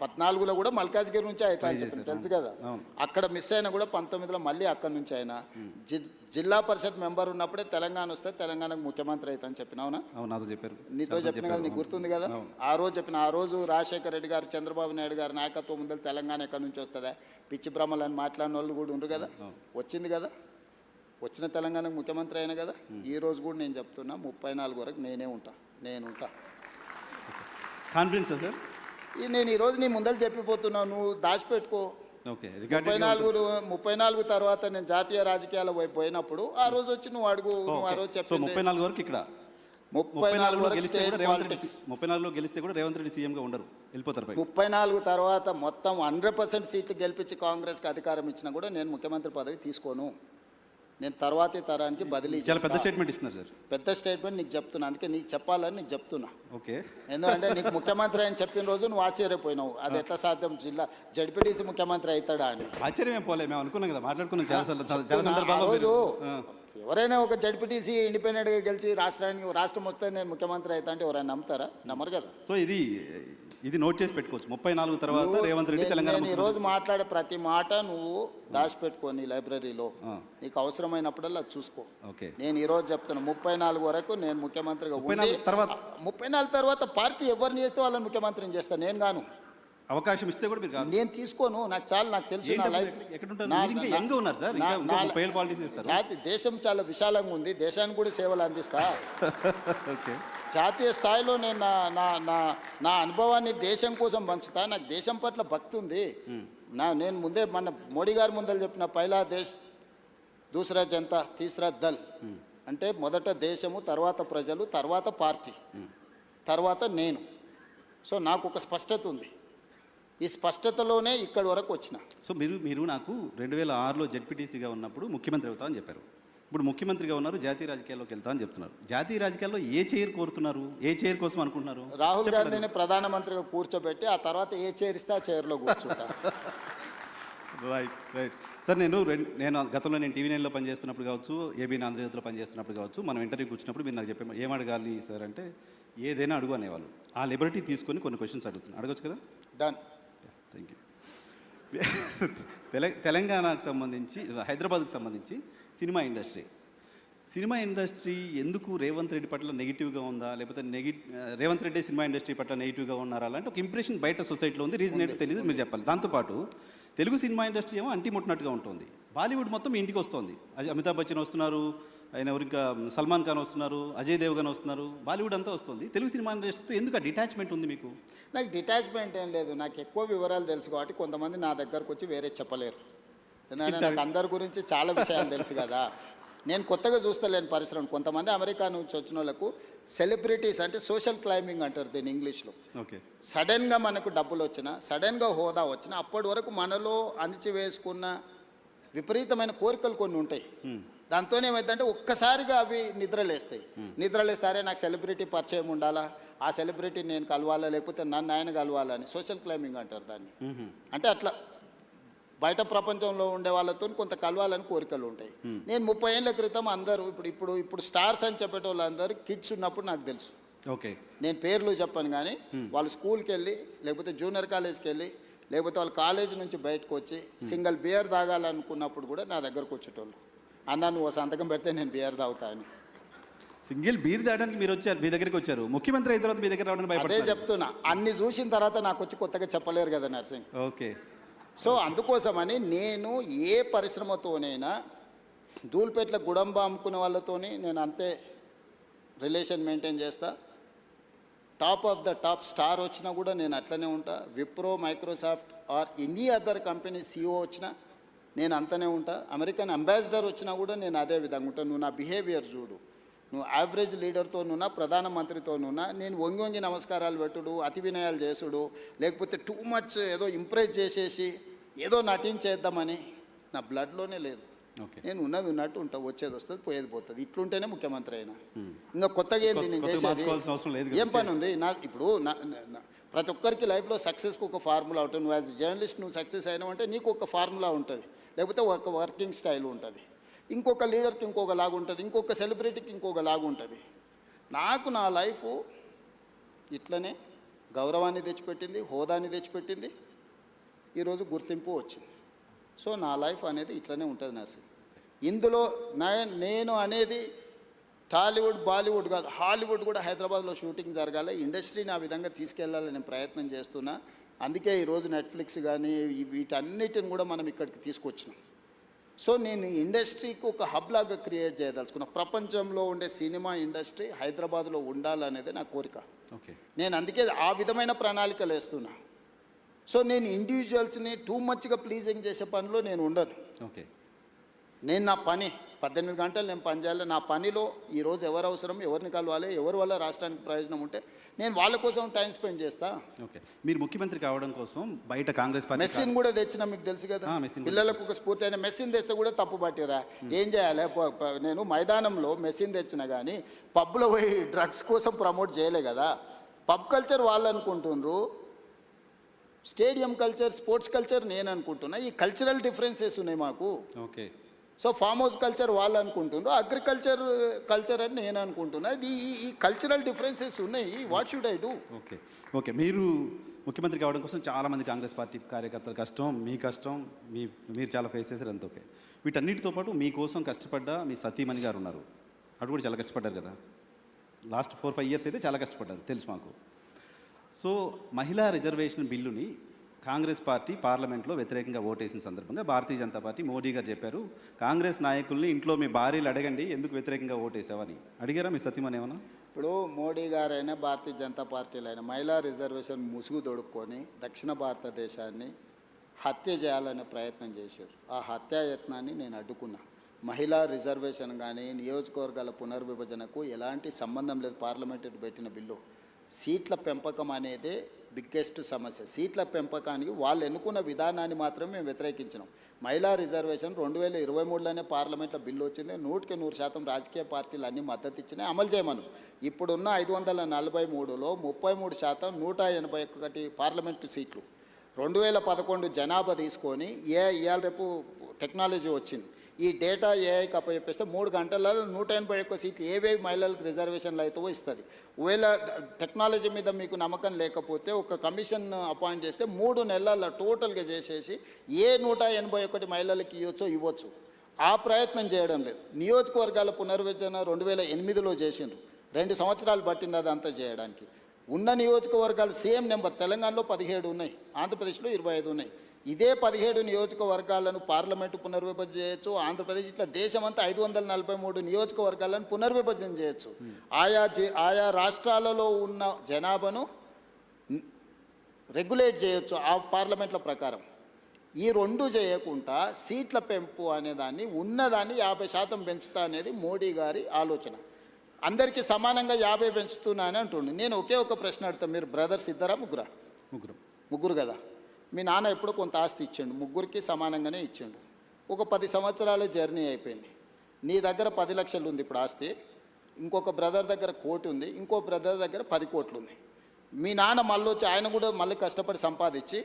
14లో కూడా మల్కాజ్గిరి నుంచి అవుతా అని చెప్పింది తెలుసు కదా. అక్కడ మిస్ అయినా కూడా 19లో మళ్ళీ అక్కడి నుంచి అయినా. జిల్లా పరిషత్ మెంబర్ ఉన్నప్పుడే తెలంగాణ వస్తే తెలంగాణకు ముఖ్యమంత్రి అవుతా అని చెప్పినావునా? చెప్పారు, నీతో చెప్పిన కదా, నీకు గుర్తుంది కదా. ఆ రోజు రాజశేఖర రెడ్డి గారు, చంద్రబాబు నాయుడు గారు నాయకత్వం ముందు తెలంగాణ ఎక్కడి నుంచి వస్తుందా, పిచ్చి బ్రహ్మలు అని మాట్లాడిన వాళ్ళు కూడా ఉండరు కదా. వచ్చింది కదా, వచ్చిన తెలంగాణకు ముఖ్యమంత్రి అయినా కదా. ఈ రోజు కూడా నేను చెప్తున్నా 34 వరకు నేను ఉంటా. కాన్ఫిడెన్స్ సార్, నేను ఈరోజు నీ ముందర చెప్పిపోతున్నా, నువ్వు దాచిపెట్టుకో. 34 తర్వాత నేను జాతీయ రాజకీయాల వైపు పోయినప్పుడు ఆ రోజు వచ్చి నువ్వు అడుగు. నువ్వు ఆ రోజు చెప్పి 34 వరకు ఇక్కడ 34 వరకు స్టేట్ పాలిటిక్స్. 34లో గెలిస్తే కూడా రేవంత్ రెడ్డి సీఎంగా ఉండరు, వెళ్ళిపోతారు. 34 తర్వాత మొత్తం 100% సీట్లు గెలిపించి కాంగ్రెస్కి అధికారం ఇచ్చినా కూడా నేను ముఖ్యమంత్రి పదవి తీసుకోను. నేను తర్వాతి తరానికి బదిలీ చాలా పెద్ద చేస్తా. స్టేట్మెంట్ ఇస్తున్నారు సార్. పెద్ద స్టేట్మెంట్ నీకు చెప్తున్నా, అందుకే నీకు చెప్పాలని నీకు చెప్తున్నా. ఓకే. ఎందుకంటే నీకు ముఖ్యమంత్రి అని చెప్పిన రోజు నువ్వు ఆశ్చర్యపోయినావు, అది ఎట్లా సాధ్యం, జిల్లా జడ్పీటీసీ ముఖ్యమంత్రి అవుతాడా అని. ఆశ్చర్యమే పోలే, మేము అనుకున్నాం కదా, మాట్లాడుకున్నాం చాలా ఆ సందర్భాల్లో రోజు మీరు- ఎవరైనా ఒక జడ్పీటీసీ ఇండిపెండెంట్గా గెలిచి రాష్ట్రం వస్తే నేను ముఖ్యమంత్రి అవుతా అంటే ఎవరైనా నమ్ముతారా? నమ్మరు కదా. సో ఇది నోట్ చేసి పెట్టుకోవచ్చు. 34 తర్వాత రేవంత్ రెడ్డి తెలంగాణ నేను ఈరోజు మాట్లాడే ప్రతి మాట నువ్వు దాచిపెట్టుకొని లైబ్రరీలో నీకు అవసరమైనప్పుడల్లా చూసుకో. ఓకే. నేను ఈరోజు చెప్తున్నా 34 వరకు నేను ముఖ్యమంత్రిగా 34 తర్వాత 34 తర్వాత పార్టీ ఎవరిని చేస్తే వాళ్ళని ముఖ్యమంత్రిని చేస్తాను. నేను గాను అవకాశం ఇస్తే కూడా మీరు కాదు. నేను తీసుకోను, నాకు చాలా, నాకు తెలుసు నా లైఫ్. ఎక్కడుంటారు మీరు? ఇంకా యంగ్ ఉన్నారు సార్, ఇంకా 30 ఏళ్ళు పాలిటిక్స్ చేస్తారు. జాతి దేశం చాలా విశాలంగా ఉంది, దేశానికి కూడా సేవలు అందిస్తా. ఓకే. జాతీయ స్థాయిలో నేను నా అనుభవాన్ని దేశం కోసం పంచుతా. నాకు దేశం పట్ల భక్తి ఉంది. నేను ముందే మన మోడీ గారి ముందర చెప్పిన పైలా దేశ్ దూసరా జనతా తీసరా దల్ అంటే మొదట దేశము, తర్వాత ప్రజలు, తర్వాత పార్టీ, తర్వాత నేను. సో నాకు ఒక స్పష్టత ఉంది. ఈ స్పష్టతలోనే ఇక్కడి వరకు వచ్చిన. సో మీరు నాకు 2006లో జడ్పీటీసీగా ఉన్నప్పుడు ముఖ్యమంత్రి అవుతా అని చెప్పారు. ఇప్పుడు ముఖ్యమంత్రిగా ఉన్నారు, జాతీయ రాజకీయాల్లోకి వెళ్తా అని చెప్తున్నారు. జాతీయ రాజకీయాల్లో ఏ చైర్ కోరుతున్నారు? ఏ చైర్ కోసం అనుకుంటున్నారు? రాహుల్ గాంధీని ప్రధానమంత్రిగా కూర్చోబెట్టి ఆ తర్వాత ఏ చైర్ ఇస్తే ఆ చైర్లో కూర్చుంటా. Right sir. నేను గతంలో నేను టీవీ 9లో పనిచేస్తున్నప్పుడు కావచ్చు, ఏబీఎన్ ఆంధ్రజ్యోతిలో పనిచేస్తున్నప్పుడు కావచ్చు, మనం ఇంటర్వ్యూకి వచ్చినప్పుడు మీరు నాకు చెప్పే ఏం అడగాలి సార్ అంటే ఏదైనా అడుగు అనేవాళ్ళు. ఆ లిబర్టీ తీసుకొని కొన్ని క్వశ్చన్స్ అడగొచ్చు కదా. డన్. Thank you. తెలంగాణకు సంబంధించి, హైదరాబాద్కు సంబంధించి సినిమా ఇండస్ట్రీ ఎందుకు రేవంత్ రెడ్డి పట్ల నెగిటివ్గా ఉందా, లేకపోతే రేవంత్ రెడ్డి సినిమా ఇండస్ట్రీ పట్ల నెగిటివ్గా ఉన్నారా అలాంటి ఒక ఇంప్రెషన్ బయట సొసైటీలో ఉంది. రీజన్ ఏంటో తెలియదు, మీరు చెప్పాలి. దాంతోపాటు తెలుగు సినిమా ఇండస్ట్రీ ఏమో అంటిముట్టినట్టుగా ఉంటుంది. బాలీవుడ్ మొత్తం ఇంటికి వస్తుంది. అమితాబ్ బచ్చన్ వస్తున్నారు, ఆయన ఎవరు ఇంకా సల్మాన్ ఖాన్ వస్తున్నారు, అజయ్ దేవ్గన్ వస్తున్నారు, బాలీవుడ్ అంతా వస్తుంది. తెలుగు సినిమా ఇండస్ట్రీతో ఎందుకు ఆ డిటాచ్మెంట్ ఉంది మీకు? నాకు డిటాచ్మెంట్ ఏం లేదు. నాకు ఎక్కువ వివరాలు తెలుసు కాబట్టి కొంతమంది నా దగ్గరకు వచ్చి వేరే చెప్పలేరు. ఎందుకంటే నాకు అందరి గురించి చాలా విషయాలు తెలుసు కదా. నేను కొత్తగా చూస్తలేను పరిశ్రమ. కొంతమంది అమెరికా నుంచి వచ్చిన వాళ్ళకు సెలబ్రిటీస్ అంటే సోషల్ క్లైంబింగ్ అంటారు దీన్ని ఇంగ్లీష్లో. ఓకే. సడన్గా మనకు డబ్బులు వచ్చినా, సడన్గా హోదా వచ్చినా, అప్పటి వరకు మనలో అణిచివేసుకున్న విపరీతమైన కోరికలు కొన్ని ఉంటాయి. దాంతో ఏమైందంటే ఒక్కసారిగా అవి నిద్రలేస్తే అరే నాకు సెలబ్రిటీ పరిచయం ఉండాలా, ఆ సెలబ్రిటీ నేను కలవాలా, లేకపోతే నన్ను ఆయన కలవాలా అని సోషల్ క్లైంబింగ్ అంటారు దాన్ని. అంటే అట్లా బయట ప్రపంచంలో ఉండే వాళ్ళతో కొంత కలవాలని కోరికలు ఉంటాయి. నేను 30 ఏళ్ళ క్రితం అందరూ ఇప్పుడు స్టార్స్ అని చెప్పేటోళ్ళు అందరూ కిడ్స్ ఉన్నప్పుడు నాకు తెలుసు. ఓకే. నేను పేర్లు చెప్పాను కానీ వాళ్ళు స్కూల్కి వెళ్ళి, లేకపోతే జూనియర్ కాలేజ్కి వెళ్ళి, లేకపోతే వాళ్ళు కాలేజ్ నుంచి బయటకు వచ్చి సింగిల్ బియర్ తాగాలనుకున్నప్పుడు కూడా నా దగ్గరకు వచ్చేటోళ్ళు. అన్న నువ్వు సంతకం పెడితే నేను బియర్ తాగుతా అని. సింగిల్ బీర్ తాగడానికి మీరు వచ్చారు, మీ దగ్గరికి వచ్చారు. ముఖ్యమంత్రి అయిన తర్వాత మీ దగ్గర రావడానికి అదే భయపడతారు. చెప్తున్నా. అన్ని చూసిన తర్వాత నాకు వచ్చి కొత్తగా చెప్పలేరు కదా నర్సింగ్. ఓకే. సో అందుకోసమని నేను ఏ పరిశ్రమతోనైనా ధూళిపేట్ల గుడంబ అమ్ముకునే వాళ్ళతోని నేను అంతే రిలేషన్ మెయింటైన్ చేస్తా. Top of the top star వచ్చినా కూడా నేను అట్లనే ఉంటా. Wipro, Microsoft or any other company CEO వచ్చినా నేను అంతనే ఉంటా. అమెరికన్ అంబాసిడర్ వచ్చినా కూడా నేను అదే విధంగా ఉంటాను. నువ్వు నా బిహేవియర్ చూడు. నువ్వు యావరేజ్ లీడర్తోనున్నా, ప్రధానమంత్రితోనున్నా నేను వంగి నమస్కారాలు పెట్టుడు, అతి వినయాలు చేసుడు, లేకపోతే టూ మచ్ ఏదో ఇంప్రెస్ చేసేసి ఏదో నటించేద్దామని నా బ్లడ్లోనే లేదు. నేను ఉన్నది ఉన్నట్టు ఉంటా, వచ్చేది వస్తుంది, పోయేది పోతుంది. ఇట్లుంటేనే ముఖ్యమంత్రి అయినా. ఇంకా కొత్తగా ఏంది నేను చేసేది? ఏం పని ఉంది నాకు? ఇప్పుడు ప్రతి ఒక్కరికి లైఫ్లో సక్సెస్కి ఒక ఫార్ములా ఉంటుంది. నువ్వు యాజ్ జర్నలిస్ట్ నువ్వు సక్సెస్ అయినావంటే నీకు ఒక ఫార్ములా ఉంటుంది, లేకపోతే ఒక వర్కింగ్ స్టైల్ ఉంటుంది. ఇంకొక లీడర్కి ఇంకొక లాగా ఉంటుంది, ఇంకొక సెలబ్రిటీకి ఇంకొక లాగా ఉంటుంది. నాకు నా లైఫ్ ఇట్లనే గౌరవాన్ని తెచ్చిపెట్టింది, హోదాని తెచ్చిపెట్టింది, ఈరోజు గుర్తింపు వచ్చింది. సో నా లైఫ్ అనేది ఇట్లనే ఉంటుంది నర్సింగ్. ఇందులో నేను అనేది టాలీవుడ్, బాలీవుడ్ కాదు, హాలీవుడ్ కూడా హైదరాబాద్లో షూటింగ్ జరగాలి, ఇండస్ట్రీని ఆ విధంగా తీసుకెళ్లాలని నేను ప్రయత్నం చేస్తున్నా. అందుకే ఈరోజు నెట్ఫ్లిక్స్ కానీ వీటన్నిటిని కూడా మనం ఇక్కడికి తీసుకొచ్చినాం. సో నేను ఇండస్ట్రీకి ఒక హబ్ లాగా క్రియేట్ చేయదలుచుకున్నా. ప్రపంచంలో ఉండే సినిమా ఇండస్ట్రీ హైదరాబాద్లో ఉండాలనేది నా కోరిక. ఓకే. నేను అందుకే ఆ విధమైన ప్రణాళికలు వేస్తున్నా. సో నేను ఇండివిజువల్స్ని టూ మచ్గా ప్లీజింగ్ చేసే పనిలో నేను ఉండను. ఓకే. నేను నా పని 18 గంటలు నేను పని చేయాలి. నా పనిలో ఈరోజు ఎవరు అవసరం, ఎవరిని కలవాలి, ఎవరి వల్ల రాష్ట్రానికి ప్రయోజనం ఉంటే నేను వాళ్ళ కోసం టైం స్పెండ్ చేస్తా. ఓకే, మీరు ముఖ్యమంత్రి కావడం కోసం బయట కాంగ్రెస్ పార్టీ మెస్సిన్ కూడా తెచ్చిన మీకు తెలుసు కదా, మెస్సిన్ పిల్లలకు ఒక స్ఫూర్తి అయిన మెస్సిన్ తెస్తే కూడా తప్పు పట్టిరా. ఏం చేయాలి, నేను మైదానంలో మెస్సిన్ తెచ్చిన కానీ పబ్లో పోయి డ్రగ్స్ కోసం ప్రమోట్ చేయలే కదా. పబ్ కల్చర్ వాళ్ళు అనుకుంటుండ్రు, స్టేడియం కల్చర్, స్పోర్ట్స్ కల్చర్ నేను అనుకుంటున్నా. ఈ కల్చరల్ డిఫరెన్సెస్ ఉన్నాయి మాకు. Okay, so farm house culture వాళ్ళు అనుకుంటుండ్రు, కల్చర్ అని నేను అనుకుంటున్నా. ఈ కల్చరల్ డిఫరెన్సెస్ ఉన్నాయి. What should I do? Okay okay, మీరు ముఖ్యమంత్రి కావడం కోసం చాలామంది కాంగ్రెస్ పార్టీ కార్యకర్తల కష్టం, మీ కష్టం, మీరు చాలా ఫేస్ చేశారు, అంత ఓకే. వీటన్నిటితో పాటు మీకోసం కష్టపడ్డ మీ సతీమణి గారు ఉన్నారు, అటు కూడా చాలా కష్టపడ్డారు కదా. లాస్ట్ 4-5 ఇయర్స్ అయితే చాలా కష్టపడ్డారు, తెలుసు మాకు. సో మహిళా రిజర్వేషన్ బిల్లుని కాంగ్రెస్ పార్టీ పార్లమెంట్లో వ్యతిరేకంగా ఓటేసిన సందర్భంగా భారతీయ జనతా పార్టీ మోడీ గారు చెప్పారు, కాంగ్రెస్ నాయకుల్ని ఇంట్లో మీ భార్యలు అడగండి ఎందుకు వ్యతిరేకంగా ఓటేసావని. అడిగారా మీ సతీమణి ఏమన్నా? ఇప్పుడు మోడీ గారైనా భారతీయ జనతా పార్టీలైనా మహిళా రిజర్వేషన్ ముసుగు దొడుక్కొని దక్షిణ భారతదేశాన్ని హత్య చేయాలనే ప్రయత్నం చేశారు. ఆ హత్యాయత్నాన్ని నేను అడ్డుకున్నా. మహిళా రిజర్వేషన్ కానీ నియోజకవర్గాల పునర్విభజనకు ఎలాంటి సంబంధం లేదు. పార్లమెంటు పెట్టిన బిల్లు సీట్ల పెంపకం అనేదే బిగ్గెస్ట్ సమస్య. సీట్ల పెంపకానికి వాళ్ళు ఎన్నుకున్న విధానాన్ని మాత్రమే మేము వ్యతిరేకించినాం. మహిళా రిజర్వేషన్ 2023లోనే పార్లమెంట్లో బిల్లు వచ్చింది. 100% రాజకీయ పార్టీలు అన్నీ మద్దతు ఇచ్చినాయి, అమలు చేయమను. ఇప్పుడున్న 543లో 33%, 181 పార్లమెంటు సీట్లు, 2011 జనాభా తీసుకొని ఇవాళ రేపు టెక్నాలజీ వచ్చింది. ఈ డేటా ఏఐకి అప్పచెప్పేస్తే 3 గంటలలో 181 సీట్లు ఏవేవి మహిళలకు రిజర్వేషన్లు అయితే ఇస్తుంది. ఒకవేళ టెక్నాలజీ మీద మీకు నమ్మకం లేకపోతే ఒక కమిషన్ అపాయింట్ చేస్తే 3 నెలల టోటల్గా చేసేసి ఏ 181 మహిళలకు ఇవ్వచ్చు. ఆ ప్రయత్నం చేయడం లేదు. నియోజకవర్గాల పునర్విభజన 2008లో చేసిండ్రు, 2 సంవత్సరాలు పట్టింది అదంతా చేయడానికి. ఉన్న నియోజకవర్గాలు సేమ్ నెంబర్, తెలంగాణలో 17 ఉన్నాయి, ఆంధ్రప్రదేశ్లో 25 ఉన్నాయి. ఇదే 17 నియోజకవర్గాలను పార్లమెంటు పునర్విభజన చేయొచ్చు. ఆంధ్రప్రదేశ్ ఇట్లా దేశమంతా 543 నియోజకవర్గాలను పునర్విభజన చేయొచ్చు. ఆయా రాష్ట్రాలలో ఉన్న జనాభాను రెగ్యులేట్ చేయొచ్చు ఆ పార్లమెంట్ల ప్రకారం. ఈ 2 చేయకుండా సీట్ల పెంపు అనేదాన్ని, ఉన్నదాన్ని 50% పెంచుతా అనేది మోడీ గారి ఆలోచన. అందరికీ సమానంగా 50 పెంచుతున్నా అని అంటుండే. నేను ఒకే ఒక ప్రశ్న అడుగుతాను, మీరు బ్రదర్స్ ఇద్దరా ముగ్గురా? ముగ్గురు కదా. మీ నాన్న ఎప్పుడో కొంత ఆస్తి ఇచ్చిండు, ముగ్గురికి సమానంగానే ఇచ్చిండు. ఒక 10 సంవత్సరాల జర్నీ అయిపోయింది. నీ దగ్గర 10 లక్షలు ఉంది ఇప్పుడు ఆస్తి, ఇంకొక బ్రదర్ దగ్గర 1 కోటి ఉంది, ఇంకో బ్రదర్ దగ్గర 10 కోట్లు ఉంది. మీ నాన్న మళ్ళీ వచ్చి ఆయన కూడా మళ్ళీ కష్టపడి సంపాదించి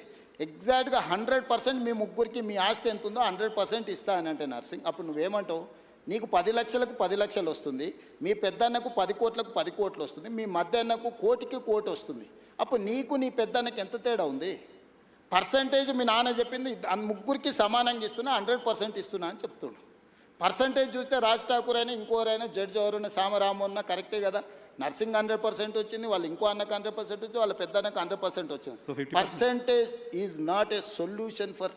ఎగ్జాక్ట్గా 100% మీ ముగ్గురికి మీ ఆస్తి ఎంత ఉందో 100% ఇస్తా అని అంటే నర్సింగ్, అప్పుడు నువ్వేమంటావు? నీకు 10 లక్షలకు 10 లక్షలు వస్తుంది, మీ పెద్దన్నకు 10 కోట్లకు 10 కోట్లు వస్తుంది, మీ మధ్య అన్నకు 1 కోటికి 1 కోటి వస్తుంది. అప్పుడు నీకు నీ పెద్దన్నకు ఎంత తేడా ఉంది? పర్సంటేజ్ మీ నాన్న చెప్పింది ముగ్గురికి సమానంగా ఇస్తున్నా, 100% ఇస్తున్నా అని చెప్తుండు. పర్సంటేజ్ చూస్తే రాజ్ ఠాకూర్ అయినా ఇంకోరైనా జడ్జి ఎవరైనా సామరామన్న కరెక్టే కదా. నర్సింగ్ 100% వచ్చింది, వాళ్ళు ఇంకో అన్నకు 100% వచ్చింది, వాళ్ళ పెద్ద అన్నకు 100% వచ్చింది. Percentage is not a solution for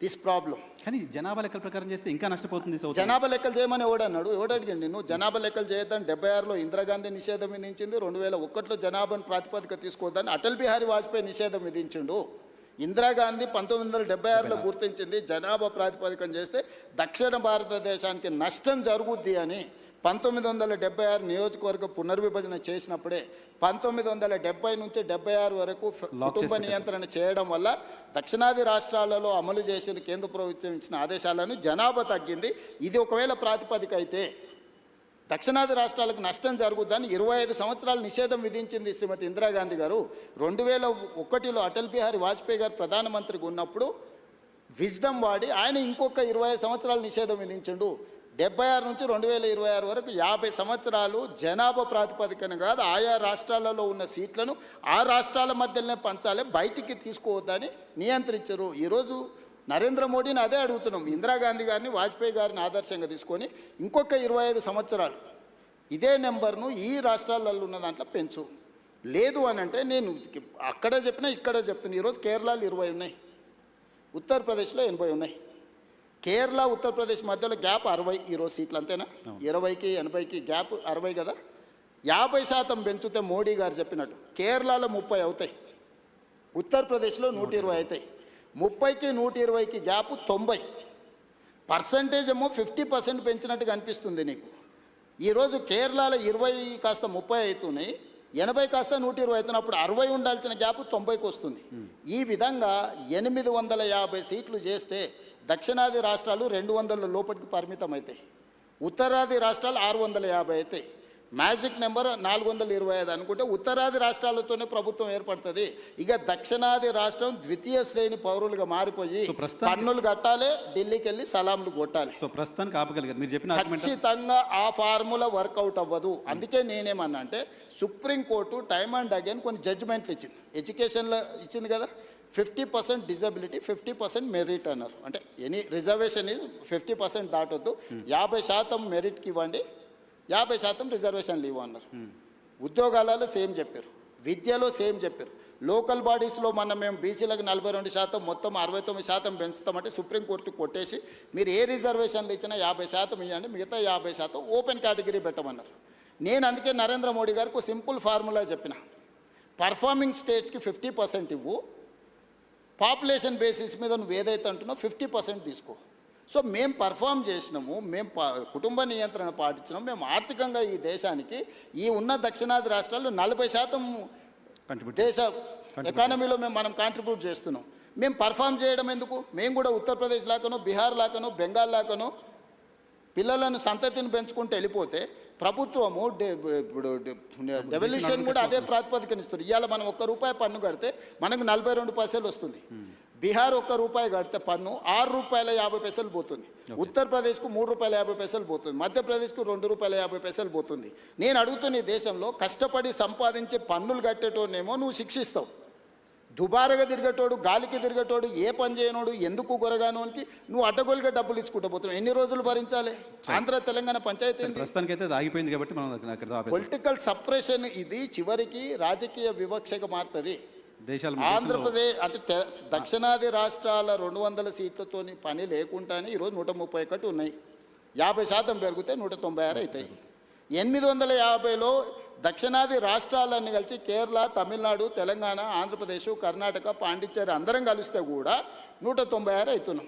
this problem. కానీ జనాభా లెక్కల ప్రకారం చేస్తే ఇంకా నష్టపోతుంది. జనాభా లెక్కలు చేయమని ఎవడన్నాడు? ఎవడడిగండి? నువ్వు జనాభా లెక్కలు చేయొద్దని 76లో ఇందిరాగాంధీ నిషేధం విధించింది, 2001లో జనాభాను ప్రాతిపదిక తీసుకోవద్దని అటల్ బిహారీ వాజ్పేయి నిషేధం విధించిండు. ఇందిరాగాంధీ 1976లో గుర్తించింది, జనాభా ప్రాతిపదికం చేస్తే దక్షిణ భారతదేశానికి నష్టం జరుగుద్ది అని. 1976 నియోజకవర్గ పునర్విభజన చేసినప్పుడే 1970 నుంచి 76 వరకు కుటుంబ నియంత్రణ చేయడం వల్ల దక్షిణాది రాష్ట్రాలలో అమలు చేసిన కేంద్ర ప్రభుత్వం ఇచ్చిన ఆదేశాలను జనాభా తగ్గింది. ఇది ఒకవేళ ప్రాతిపదిక అయితే దక్షిణాది రాష్ట్రాలకు నష్టం జరుగుద్దని 25 సంవత్సరాలు నిషేధం విధించింది శ్రీమతి ఇందిరాగాంధీ గారు. 2001లో అటల్ బిహారీ వాజ్పేయి గారు ప్రధానమంత్రిగా ఉన్నప్పుడు విజ్డమ్ వాడి ఆయన ఇంకొక 25 సంవత్సరాలు నిషేధం విధించిండు. 76 నుంచి 2026 వరకు 50 సంవత్సరాలు జనాభా ప్రాతిపదికన కాదు, ఆయా రాష్ట్రాలలో ఉన్న సీట్లను ఆ రాష్ట్రాల మధ్యలోనే పంచాలి, బయటికి తీసుకోవద్దని నియంత్రించరు. ఈరోజు నరేంద్ర మోడీని అదే అడుగుతున్నాం. ఇందిరాగాంధీ గారిని, వాజ్పేయి గారిని ఆదర్శంగా తీసుకొని ఇంకొక 25 సంవత్సరాలు ఇదే నెంబర్ను ఈ రాష్ట్రాలలో ఉన్న దాంట్లో పెంచు. లేదు అని అంటే నేను అక్కడే చెప్పినా ఇక్కడే చెప్తున్నా. ఈరోజు కేరళలో 20 ఉన్నాయి, ఉత్తరప్రదేశ్లో 80 ఉన్నాయి. కేరళ ఉత్తరప్రదేశ్ మధ్యలో గ్యాప్ 60 ఈరోజు సీట్లు, అంతేనా? 20కి 80కి గ్యాప్ 60 కదా. 50% పెంచితే మోడీ గారు చెప్పినట్టు కేరళలో 30 అవుతాయి, ఉత్తరప్రదేశ్లో 120 అవుతాయి. 30కి 120కి గ్యాప్ 90. పర్సంటేజ్ ఏమో 50% పెంచినట్టుగా అనిపిస్తుంది నీకు. ఈరోజు కేరళలో 20 కాస్త 30 అవుతున్నాయి, 80 కాస్త 120 అవుతున్నప్పుడు 60 ఉండాల్సిన గ్యాప్ 90కి వస్తుంది. ఈ విధంగా 850 సీట్లు చేస్తే దక్షిణాది రాష్ట్రాలు 200 లోపలికి పరిమితం అవుతాయి, ఉత్తరాది రాష్ట్రాలు 650 అవుతాయి. మ్యాజిక్ నెంబర్ 425 అనుకుంటే ఉత్తరాది రాష్ట్రాలతోనే ప్రభుత్వం ఏర్పడుతుంది. ఇక దక్షిణాది రాష్ట్రం ద్వితీయ శ్రేణి పౌరులుగా మారిపోయి పన్నులు కట్టాలి, ఢిల్లీకి వెళ్ళి సలాంలు కొట్టాలి. సో ప్రస్తుతానికి ఆపగలిగారు మీరు చెప్పిన ఖచ్చితంగా ఆ ఫార్ములా వర్కౌట్ అవ్వదు. అందుకే నేనేమన్నా అంటే సుప్రీంకోర్టు టైమ్ అండ్ అగైన్ కొన్ని జడ్జిమెంట్లు ఇచ్చింది, ఎడ్యుకేషన్లో ఇచ్చింది కదా, 50% డిజబిలిటీ 50% మెరిట్ అన్నారు. అంటే ఎనీ రిజర్వేషన్ ఈజ్ 50% దాటొద్దు, 50% మెరిట్కి ఇవ్వండి, 50% రిజర్వేషన్లు ఇవ్వన్నారు. ఉద్యోగాలలో సేమ్ చెప్పారు, విద్యలో సేమ్ చెప్పారు. లోకల్ బాడీస్లో మేము బీసీలకు 42%, మొత్తం 69% పెంచుతామంటే సుప్రీంకోర్టు కొట్టేసి మీరు ఏ రిజర్వేషన్లు ఇచ్చినా 50% ఇవ్వండి, మిగతా 50% ఓపెన్ కేటగిరీ పెట్టమన్నారు. నేను అందుకే నరేంద్ర మోడీ గారికి ఒక సింపుల్ ఫార్ములా చెప్పిన, పర్ఫార్మింగ్ స్టేట్స్కి 50% ఇవ్వు, పాపులేషన్ బేసిస్ మీద నువ్వు ఏదైతే అంటున్నావు 50% తీసుకో. సో మేము పర్ఫామ్ చేసినాము, మేము కుటుంబ నియంత్రణ పాటించినాము, మేము ఆర్థికంగా ఈ దేశానికి ఈ ఉన్న దక్షిణాది రాష్ట్రాల్లో 40% దేశ ఎకానమీలో మనం కాంట్రిబ్యూట్ చేస్తున్నాం. మేము పర్ఫామ్ చేయడం ఎందుకు? మేము కూడా ఉత్తరప్రదేశ్ లాకనో, బీహార్ లాకనో, బెంగాల్ లాకనో పిల్లలను సంతతిని పెంచుకుంటూ వెళ్ళిపోతే ప్రభుత్వము ఇప్పుడు డెవల్యూషన్ కూడా అదే ప్రాతిపదికన ఇస్తుంది. ఇవాళ మనం ₹1 పన్ను కడితే మనకు 42 పైసలు వస్తుంది. బీహార్ ₹1 కడితే పన్ను ₹6.50 పోతుంది, ఉత్తరప్రదేశ్కు ₹3.50 పోతుంది, మధ్యప్రదేశ్కు ₹2.50 పోతుంది. నేను అడుగుతున్న ఈ దేశంలో కష్టపడి సంపాదించే పన్నులు కట్టేటోనేమో నువ్వు శిక్షిస్తావు, దుబారగా తిరిగేటోడు, గాలికి తిరిగేటోడు, ఏ పని చేయనోడు, ఎందుకు గొరగానోనికి నువ్వు అడ్డగోలుగా డబ్బులు ఇచ్చుకుంటూ పోతున్నావు. ఎన్ని రోజులు భరించాలి? ఆంధ్ర తెలంగాణ పంచాయతీ ఆగిపోయింది కాబట్టి పొలిటికల్ సప్రెషన్ ఇది చివరికి రాజకీయ వివక్షగా మారుతుంది. ఆంధ్రప్రదేశ్ అంటే దక్షిణాది రాష్ట్రాల 200 సీట్లతోని పని లేకుండానే ఈరోజు 131 ఉన్నాయి, 50% పెరిగితే 196 అవుతాయి. 850లో దక్షిణాది రాష్ట్రాలన్నీ కలిసి కేరళ, తమిళనాడు, తెలంగాణ, ఆంధ్రప్రదేశ్, కర్ణాటక, పాండిచ్చేరి అందరం కలిస్తే కూడా 196 అవుతున్నాం.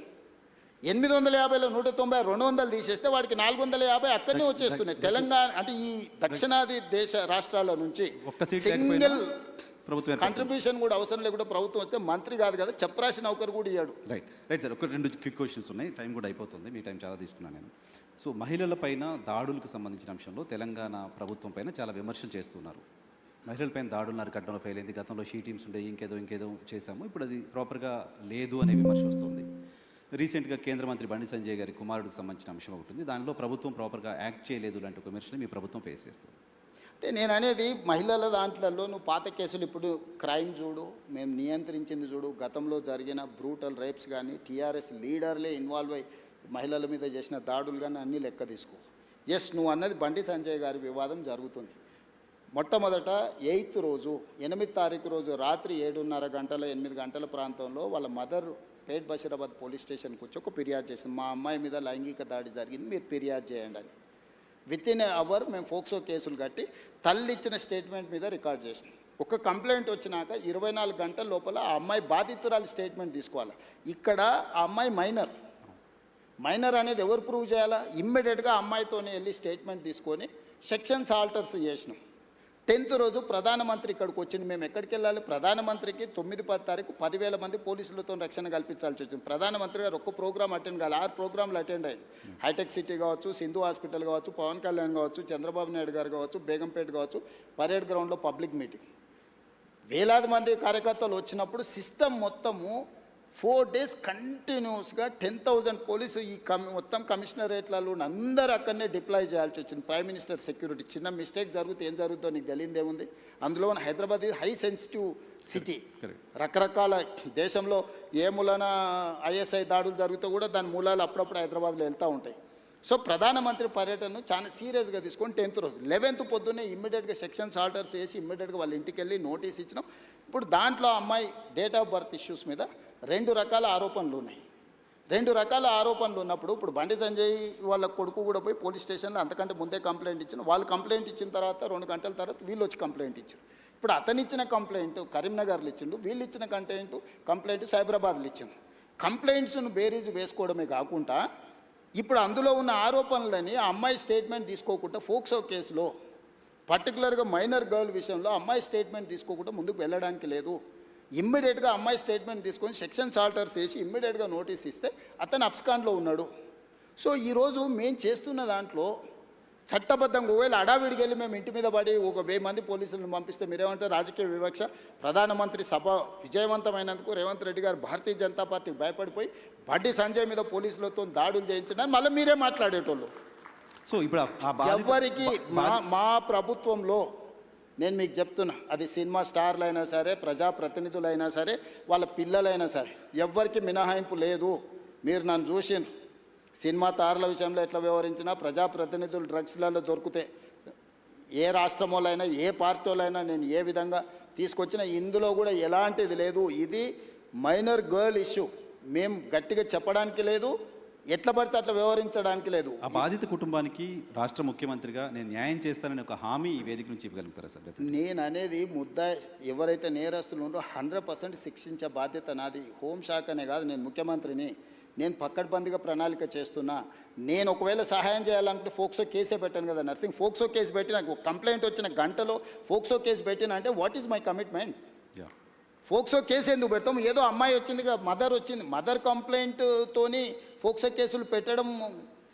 850లో 190, 200 తీసేస్తే వాడికి 450 అక్కడనే వచ్చేస్తున్నాయి. తెలంగాణ అంటే ఈ దక్షిణాది దేశ రాష్ట్రాల నుంచి సింగిల్ కంట్రిబ్యూషన్ కూడా అవసరం లేకుండా ప్రభుత్వం వస్తే మంత్రి కాదు కదా, చెప్పరాసిన ఒకరు కూడా ఇయ్యాడు. రైట్ సార్, ఒక 2 క్విక్ క్వశ్చన్స్ ఉన్నాయి, టైం కూడా అయిపోతుంది, మీ టైం చాలా తీసుకున్నాను నేను. సో మహిళల పైన దాడులకు సంబంధించిన అంశంలో తెలంగాణ ప్రభుత్వం పైన చాలా విమర్శలు చేస్తున్నారు. మహిళలపైన దాడులను అరికట్టడంలో ఫెయిల్ అయింది, గతంలో షీ టీమ్స్ ఉండే ఇంకేదో చేశాము, ఇప్పుడు అది ప్రాపర్గా లేదు అనే విమర్శ వస్తుంది. రీసెంట్గా కేంద్ర మంత్రి బండి సంజయ్ గారి కుమారుడికి సంబంధించిన అంశం ఒకటి ఉంది, దానిలో ప్రభుత్వం ప్రాపర్గా యాక్ట్ చేయలేదు లాంటి ఒక విమర్శని మీ ప్రభుత్వం ఫేస్ చేస్తుంది. అంటే నేను అనేది మహిళల దాంట్లో నువ్వు పాత కేసులు ఇప్పుడు క్రైమ్ చూడు, మేము నియంత్రించింది చూడు, గతంలో జరిగిన బ్రూటల్ రేప్స్ కానీ టీఆర్ఎస్ లీడర్లే ఇన్వాల్వ్ అయ్యి మహిళల మీద చేసిన దాడులు కానీ అన్నీ లెక్క తీసుకో. ఎస్, నువ్వు అన్నది బండి సంజయ్ గారి వివాదం జరుగుతుంది. మొట్టమొదట 8th రోజు 8వ తారీఖు రోజు రాత్రి 7:30 గంటల 8 గంటల ప్రాంతంలో వాళ్ళ మదర్ పేట్ బషీరాబాద్ పోలీస్ స్టేషన్కి వచ్చి ఒక ఫిర్యాదు చేసింది, మా అమ్మాయి మీద లైంగిక దాడి జరిగింది, మీరు ఫిర్యాదు చేయండి అని. వితిన్ ఏ అవర్ మేము ఫోక్సో కేసులు కట్టి తల్లి ఇచ్చిన స్టేట్మెంట్ మీద రికార్డ్ చేసినాం. ఒక కంప్లైంట్ వచ్చినాక 24 గంటల లోపల ఆ అమ్మాయి బాధితురాలి స్టేట్మెంట్ తీసుకోవాలి. ఇక్కడ ఆ అమ్మాయి మైనర్ అనేది ఎవరు ప్రూవ్ చేయాలా? ఇమ్మీడియట్గా అమ్మాయితోనే వెళ్ళి స్టేట్మెంట్ తీసుకొని సెక్షన్స్ ఆల్టర్స్ చేసినాం. 10th రోజు ప్రధానమంత్రి ఇక్కడికి వచ్చింది. మేము ఎక్కడికి వెళ్ళాలి? ప్రధానమంత్రికి 9-10 తారీఖు 10,000 మంది పోలీసులతో రక్షణ కల్పించాల్సి వచ్చింది. ప్రధానమంత్రి గారు ఒక్క ప్రోగ్రామ్ అటెండ్ కావాలి, 6 ప్రోగ్రాంలు అటెండ్ అయ్యారు. హైటెక్ సిటీ కావచ్చు, సింధు హాస్పిటల్ కావచ్చు, పవన్ కళ్యాణ్ కావచ్చు, చంద్రబాబు నాయుడు గారు కావచ్చు, బేగంపేట కావచ్చు, పరేడ్ గ్రౌండ్లో పబ్లిక్ మీటింగ్. వేలాది మంది కార్యకర్తలు వచ్చినప్పుడు సిస్టమ్ మొత్తము 4 days కంటిన్యూస్గా 10,000 పోలీసు ఈ మొత్తం కమిషనరేట్లలో అందరూ అక్కడనే డిప్లాయ్ చేయాల్సి వచ్చింది. Prime minister security. చిన్న మిస్టేక్ జరిగితే ఏం జరుగుతుందో నీకు తెలియదేముంది. అందులో హైదరాబాద్ హై సెన్సిటివ్ సిటీ. రకరకాల దేశంలో ఏ మూలన ఐఎస్ఐ దాడులు జరిగితే కూడా దాని మూలాలు అప్పుడప్పుడు హైదరాబాద్లో వెళ్తూ ఉంటాయి. సో ప్రధానమంత్రి పర్యటనను చాలా సీరియస్గా తీసుకొని 10th రోజు 11th పొద్దున్నే ఇమ్మీడియట్గా సెక్షన్స్ ఆర్డర్స్ వేసి ఇమ్మీడియట్గా వాళ్ళ ఇంటికి వెళ్ళి నోటీస్ ఇచ్చినాం. ఇప్పుడు దాంట్లో అమ్మాయి డేట్ ఆఫ్ బర్త్ ఇష్యూస్ మీద 2 రకాల ఆరోపణలు ఉన్నాయి. 2 రకాల ఆరోపణలు ఉన్నప్పుడు ఇప్పుడు బండి సంజయ్ వాళ్ళ కొడుకు కూడా పోయి పోలీస్ స్టేషన్లో అంతకంటే ముందే కంప్లైంట్ ఇచ్చిన. వాళ్ళు కంప్లైంట్ ఇచ్చిన తర్వాత 2 గంటల తర్వాత వీళ్ళు వచ్చి కంప్లైంట్ ఇచ్చారు. ఇప్పుడు అతను ఇచ్చిన కంప్లైంట్ కరీంనగర్లో ఇచ్చిండు, వీళ్ళు ఇచ్చిన కంప్లైంట్ సైబరాబాద్లో ఇచ్చిండు. కంప్లైంట్స్ను బేరీజ్ వేసుకోవడమే కాకుండా ఇప్పుడు అందులో ఉన్న ఆరోపణలని ఆ అమ్మాయి స్టేట్మెంట్ తీసుకోకుండా ఫోక్సో కేసులో పర్టికులర్గా మైనర్ గర్ల్ విషయంలో అమ్మాయి స్టేట్మెంట్ తీసుకోకుండా ముందుకు వెళ్ళడానికి లేదు. ఇమ్మీడియట్గా అమ్మాయి స్టేట్మెంట్ తీసుకొని సెక్షన్స్ ఆల్టర్స్ చేసి ఇమ్మీడియట్గా నోటీస్ ఇస్తే అతను అబ్స్కాండ్లో ఉన్నాడు. సో ఈరోజు మేము చేస్తున్న దాంట్లో చట్టబద్ధంగా ఒకవేళ అడావిడికి వెళ్ళి మేము ఇంటి మీద పడి ఒక 1000 మంది పోలీసులను పంపిస్తే మీరేమంటారు? రాజకీయ వివక్ష. ప్రధానమంత్రి సభ విజయవంతమైనందుకు రేవంత్ రెడ్డి గారు భారతీయ జనతా పార్టీకి భయపడిపోయి బండి సంజయ్ మీద పోలీసులతో దాడులు చేయించడానికి మళ్ళీ మీరే మాట్లాడేటోళ్ళు. సో ఇప్పుడు ఎవరికి మా ప్రభుత్వంలో నేను మీకు చెప్తున్నా, అది సినిమా స్టార్లు అయినా సరే, ప్రజాప్రతినిధులైనా సరే, వాళ్ళ పిల్లలైనా సరే, ఎవ్వరికి మినహాయింపు లేదు. మీరు నన్ను చూసిండ్రు సినిమా తారల విషయంలో ఎట్లా వ్యవహరించినా, ప్రజాప్రతినిధులు డ్రగ్స్లలో దొరికితే ఏ రాష్ట్రంలోనైనా ఏ పార్టీలైనా నేను ఏ విధంగా తీసుకొచ్చినా ఇందులో కూడా ఎలాంటిది లేదు. ఇది మైనర్ గర్ల్ ఇష్యూ. మేము గట్టిగా చెప్పడానికి లేదు, ఎట్లా పడితే అట్లా వ్యవహరించడానికి లేదు. ఆ బాధిత కుటుంబానికి రాష్ట్ర ముఖ్యమంత్రిగా నేను న్యాయం చేస్తానని ఒక హామీ ఈ వేదిక నుంచి ఇవ్వగలుగుతారా సార్? నేను అనేది ఎవరైతే నేరస్తులు ఉందో 100% శిక్షించే బాధ్యత నాది. హోంశాఖనే కాదు, నేను ముఖ్యమంత్రిని. నేను పక్కడ్బందీగా ప్రణాళిక చేస్తున్నా. నేను ఒకవేళ సహాయం చేయాలంటే ఫోక్సో కేసే పెట్టాను కదా నర్సింగ్. ఫోక్సో కేసు పెట్టిన కంప్లైంట్ వచ్చిన గంటలో ఫోక్సో కేసు పెట్టిన అంటే what is my commitment? POCSO case ఎందుకు పెడతాం? ఏదో అమ్మాయి వచ్చింది, మదర్ వచ్చింది, మదర్ కంప్లైంట్తోని ఫోక్సో కేసులు పెట్టడం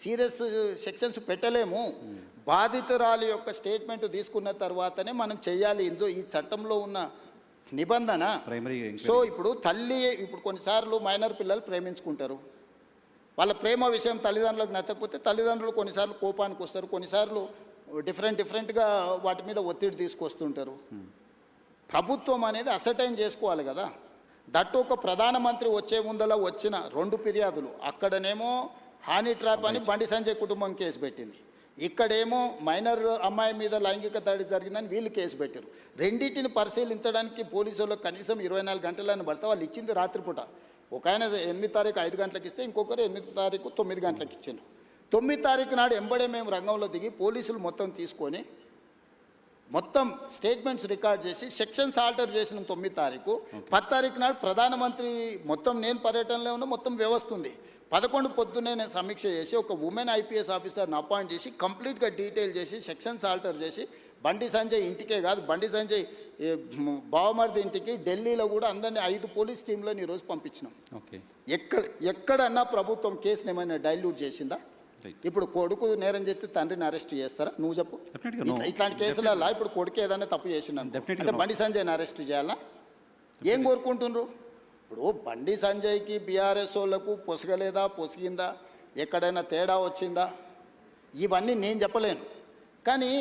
సీరియస్ సెక్షన్స్ పెట్టలేము. బాధితురాలి యొక్క స్టేట్మెంట్ తీసుకున్న తర్వాతనే మనం చేయాలి. ఈ చట్టంలో ఉన్న నిబంధన. సో ఇప్పుడు ఇప్పుడు కొన్నిసార్లు మైనర్ పిల్లలు ప్రేమించుకుంటారు. వాళ్ళ ప్రేమ విషయం తల్లిదండ్రులకు నచ్చకపోతే తల్లిదండ్రులు కొన్నిసార్లు కోపానికి వస్తారు, కొన్నిసార్లు డిఫరెంట్గా వాటి మీద ఒత్తిడి తీసుకొస్తుంటారు. ప్రభుత్వం అనేది అసర్టైన్ చేసుకోవాలి కదా. దట్టు ఒక ప్రధానమంత్రి వచ్చే ముందలా వచ్చిన 2 ఫిర్యాదులు, అక్కడనేమో హానీ ట్రాప్ అని బండి సంజయ్ కుటుంబం కేసు పెట్టింది, ఇక్కడేమో మైనర్ అమ్మాయి మీద లైంగిక దాడి జరిగిందని వీళ్ళు కేసు పెట్టారు. రెండింటిని పరిశీలించడానికి పోలీసులకు కనీసం 24 గంటలని పడితే వాళ్ళు ఇచ్చింది రాత్రిపూట. ఒక ఆయన 8 తారీఖు 5 గంటలకు ఇస్తే ఇంకొకరు 8 తారీఖు 9 గంటలకు ఇచ్చారు. 9 తారీఖు నాడు ఎంబడే మేము రంగంలో దిగి పోలీసులు మొత్తం తీసుకొని మొత్తం స్టేట్మెంట్స్ రికార్డ్ చేసి సెక్షన్స్ ఆల్టర్ చేసిన 9 తారీఖు. 10 తారీఖు నాడు ప్రధానమంత్రి మొత్తం నేను పర్యటనలో ఉన్న మొత్తం వ్యవస్థ ఉంది. 11 పొద్దున్నే నేను సమీక్ష చేసి ఒక ఉమెన్ ఐపీఎస్ ఆఫీసర్ని అపాయింట్ చేసి కంప్లీట్గా డీటెయిల్ చేసి సెక్షన్స్ ఆల్టర్ చేసి బండి సంజయ్ ఇంటికే కాదు, బండి సంజయ్ బావమరిది ఇంటికి ఢిల్లీలో కూడా అందరినీ 5 పోలీస్ టీంలను ఈరోజు పంపించినాం. ఎక్కడన్నా ప్రభుత్వం కేసుని ఏమైనా డైల్యూట్ చేసిందా? ఇప్పుడు కొడుకు నేరం చేస్తే తండ్రిని అరెస్ట్ చేస్తారా? నువ్వు చెప్పు. ఇట్లాంటి కేసులలో ఇప్పుడు కొడుకు ఏదైనా తప్పు చేసినా అంటే బండి సంజయ్ని అరెస్ట్ చేయాలా? ఏం కోరుకుంటుండ్రు? ఇప్పుడు బండి సంజయ్కి బీఆర్ఎస్ వాళ్ళకు పొసగలేదా, పొసిగిందా, ఎక్కడైనా తేడా వచ్చిందా, ఇవన్నీ నేను చెప్పలేను. కానీ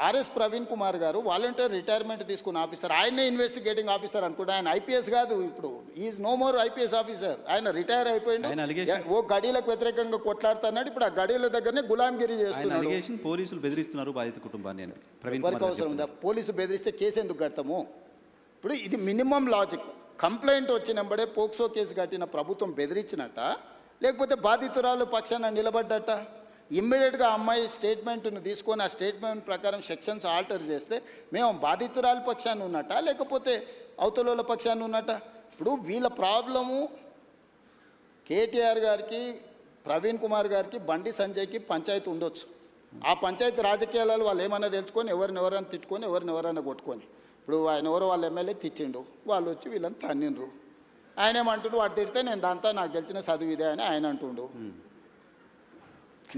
ఆర్ఎస్ ప్రవీణ్ కుమార్ గారు వాలంటీర్ రిటైర్మెంట్ తీసుకున్న ఆఫీసర్, ఆయనే ఇన్వెస్టిగేటింగ్ ఆఫీసర్ అనుకుంటే ఆయన ఐపీఎస్ కాదు, ఇప్పుడు is no more IPS officer. ఆయన రిటైర్ అయిపోయింది. ఓ గడిలకు వ్యతిరేకంగా కొట్లాడుతున్నాడు, ఇప్పుడు ఆ గడిల దగ్గరనే గులాంగిరి చేస్తున్నాడు. పోలీసులు బెదిరిస్తున్నారు బాధిత కుటుంబాన్ని. ఎవరికి అవసరం ఉందా? పోలీసు బెదిరిస్తే కేసు ఎందుకు కడతాము? ఇప్పుడు ఇది మినిమం లాజిక్. కంప్లైంట్ వచ్చినప్పుడే పోక్సో కేసు కట్టిన ప్రభుత్వం బెదిరించినట్ట, లేకపోతే బాధితురాలు పక్షాన నిలబడ్డట? ఇమ్మీడియట్గా అమ్మాయి స్టేట్మెంట్ను తీసుకొని ఆ స్టేట్మెంట్ ప్రకారం సెక్షన్స్ ఆల్టర్ చేస్తే మేము బాధితురాలు పక్షాన్ని ఉన్నట్ట, లేకపోతే అవతల పక్షాన్ని ఉన్నట్ట? ఇప్పుడు వీళ్ళ ప్రాబ్లము కేటీఆర్ గారికి, ప్రవీణ్ కుమార్ గారికి, బండి సంజయ్కి పంచాయతీ ఉండొచ్చు. ఆ పంచాయతీ రాజకీయాలలో వాళ్ళు ఏమైనా తెలుసుకొని ఎవరినెవరైనా తిట్టుకొని ఎవరినెవరైనా కొట్టుకొని, ఇప్పుడు ఆయన ఎవరో వాళ్ళ ఎమ్మెల్యే తిట్టిండు, వాళ్ళు వచ్చి వీళ్ళని తన్నిండ్రు. ఆయన ఏమంటుండు, వాడు తిడితే నేను దాంతో నాకు తెలిసిన చదువు ఇదే అని ఆయన అంటుండు.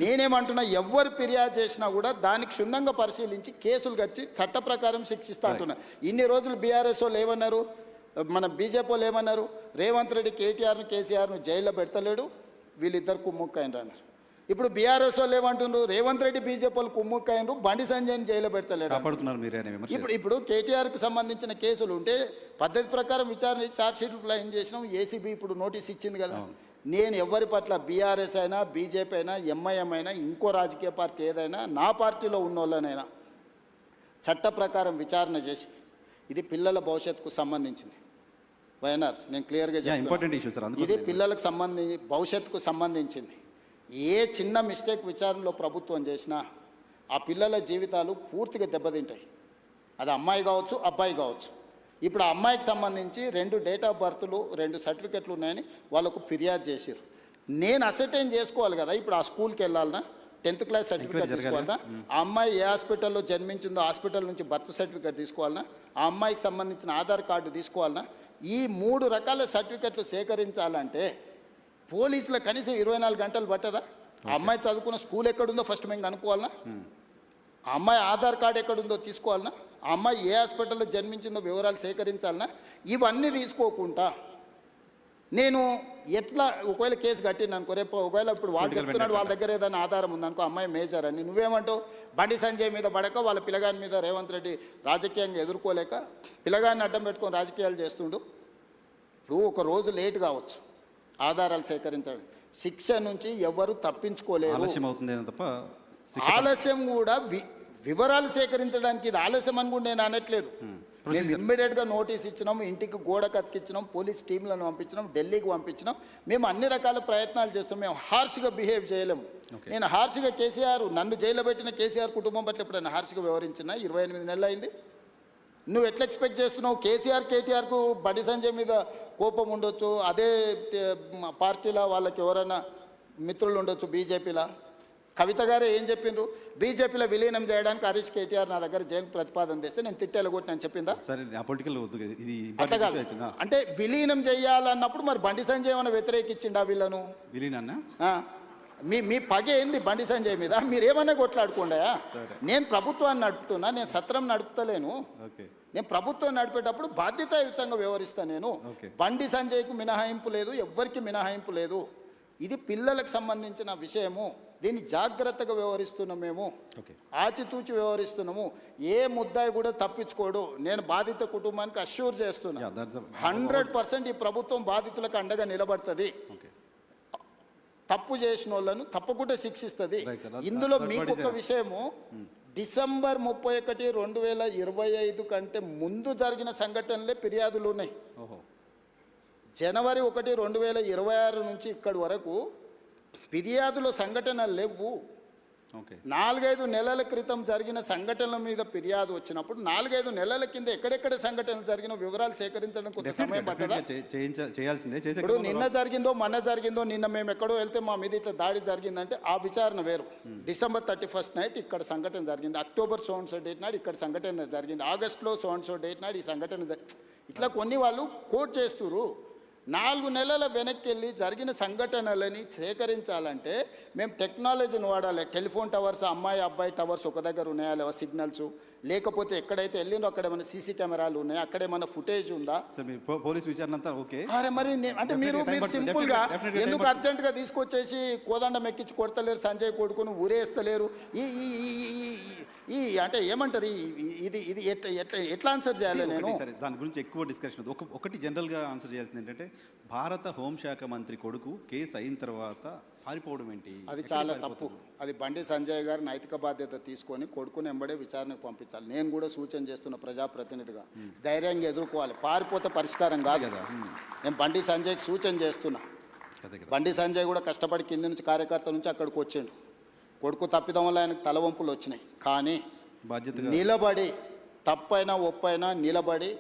నేనేమంటున్నా, ఎవరు ఫిర్యాదు చేసినా కూడా దానికి క్షుణ్ణంగా పరిశీలించి కేసులు కచ్చి చట్ట ప్రకారం శిక్షిస్తా అంటున్నా. ఇన్ని రోజులు బీఆర్ఎస్ వాళ్ళు ఏమన్నారు, మన బీజేపీ వాళ్ళు ఏమన్నారు, రేవంత్ రెడ్డి కేటీఆర్ను కేసీఆర్ను జైల్లో పెడతలేడు, వీళ్ళిద్దరు కుమ్ముక్కైనరు అన్నారు. ఇప్పుడు బీఆర్ఎస్ వాళ్ళు ఏమంటున్నారు, రేవంత్ రెడ్డి బీజేపీ వాళ్ళు కుమ్ముక్కైనరు, బండి సంజయ్ని జైల్లో పెడతలేడు. ఇప్పుడు కేటీఆర్కి సంబంధించిన కేసులు ఉంటే పద్ధతి ప్రకారం విచారణ ఛార్జ్షీట్లు ఫ్లైన్ చేసినాం, ఏసీబీ ఇప్పుడు నోటీస్ ఇచ్చింది కదా. నేను ఎవరి పట్ల బీఆర్ఎస్ అయినా, బీజేపీ అయినా, ఎంఐఎం అయినా, ఇంకో రాజకీయ పార్టీ ఏదైనా, నా పార్టీలో ఉన్న వాళ్ళనైనా చట్ట ప్రకారం విచారణ చేసి, ఇది పిల్లల భవిష్యత్తుకు సంబంధించింది. వైఎన్ఆర్ నేను క్లియర్గా చెప్తాను, ఇది పిల్లలకు భవిష్యత్తుకు సంబంధించింది. ఏ చిన్న మిస్టేక్ విచారణలో ప్రభుత్వం చేసినా ఆ పిల్లల జీవితాలు పూర్తిగా దెబ్బతింటాయి. అది అమ్మాయి కావచ్చు, అబ్బాయి కావచ్చు. ఇప్పుడు ఆ అమ్మాయికి సంబంధించి 2 డేట్ ఆఫ్ బర్త్లు, 2 సర్టిఫికెట్లు ఉన్నాయని వాళ్ళకు ఫిర్యాదు చేశారు. నేను అసర్టైన్ చేసుకోవాలి కదా, ఇప్పుడు ఆ స్కూల్కి వెళ్ళాలన్నా, 10th క్లాస్ సర్టిఫికేట్ జరగాలి. తీసుకోవాలన్నా, ఆ అమ్మాయి ఏ హాస్పిటల్లో జన్మించిందో హాస్పిటల్ నుంచి బర్త్ సర్టిఫికేట్ తీసుకోవాలన్నా, ఆ అమ్మాయికి సంబంధించిన ఆధార్ కార్డు తీసుకోవాలన్నా, ఈ 3 రకాల సర్టిఫికెట్లు సేకరించాలంటే పోలీసుల కనీసం 24 గంటలు పట్టదా? ఆ అమ్మాయి చదువుకున్న స్కూల్ ఎక్కడుందో ఫస్ట్ మేము కనుక్కోవాలన్నా, ఆ అమ్మాయి ఆధార్ కార్డు ఎక్కడుందో తీసుకోవాలన్నా, ఆ అమ్మాయి ఏ హాస్పిటల్లో జన్మించిందో వివరాలు సేకరించాలన్నా, ఇవన్నీ తీసుకోకుండా నేను ఎట్లా ఒకవేళ కేసు కట్టిన అనుకో, రేపు ఒకవేళ ఇప్పుడు వాళ్ళు చెప్తున్నాడు వాళ్ళ దగ్గర ఏదైనా ఆధారం ఉందనుకో, అమ్మాయి మేజర్ అని, నువ్వేమంటావు? బండి సంజయ్ మీద పడక వాళ్ళ పిల్లగాని మీద రేవంత్ రెడ్డి రాజకీయంగా ఎదుర్కోలేక పిల్లగాన్ని అడ్డం పెట్టుకొని రాజకీయాలు చేస్తుండు. ఇప్పుడు ఒక రోజు లేట్ కావచ్చు ఆధారాలు సేకరించడం, శిక్ష నుంచి ఎవరు తప్పించుకోలేరు. ఆలస్యం అవుతుంది తప్ప ఆలస్యం కూడా వివరాలు సేకరించడానికి ఇది ఆలస్యం అని కూడా నేను అనట్లేదు. మేము ఇమ్మీడియట్గా నోటీస్ ఇచ్చినాం, ఇంటికి గోడ కతికిచ్చినాం, పోలీస్ టీంలను పంపించినాం, ఢిల్లీకి పంపించినాం, మేము అన్ని రకాల ప్రయత్నాలు చేస్తాం. మేము హార్ష్గా బిహేవ్ చేయలేము. నేను హార్ష్గా కేసీఆర్ నన్ను జైల్లో పెట్టిన కేసీఆర్ కుటుంబం పట్ల ఎప్పుడైనా హార్ష్గా వ్యవహరించిన? 28 నెలలు అయింది. నువ్వు ఎట్లా ఎక్స్పెక్ట్ చేస్తున్నావు? కేటీఆర్కు బండి సంజయ్ మీద కోపం ఉండొచ్చు, అదే పార్టీలో వాళ్ళకి ఎవరైనా మిత్రులు ఉండొచ్చు, బీజేపీలో. కవిత గారే ఏం చెప్పిండ్రు? బీజేపీలో విలీనం చేయడానికి హరీష్ కేటీఆర్ నా దగ్గర జైలు ప్రతిపాదన తెస్తే నేను తిట్టేలు కొట్టి అని చెప్పిందా? అట్లా కాదు. అంటే విలీనం చేయాలన్నప్పుడు మరి బండి సంజయ్ ఏమైనా వ్యతిరేకించిండా వీళ్ళను? మీ పగ ఏంది బండి సంజయ్ మీద? మీరేమన్నా కొట్లాడుకోండా? నేను ప్రభుత్వాన్ని నడుపుతున్నా, నేను సత్రం నడుపుతలేను. నేను ప్రభుత్వం నడిపేటప్పుడు బాధ్యతాయుతంగా వ్యవహరిస్తాను. నేను బండి సంజయ్కు మినహాయింపు లేదు, ఎవ్వరికి మినహాయింపు లేదు. ఇది పిల్లలకు సంబంధించిన విషయము. దీన్ని జాగ్రత్తగా వ్యవహరిస్తున్నాం, మేము ఆచితూచి వ్యవహరిస్తున్నాము. ఏ ముద్దాయి కూడా తప్పించుకోడు. నేను బాధిత కుటుంబానికి అష్యూర్ చేస్తున్నా, 100% ఈ ప్రభుత్వం బాధితులకు అండగా నిలబడుతుంది. తప్పు చేసిన వాళ్ళను తప్పకుండా శిక్షిస్తుంది. ఇందులో మీకు ఒక విషయము, డిసెంబర్ 31, 2025 కంటే ముందు జరిగిన సంఘటనలే ఫిర్యాదులు ఉన్నాయి. జనవరి 1, 2026 నుంచి ఇక్కడి వరకు ఫిర్యాదుల సంఘటనలు లేవు. 4-5 నెలల క్రితం జరిగిన సంఘటనల మీద ఫిర్యాదు వచ్చినప్పుడు 4-5 నెలల కింద ఎక్కడెక్కడ సంఘటనలు జరిగిన వివరాలు సేకరించడం కొంత సమయం పట్టదా? ఇప్పుడు నిన్న జరిగిందో మొన్న జరిగిందో, నిన్న మేము ఎక్కడో వెళ్తే మా మీద ఇట్లా దాడి జరిగిందంటే ఆ విచారణ వేరు. డిసెంబర్ 31 నైట్ ఇక్కడ సంఘటన జరిగింది, October so and so date నాడు ఇక్కడ సంఘటన జరిగింది, ఆగస్టులో సో అండ్ సో డేట్ నాడు ఈ సంఘటన ఇట్లా కొన్ని వాళ్ళు కోట్ చేస్తున్నారు. 4 నెలల వెనక్కి వెళ్ళి జరిగిన సంఘటనలని సేకరించాలంటే మేము టెక్నాలజీని వాడాలి. టెలిఫోన్ టవర్స్, అమ్మాయి అబ్బాయి టవర్స్ ఒక దగ్గర ఉన్నాయా లేవా సిగ్నల్స్, లేకపోతే ఎక్కడైతే వెళ్ళిందో అక్కడ ఏమైనా సీసీ కెమెరాలు ఉన్నాయా, అక్కడ ఏమైనా ఫుటేజ్ ఉందా? పోలీస్ విచారణ అంతా ఓకే. అరే మరి అంటే మీరు సింపుల్గా ఎందుకు అర్జెంటుగా తీసుకొచ్చేసి కోదండం ఎక్కించి కొడతలేరు, సంజయ్ కొడుకుని ఊరేస్తలేరు? ఈ అంటే ఏమంటారు, ఇది ఇది ఎట్లా ఆన్సర్ చేయాలి? నేను దాని గురించి ఎక్కువ డిస్కషన్ ఒకటి జనరల్గా ఆన్సర్ చేయాల్సింది ఏంటంటే, భారత హోంశాఖ మంత్రి కొడుకు కేసు అయిన తర్వాత పారిపోవడం ఏంటి? అది చాలా తప్పు. అది బండి సంజయ్ గారు నైతిక బాధ్యత తీసుకొని కొడుకుని ఎంబడే విచారణకు పంపించాలి. నేను కూడా సూచన చేస్తున్న ప్రజాప్రతినిధిగా ధైర్యంగా ఎదుర్కోవాలి. పారిపోతే పరిష్కారం కాదు కదా. నేను బండి సంజయ్కి సూచన చేస్తున్నా. బండి సంజయ్ కూడా కష్టపడి కింది నుంచి కార్యకర్త నుంచి అక్కడికి వచ్చిండు. కొడుకు తప్పిదం వల్ల ఆయనకు తలవంపులు వచ్చినాయి. కానీ నిలబడి తప్పైనా ఒప్పైనా నిలబడి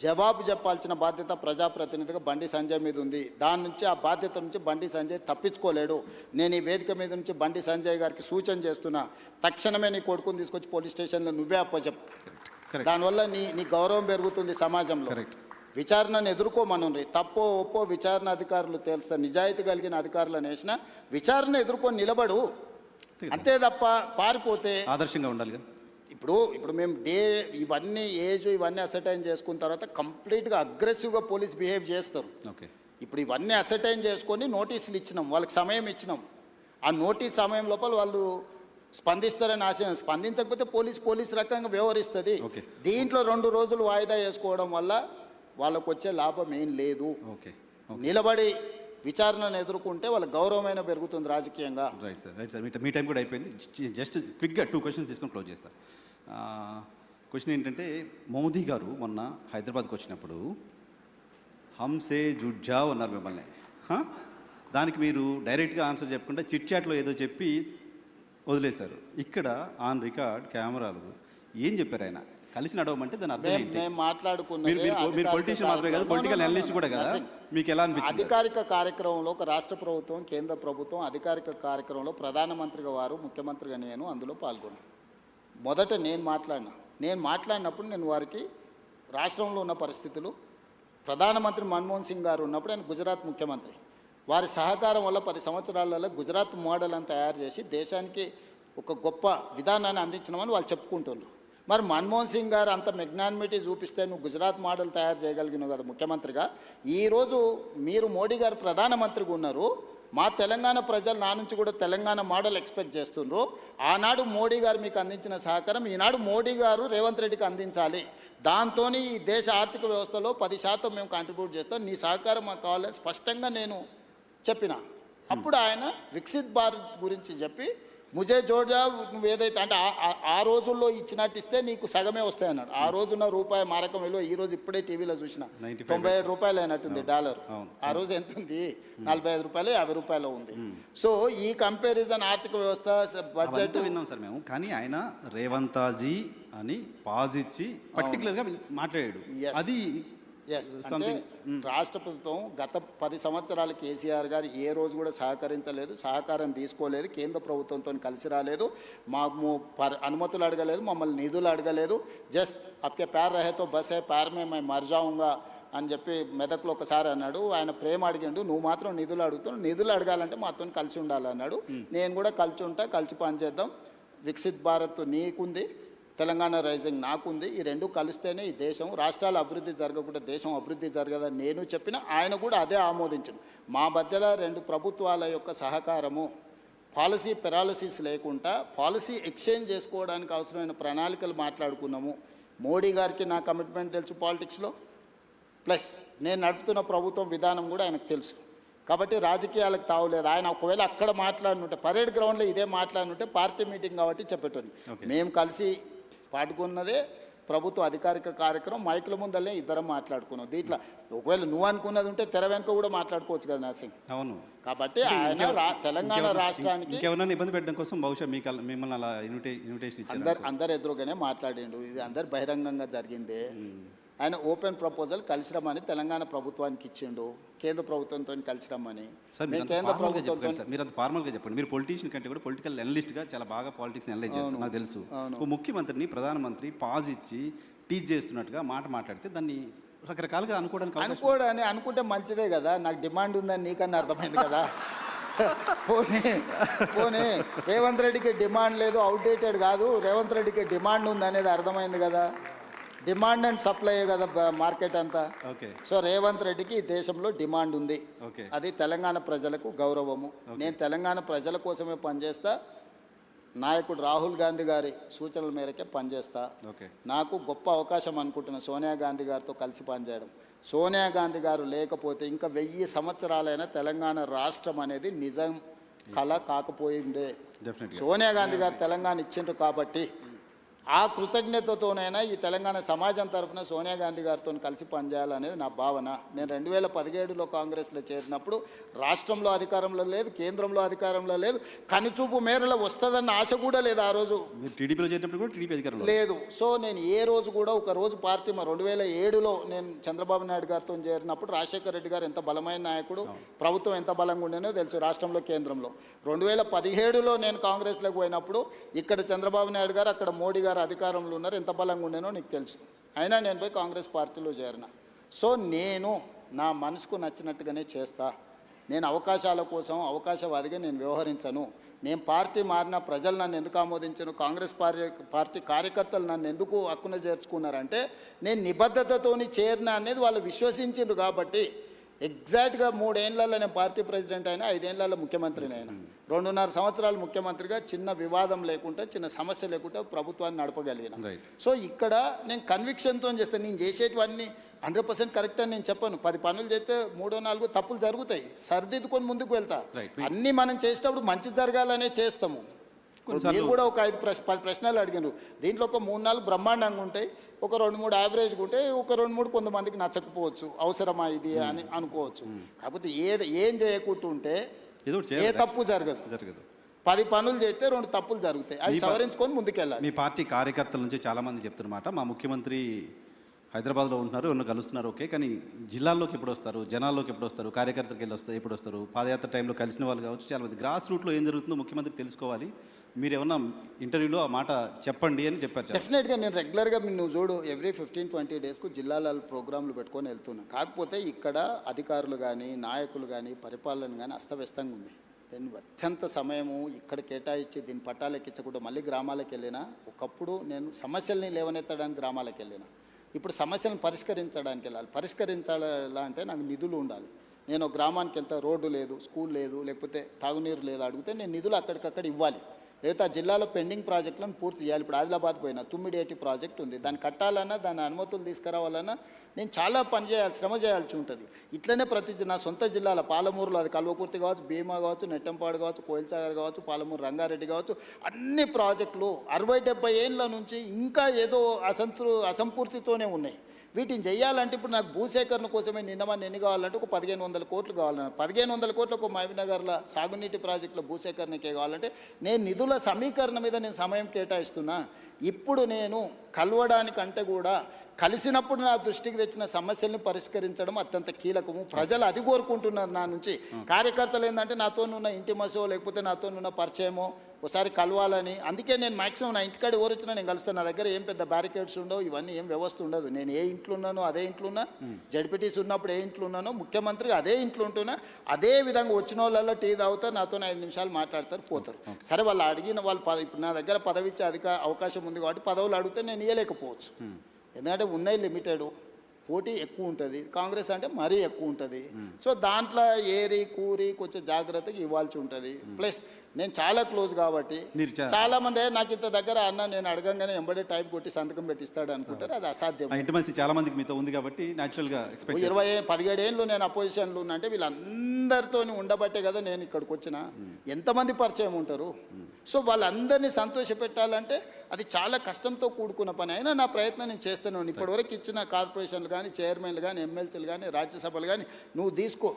జవాబు చెప్పాల్సిన బాధ్యత ప్రజాప్రతినిధిగా బండి సంజయ్ మీద ఉంది. దాని నుంచి ఆ బాధ్యత నుంచి బండి సంజయ్ తప్పించుకోలేడు. నేను ఈ వేదిక మీద నుంచి బండి సంజయ్ గారికి సూచన చేస్తున్నా, తక్షణమే నీ కొడుకుని తీసుకొచ్చి పోలీస్ స్టేషన్లో నువ్వే అప్పచెప్పు. దానివల్ల నీ గౌరవం పెరుగుతుంది సమాజంలో. విచారణను ఎదుర్కోమనుండ్రి. తప్పో ఒప్పో విచారణ అధికారులు తెలుసా, నిజాయితీ కలిగిన అధికారులను వేసిన విచారణ ఎదుర్కొని నిలబడు. అంతే తప్ప పారిపోతే ఆదర్శంగా ఉండాలి. ఇప్పుడు మేము ఇవన్నీ ఇవన్నీ అసర్టైన్ చేసుకున్న తర్వాత కంప్లీట్గా అగ్రెసివ్గా పోలీస్ బిహేవ్ చేస్తారు. ఇప్పుడు ఇవన్నీ అసర్టైన్ చేసుకొని నోటీసులు ఇచ్చినాం, వాళ్ళకి సమయం ఇచ్చినాం. ఆ నోటీస్ సమయం లోపల వాళ్ళు స్పందిస్తారని ఆశ, స్పందించకపోతే పోలీస్ రకంగా వ్యవహరిస్తుంది. దీంట్లో 2 రోజులు వాయిదా వేసుకోవడం వల్ల వాళ్ళకు వచ్చే లాభం ఏం లేదు. నిలబడి విచారణను ఎదుర్కొంటే వాళ్ళ గౌరవమైన పెరుగుతుంది రాజకీయంగా. రైట్ సార్ మీ టైం కూడా అయిపోయింది. జస్ట్ క్విక్గా 2 క్వశ్చన్స్ తీసుకొని క్లోజ్ చేస్తా. క్వశ్చన్ ఏంటంటే, మోదీ గారు మొన్న హైదరాబాద్కి వచ్చినప్పుడు హంసే జుడ్జావ్ అన్నారు మిమ్మల్ని. దానికి మీరు డైరెక్ట్గా ఆన్సర్ చెప్పకుండా చిట్ చాట్లో ఏదో చెప్పి వదిలేశారు. ఇక్కడ ఆన్ రికార్డ్ కెమెరాలు ఏం చెప్పారు ఆయన? కలిసి నడవమంటే దాని అర్థం మేము ఏంటి? మేము మీరు మాట్లాడుకున్నది మీరు పొలిటీషియన్ మాత్రమే కాదు, పొలిటికల్ అనలిస్ట్ కూడా కదా. మీకు ఎలా అనిపించింది? అధికారిక కార్యక్రమంలో ఒక రాష్ట్ర ప్రభుత్వం, కేంద్ర ప్రభుత్వం అధికారిక కార్యక్రమంలో ప్రధానమంత్రిగా వారు, ముఖ్యమంత్రిగా నేను అందులో పాల్గొన్నాను. మొదట నేను మాట్లాడినప్పుడు నేను వారికి రాష్ట్రంలో ఉన్న పరిస్థితులు, ప్రధానమంత్రి మన్మోహన్ సింగ్ గారు ఉన్నప్పుడు ఆయన గుజరాత్ ముఖ్యమంత్రి, వారి సహకారం వల్ల 10 సంవత్సరాలలో గుజరాత్ మోడల్ అని తయారు చేసి దేశానికి ఒక గొప్ప విధానాన్ని అందించినామని వాళ్ళు చెప్పుకుంటున్నారు. మరి మన్మోహన్ సింగ్ గారు అంత మెగ్నానిమిటీ చూపిస్తే నువ్వు గుజరాత్ మోడల్ తయారు చేయగలిగినావు కదా ముఖ్యమంత్రిగా. ఈరోజు మీరు మోడీ గారు ప్రధానమంత్రిగా ఉన్నారు, మా తెలంగాణ ప్రజలు నా నుంచి కూడా తెలంగాణ మోడల్ ఎక్స్పెక్ట్ చేస్తున్నారు. ఆనాడు మోడీ గారు మీకు అందించిన సహకారం ఈనాడు మోడీ గారు రేవంత్ రెడ్డికి అందించాలి. దాంతో ఈ దేశ ఆర్థిక వ్యవస్థలో 10% మేము కాంట్రిబ్యూట్ చేస్తాం, నీ సహకారం మాకు కావాలి స్పష్టంగా నేను చెప్పిన. అప్పుడు ఆయన వికసిత్ భారత్ గురించి చెప్పి ముజే జోడా నువ్వు ఏదైతే అంటే ఆ రోజుల్లో ఇచ్చినట్టు ఇస్తే నీకు సగమే వస్తాయి అన్నాడు. ఆ రోజున్న రూపాయి మారకం విలువ ఈ రోజు ఇప్పుడే టీవీలో చూసిన 97 రూపాయలు అయినట్టుంది డాలర్. ఆ రోజు ఎంత ఉంది? 45 రూపాయలు 50 రూపాయలు ఉంది. సో ఈ కంపారిజన్ ఆర్థిక వ్యవస్థ బడ్జెట్ విన్నాం సార్ మేము. కానీ ఆయన రేవంతాజీ అని పాజ్ ఇచ్చి పర్టికులర్గా మాట్లాడాడు. అది అంటే రాష్ట్ర ప్రభుత్వం గత 10 సంవత్సరాలు కేసీఆర్ గారు ఏ రోజు కూడా సహకరించలేదు, సహకారం తీసుకోలేదు, కేంద్ర ప్రభుత్వంతో కలిసి రాలేదు, మాకు అనుమతులు అడగలేదు, మమ్మల్ని నిధులు అడగలేదు. జస్ట్ అప్కే ప్యార్ రహేతో బస్ హై ప్యార్ మే మై మర్ జాऊंगा అని చెప్పి మెదక్లో ఒకసారి అన్నాడు. ఆయన ప్రేమ అడిగిండు, నువ్వు మాత్రం నిధులు అడుగుతున్నావు, నిధులు అడగాలంటే మాతో కలిసి ఉండాలన్నాడు. నేను కూడా కలిసి ఉంటా, కలిసి పనిచేద్దాం. వికసిత్ భారత్ నీకుంది, తెలంగాణ రైజింగ్ నాకుంది, ఈ రెండు కలిస్తేనే ఈ దేశం, రాష్ట్రాల అభివృద్ధి జరగకుండా దేశం అభివృద్ధి జరగదని నేను చెప్పిన, ఆయన కూడా అదే ఆమోదించను. మా మధ్యలో 2 ప్రభుత్వాల యొక్క సహకారము, పాలసీ పెరాలసిస్ లేకుండా పాలసీ ఎక్స్చేంజ్ చేసుకోవడానికి అవసరమైన ప్రణాళికలు మాట్లాడుకున్నాము. మోడీ గారికి నా కమిట్మెంట్ తెలుసు పాలిటిక్స్లో, ప్లస్ నేను నడుపుతున్న ప్రభుత్వం విధానం కూడా ఆయనకు తెలుసు. కాబట్టి రాజకీయాలకు తావులేదు. ఆయన ఒకవేళ అక్కడ మాట్లాడినుంటే, పరేడ్ గ్రౌండ్లో ఇదే మాట్లాడినుంటే పార్టీ మీటింగ్ కాబట్టి చెప్పేటోని. మేము కలిసి పాడుకున్నదే ప్రభుత్వ అధికారిక కార్యక్రమం, మైకుల ముందల్లే ఇద్దరం మాట్లాడుకున్నాం. దీంట్లో ఒకవేళ నువ్వు అనుకున్నది ఉంటే తెర వెనుక కూడా మాట్లాడుకోవచ్చు కదా నర్సింగ్. అవును. కాబట్టి ఆయన తెలంగాణ రాష్ట్రానికి ఎవరైనా ఇబ్బంది పెట్టడం కోసం బహుశా మిమ్మల్ని అలా ఇన్విటేషన్ ఇచ్చారు. అందరు ఎదురుగానే మాట్లాడిండు. ఇది అందరు బహిరంగంగా జరిగిందే. ఆయన ఓపెన్ ప్రపోజల్ కలిసి రమ్మని తెలంగాణ ప్రభుత్వానికి ఇచ్చిండు, కేంద్ర ప్రభుత్వంతో కలిసి రమ్మని. కేంద్ర ప్రభుత్వం మీరు అంత ఫార్మల్గా చెప్పండి. మీరు పొలిటీషియన్ కంటే కూడా పొలిటికల్ అనలిస్ట్గా చాలా బాగా పాలిటిక్స్ అనలైజ్ చేస్తారు, నాకు తెలుసు. ముఖ్యమంత్రిని ప్రధానమంత్రి పాజ్ ఇచ్చి టీచ్ చేస్తున్నట్టుగా మాట్లాడితే దాన్ని రకరకాలుగా అనుకుంటే మంచిదే కదా. నాకు డిమాండ్ ఉందని నీకన్నా అర్థమైంది కదా. పోనీ రేవంత్ రెడ్డికి డిమాండ్ లేదు, అవుట్డేటెడ్ కాదు, రేవంత్ రెడ్డికి డిమాండ్ ఉంది అనేది అర్థమైంది కదా. డిమాండ్ అండ్ సప్లై కదా మార్కెట్ అంతా. సో రేవంత్ రెడ్డికి ఈ దేశంలో డిమాండ్ ఉంది, అది తెలంగాణ ప్రజలకు గౌరవము. నేను తెలంగాణ ప్రజల కోసమే పనిచేస్తా, నాయకుడు రాహుల్ గాంధీ గారి సూచనల మేరకే పనిచేస్తా. నాకు గొప్ప అవకాశం అనుకుంటున్నా సోనియా గాంధీ గారితో కలిసి పనిచేయడం. సోనియా గాంధీ గారు లేకపోతే ఇంకా 1000 సంవత్సరాలైనా తెలంగాణ రాష్ట్రం అనేది నిజం కళ కాకపోయిండే. సోనియా గాంధీ గారు తెలంగాణ ఇచ్చిండ్రు కాబట్టి ఆ కృతజ్ఞతతోనైనా ఈ తెలంగాణ సమాజం తరఫున సోనియా గాంధీ గారితో కలిసి పనిచేయాలనేది నా భావన. నేను 2017లో కాంగ్రెస్లో చేరినప్పుడు రాష్ట్రంలో అధికారంలో లేదు, కేంద్రంలో అధికారంలో లేదు, కనుచూపు మేరలో వస్తుందన్న ఆశ కూడా లేదు. ఆ రోజు టీడీపీలో చేరినప్పుడు కూడా టీడీపీ అధికారంలో లేదు. సో నేను ఏ రోజు కూడా ఒక రోజు పార్టీ 2007లో నేను చంద్రబాబు నాయుడు గారితో చేరినప్పుడు రాజశేఖర రెడ్డి గారు ఎంత బలమైన నాయకుడు, ప్రభుత్వం ఎంత బలంగా ఉండేనో తెలుసు రాష్ట్రంలో, కేంద్రంలో. 2017లో నేను కాంగ్రెస్లోకి పోయినప్పుడు ఇక్కడ చంద్రబాబు నాయుడు గారు, అక్కడ మోడీ గారు అధికారంలో ఉన్నారు, ఎంత బలంగా ఉండేనో నీకు తెలుసు. అయినా నేను పోయి కాంగ్రెస్ పార్టీలో చేరిన. సో నేను నా మనసుకు నచ్చినట్టుగానే చేస్తా. నేను అవకాశాల కోసం అవకాశవాదిగా నేను వ్యవహరించను. నేను పార్టీ మారిన ప్రజలు నన్ను ఎందుకు ఆమోదించను, కాంగ్రెస్ పార్టీ కార్యకర్తలు నన్ను ఎందుకు హక్కున చేర్చుకున్నారంటే నేను నిబద్ధతతోని చేరిన అనేది వాళ్ళు విశ్వసించారు. కాబట్టి ఎగ్జాక్ట్గా 3 ఏళ్లలో నేను పార్టీ ప్రెసిడెంట్ అయినా, 5 ఏళ్లలో ముఖ్యమంత్రిని అయినా, 2.5 సంవత్సరాలు ముఖ్యమంత్రిగా చిన్న వివాదం లేకుండా, చిన్న సమస్య లేకుండా ప్రభుత్వాన్ని నడపగలిగిన. సో ఇక్కడ నేను కన్విక్షన్తో చేస్తాను. నేను చేసేటివన్నీ 100% కరెక్ట్ అని నేను చెప్పను. 10 పనులు చేస్తే 3-4 తప్పులు జరుగుతాయి, సరిదిద్దుకొని ముందుకు వెళ్తా. అన్నీ మనం చేసేటప్పుడు మంచి జరగాలనే చేస్తాము. మీరు కూడా ఒక 5-10 ప్రశ్నలు అడిగినారు. దీంట్లో ఒక 3-4 బ్రహ్మాండంగా ఉంటాయి, ఒక 2-3 యావరేజ్గా ఉంటాయి, ఒక 2-3 కొంతమందికి నచ్చకపోవచ్చు, అవసరమా ఇది అని అనుకోవచ్చు. కాకపోతే ఏం చేయకుంటుంటే ఏ తప్పు జరగదు. 10 పనులు చేస్తే 2 తప్పులు జరుగుతాయి, అవి సవరించుకొని ముందుకెళ్ళాలి. మీ పార్టీ కార్యకర్తల నుంచి చాలామంది చెప్తున్నమాట, మా ముఖ్యమంత్రి హైదరాబాద్లో ఉంటున్నారు, ఎవరినో కలుస్తున్నారు, ఓకే, కానీ జిల్లాల్లోకి ఎప్పుడు వస్తారు, జనాల్లోకి ఎప్పుడు వస్తారు, కార్యకర్తలకు వెళ్ళి వస్తారు, ఎప్పుడు వస్తారు, పాదయాత్ర టైంలో కలిసిన వాళ్ళు కావచ్చు, చాలామంది గ్రాస్ రూట్లో ఏం జరుగుతుందో ముఖ్యమంత్రికి తెలుసుకోవాలి, మీరు ఏమన్నా ఇంటర్వ్యూలో ఆ మాట చెప్పండి అని చెప్పారు. డెఫినెట్గా నేను రెగ్యులర్గా నువ్వు చూడు ఎవ్రీ 15-20 డేస్కు జిల్లాల ప్రోగ్రాంలు పెట్టుకొని వెళ్తున్నాను. కాకపోతే ఇక్కడ అధికారులు కానీ నాయకులు కానీ పరిపాలన కానీ అస్తవ్యస్తంగా ఉంది. దీన్ని అత్యంత సమయము ఇక్కడ కేటాయించి దీన్ని పట్టాలెక్కించకుండా మళ్ళీ గ్రామాలకు వెళ్ళినా, ఒకప్పుడు నేను సమస్యల్ని లేవనెత్తడానికి గ్రామాలకు వెళ్ళినా, ఇప్పుడు సమస్యలను పరిష్కరించడానికి వెళ్ళాలి. పరిష్కరించాలా అంటే నాకు నిధులు ఉండాలి. నేను గ్రామానికి ఎంత రోడ్డు లేదు, స్కూల్ లేదు, లేకపోతే తాగునీరు లేదు అడిగితే నేను నిధులు అక్కడికక్కడ ఇవ్వాలి. లేదా ఆ జిల్లాలో పెండింగ్ ప్రాజెక్టులను పూర్తి చేయాలి. ఇప్పుడు ఆదిలాబాద్ పోయినా తుమ్మిడేటి ప్రాజెక్ట్ ఉంది, దాన్ని కట్టాలన్నా దాని అనుమతులు తీసుకురావాలన్నా నేను చాలా శ్రమ చేయాల్సి ఉంటుంది. ఇట్లనే నా సొంత జిల్లాల పాలమూరులో అది కల్వకుర్తి కావచ్చు, భీమా కావచ్చు, నెట్టంపాడు కావచ్చు, కోయిల్సాగర్ కావచ్చు, పాలమూరు రంగారెడ్డి కావచ్చు, అన్ని ప్రాజెక్టులు 60-70 ఏళ్ళ నుంచి ఇంకా ఏదో అసంపూర్తితోనే ఉన్నాయి. వీటిని చేయాలంటే ఇప్పుడు నాకు భూసేకరణ కోసమే నిన్నమని ఎన్ని కావాలంటే ఒక 1500 కోట్లు కావాలన్నారు. 1500 కోట్లు ఒక మహబూబ్నగర్లో సాగునీటి ప్రాజెక్టుల భూసేకరణకే కావాలంటే నేను నిధుల సమీకరణ మీద నేను సమయం కేటాయిస్తున్నా. ఇప్పుడు నేను కలవడానికంటే కూడా కలిసినప్పుడు నా దృష్టికి తెచ్చిన సమస్యల్ని పరిష్కరించడం అత్యంత కీలకము. ప్రజలు అది కోరుకుంటున్నారు నా నుంచి. కార్యకర్తలు ఏంటంటే నాతోనున్న ఇంటిమసో లేకపోతే నాతోనున్న పరిచయమో ఒకసారి కలవాలని. అందుకే నేను మ్యాక్సిమం నా ఇంటికాడ ఎవరు వచ్చినా నేను కలుస్తాను. నా దగ్గర ఏం పెద్ద బ్యారికేడ్స్ ఉండవు, ఇవన్నీ ఏం వ్యవస్థ ఉండదు. నేను ఏ ఇంట్లో ఉన్నానో అదే ఇంట్లో ఉన్నా, జడ్పీటీసీ ఉన్నప్పుడు ఏ ఇంట్లో ఉన్నానో, ముఖ్యమంత్రి అదే ఇంట్లో ఉంటున్నా. అదే విధంగా వచ్చిన వాళ్ళల్లో టీ తాగుతారు, నాతో 5 నిమిషాలు మాట్లాడతారు, పోతారు. సరే వాళ్ళు అడిగిన వాళ్ళు ఇప్పుడు నా దగ్గర పదవి ఇచ్చే అవకాశం ఉంది కాబట్టి పదవులు అడిగితే నేను ఇవ్వలేకపోవచ్చు. ఎందుకంటే ఉన్నాయి లిమిటెడ్, పోటీ ఎక్కువ ఉంటుంది. కాంగ్రెస్ అంటే మరీ ఎక్కువ ఉంటుంది. సో దాంట్లో ఏరి కూరి కొంచెం జాగ్రత్తగా ఇవ్వాల్సి ఉంటుంది. ప్లస్ నేను చాలా క్లోజ్ కాబట్టి చాలా మంది నాకు ఇంత దగ్గర అన్న నేను అడగంగానే ఎంబడే టైప్ కొట్టి సంతకం పెట్టిస్తాడు అనుకుంటారు. అది అసాధ్యం. చాలా మందికి మీతో ఉంది కాబట్టి న్యాచురల్గా 17 ఏళ్ళు నేను అపోజిషన్లో ఉన్నా అంటే వీళ్ళందరితో ఉండబట్టే కదా నేను ఇక్కడికి వచ్చిన. ఎంతమంది పరిచయం ఉంటారు. సో వాళ్ళందరినీ సంతోషపెట్టాలంటే అది చాలా కష్టంతో కూడుకున్న పని. అయినా నా ప్రయత్నం నేను చేస్తున్నాను. ఇప్పటివరకు ఇచ్చిన కార్పొరేషన్లు కానీ, చైర్మన్లు కానీ, ఎమ్మెల్సీలు కానీ, రాజ్యసభలు కానీ నువ్వు తీసుకో.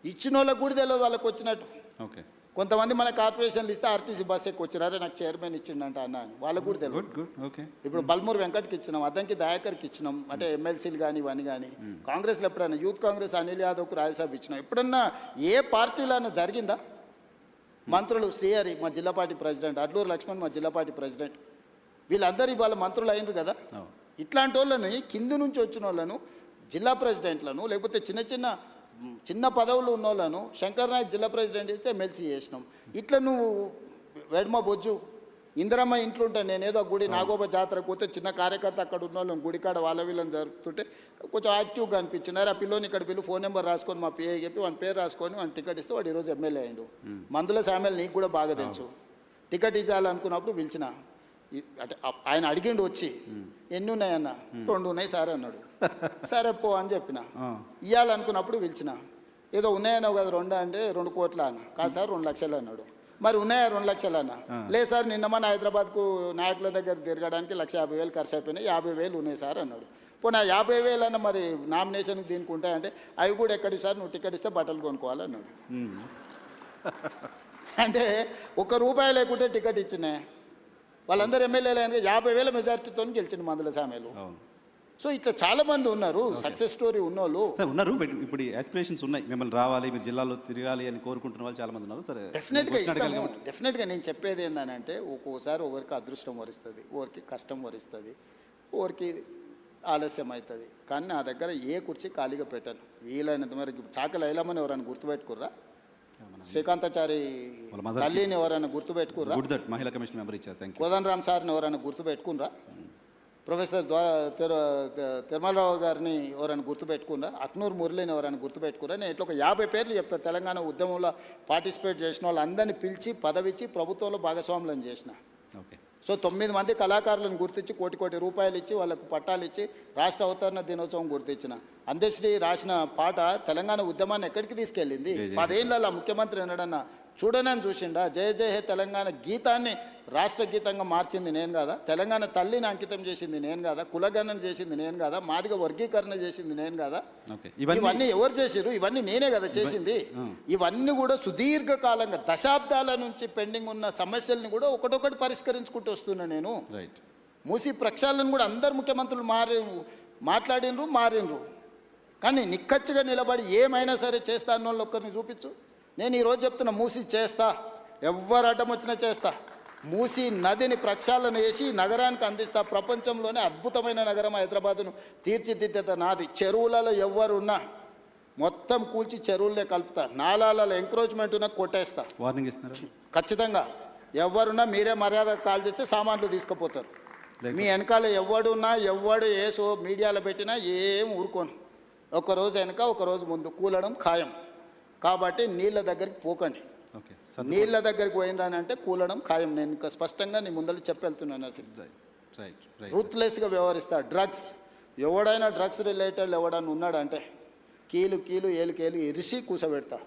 ఇచ్చిన వాళ్ళకు కూడా తెలియదు వాళ్ళకి వచ్చినట్టు. ఓకే, కొంతమంది మన కార్పొరేషన్లు ఇస్తే ఆర్టీసీ బస్ ఎక్కువ వచ్చినారే నాకు చైర్మన్ ఇచ్చిండంట అన్న అని వాళ్ళకు కూడా తెలియదు. ఇప్పుడు బల్మూరు వెంకట్కి ఇచ్చినాం, అద్దంకి దయాకర్కి ఇచ్చినాం, అంటే ఎమ్మెల్సీలు కానీ ఇవన్నీ కానీ. కాంగ్రెస్లో ఎప్పుడైనా యూత్ కాంగ్రెస్ అనిల్ యాదవ్కు రాజ్యసభ ఇచ్చినాం. ఎప్పుడన్నా ఏ పార్టీలో అయినా జరిగిందా? మంత్రులు శ్రీహరి మా జిల్లా పార్టీ ప్రెసిడెంట్, అడ్లూరు లక్ష్మణ్ మా జిల్లా పార్టీ ప్రెసిడెంట్, వీళ్ళందరూ ఇవాళ మంత్రులు అయినరు కదా. ఇట్లాంటి వాళ్ళని కింది నుంచి వచ్చిన వాళ్ళను జిల్లా ప్రెసిడెంట్లను లేకపోతే చిన్న పదవులు ఉన్న వాళ్ళను శంకర్ నాయక్ జిల్లా ప్రెసిడెంట్ ఇస్తే ఎమ్మెల్సీ చేసినాం. ఇట్లా నువ్వు వెడ్మ బొజ్జు ఇందిరమ్మ ఇంట్లో ఉంటాను నేను ఏదో గుడి నాగోబ జాతరకు పోతే చిన్న కార్యకర్త అక్కడ ఉన్న వాళ్ళని గుడికాడ వాళ్ళ వీళ్ళని జరుపుతుంటే కొంచెం యాక్టివ్గా అనిపించినారు. ఆ పిల్లోని ఇక్కడ పిల్లు ఫోన్ నెంబర్ రాసుకొని మా పిఏ చెప్పి వాడి పేరు రాసుకొని వాడిని టికెట్ ఇస్తే వాడు ఈరోజు ఎమ్మెల్యే అయ్యిండు. మందుల సామెలు నీకు కూడా బాగా తెలుసు. టికెట్ ఇవ్వాలనుకున్నప్పుడు పిలిచిన, అంటే ఆయన అడిగిండు వచ్చి ఎన్ని ఉన్నాయన్న, 2 ఉన్నాయి సార్ అన్నాడు. సరే పో అని చెప్పిన. ఇవ్వాలనుకున్నప్పుడు పిలిచిన, ఏదో ఉన్నాయన్నావు కదా 2 అంటే 2 కోట్ల అన్న. కాదు సార్ 2 లక్షలు అన్నాడు. మరి ఉన్నాయా 2 లక్షలు అన్న? లేదు సార్ నిన్న మన హైదరాబాద్కు నాయకుల దగ్గర తిరగడానికి 1,50,000 ఖర్చు అయిపోయినాయి, 50,000 ఉన్నాయి సార్ అన్నాడు. పోనీ 50,000 అన్న మరి నామినేషన్కి దీనికి ఉంటాయంటే అవి కూడా ఎక్కడి సార్ నువ్వు టికెట్ ఇస్తే బట్టలు కొనుక్కోవాలన్నాడు. అంటే ₹1 లేకుంటే టికెట్ ఇచ్చినా వాళ్ళందరూ ఎమ్మెల్యేలు అయినా 50,000 మెజారిటీతో గెలిచిండు మందుల సామెలు. సో ఇట్లా చాలా మంది ఉన్నారు, సక్సెస్ స్టోరీ ఉన్నోళ్ళు ఉన్నారు. ఇప్పుడు ఆస్పిరేషన్స్ ఉన్నాయి, మిమ్మల్ని రావాలి మీరు జిల్లాలో తిరగాలి అని కోరుకుంటున్న వాళ్ళు చాలా మంది ఉన్నారు. సరే, డెఫినెట్గా నేను చెప్పేది ఏంటంటే ఒక్కోసారి ఒకరికి అదృష్టం వరిస్తుంది, ఒకరికి కష్టం వరిస్తుంది, ఒకరికి ఆలస్యం అవుతుంది. కానీ నా దగ్గర ఏ కుర్చీ ఖాళీగా పెట్టాను. వీలైనంత వరకు చాకలి ఐలమ్మని ఎవరైనా గుర్తుపెట్టుకుర్రా? శ్రీకాంతాచారి తల్లిని ఎవరైనా గుర్తుపెట్టుకుర్రా? మహిళా కమిషన్ మెంబర్ ఇచ్చారు. కోదండరామ్ సార్ని ఎవరైనా గుర్తుపెట్టుకున్నారా? ప్రొఫెసర్ తిరుమలరావు గారిని ఎవరైనా గుర్తుపెట్టుకున్నా? అక్నూరు మురళిని ఎవరైనా గుర్తుపెట్టుకున్నా? నేను ఇట్లా ఒక 50 పేర్లు చెప్తాను. తెలంగాణ ఉద్యమంలో పార్టిసిపేట్ చేసిన వాళ్ళందరినీ పిలిచి పదవిచ్చి ప్రభుత్వంలో భాగస్వాములను చేసిన. ఓకే. సో 9 మంది కళాకారులను గుర్తించి కోటి రూపాయలు ఇచ్చి వాళ్ళకు పట్టాలు ఇచ్చి రాష్ట్ర అవతరణ దినోత్సవం గుర్తించిన. అందశ్రీ రాసిన పాట తెలంగాణ ఉద్యమాన్ని ఎక్కడికి తీసుకెళ్ళింది? 10 ఏళ్ళ ముఖ్యమంత్రి ఎన్నడన్నా చూడనని చూసిండా? జయ జయ హే తెలంగాణ గీతాన్ని రాష్ట్ర గీతంగా మార్చింది నేను కదా? తెలంగాణ తల్లిని అంకితం చేసింది నేను కదా? కులగణన చేసింది నేను కదా? మాదిగ వర్గీకరణ చేసింది నేను కదా? ఇవన్నీ ఎవరు చేసిరు? ఇవన్నీ నేనే కదా చేసింది. ఇవన్నీ కూడా సుదీర్ఘకాలంగా దశాబ్దాల నుంచి పెండింగ్ ఉన్న సమస్యల్ని కూడా ఒకటొకటి పరిష్కరించుకుంటూ వస్తున్నా నేను. మూసి ప్రక్షాళన కూడా అందరు ముఖ్యమంత్రులు మారినరు కానీ నిక్కచ్చిగా నిలబడి ఏమైనా సరే చేస్తా అన్న వాళ్ళు ఒక్కరిని చూపించు. నేను ఈరోజు చెప్తున్నా, మూసి చేస్తా, ఎవరు అడ్డం వచ్చినా చేస్తా. మూసి నదిని ప్రక్షాళన చేసి నగరానికి అందిస్తా. ప్రపంచంలోనే అద్భుతమైన నగరం హైదరాబాదును తీర్చిదిద్దేత నాది. చెరువులలో ఎవరున్నా మొత్తం కూల్చి చెరువులనే కలుపుతా. నాలాలలో ఎంక్రోచ్మెంట్ ఉన్నా కొట్టేస్తా. వార్నింగ్ ఇస్తున్నారు ఖచ్చితంగా. ఎవరున్నా మీరే మర్యాద కాల్ చేస్తే సామాన్లు తీసుకుపోతారు. మీ వెనకాల ఎవడున్నా ఎవడు ఏసో మీడియాలో పెట్టినా ఏం ఊరుకోను. ఒకరోజు వెనక ఒకరోజు ముందు కూలడం ఖాయం. కాబట్టి నీళ్ళ దగ్గరికి పోకండి. నీళ్ళ దగ్గరికి పోయినానంటే కూలడం ఖాయం. నేను ఇంకా స్పష్టంగా నీ ముందర చెప్పెళ్తున్నాను. రూత్లెస్గా వ్యవహరిస్తా. డ్రగ్స్ ఎవడైనా డ్రగ్స్ రిలేటెడ్ ఎవడన్నా ఉన్నాడంటే కీలు ఏలు ఇరిసి కూసబెడతా.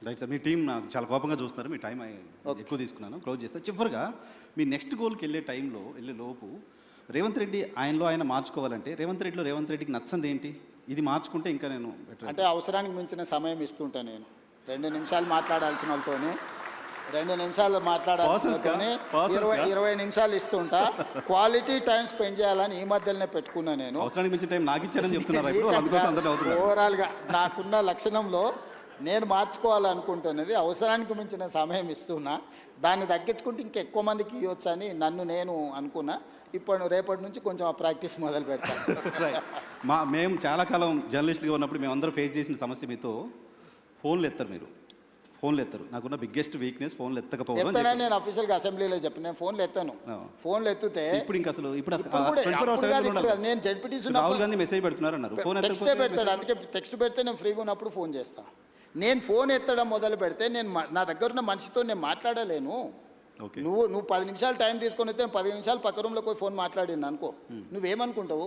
రైట్ సార్, మీ టీం నాకు చాలా కోపంగా చూస్తున్నారు. మీ టైం ఎక్కువ తీసుకున్నాను, క్లోజ్ చేస్తా. చివరిగా మీ నెక్స్ట్ గోల్కి వెళ్ళే లోపు రేవంత్ రెడ్డి ఆయన మార్చుకోవాలంటే రేవంత్ రెడ్డికి నచ్చంది ఏంటి? ఇది మార్చుకుంటే ఇంకా నేను అంటే అవసరానికి మించిన సమయం ఇస్తుంటా. నేను 2 నిమిషాలు మాట్లాడాల్సిన వాళ్ళతోనే 2 నిమిషాలు మాట్లాడాల్సిన 20 నిమిషాలు ఇస్తుంటా. క్వాలిటీ టైం స్పెండ్ చేయాలని ఈ మధ్యలోనే పెట్టుకున్నా నేను. అవసరానికి మించిన టైం నాకు ఇచ్చారని చెప్తున్నారు. ఓవరాల్గా నాకున్న లక్షణంలో నేను మార్చుకోవాలనుకుంటున్నది అవసరానికి మించిన సమయం ఇస్తున్నా. దాన్ని తగ్గించుకుంటే ఇంకా ఎక్కువ మందికి ఇవ్వచ్చు అని నేను అనుకున్నా. రేపటి నుంచి కొంచెం ఆ ప్రాక్టీస్ మొదలు పెడతాను. మేము చాలా కాలం జర్నలిస్ట్గా ఉన్నప్పుడు మేము అందరూ ఫేస్ చేసిన సమస్య మీతో ఫోన్లు ఎత్తరు. నాకున్న బిగ్గెస్ట్ వీక్నెస్ ఫోన్లు ఎత్తకపోవడం. నేను అఫీషియల్గా అసెంబ్లీలో చెప్పిన నేను ఫోన్లు ఎత్తాను. ఫోన్లు ఎత్తితే ఇప్పుడు ఇంకా అసలు నేను జడ్పీటీసీ రాహుల్ గాంధీ మెసేజ్ పెడుతున్నారు అన్నారు. టెక్స్ట్ పెడతాడు. అందుకే టెక్స్ట్ పెడితే నేను ఫ్రీగా ఉన్నప్పుడు ఫోన్ చేస్తా. నేను ఫోన్ ఎత్తడం మొదలు పెడితే నా దగ్గర ఉన్న మనిషితో నేను మాట్లాడలేను. నువ్వు 10 నిమిషాలు టైం తీసుకొని వస్తే 10 నిమిషాలు పక్క రూమ్లోకి పోయి ఫోన్ మాట్లాడింది అనుకో, నువ్వేమనుకుంటావు?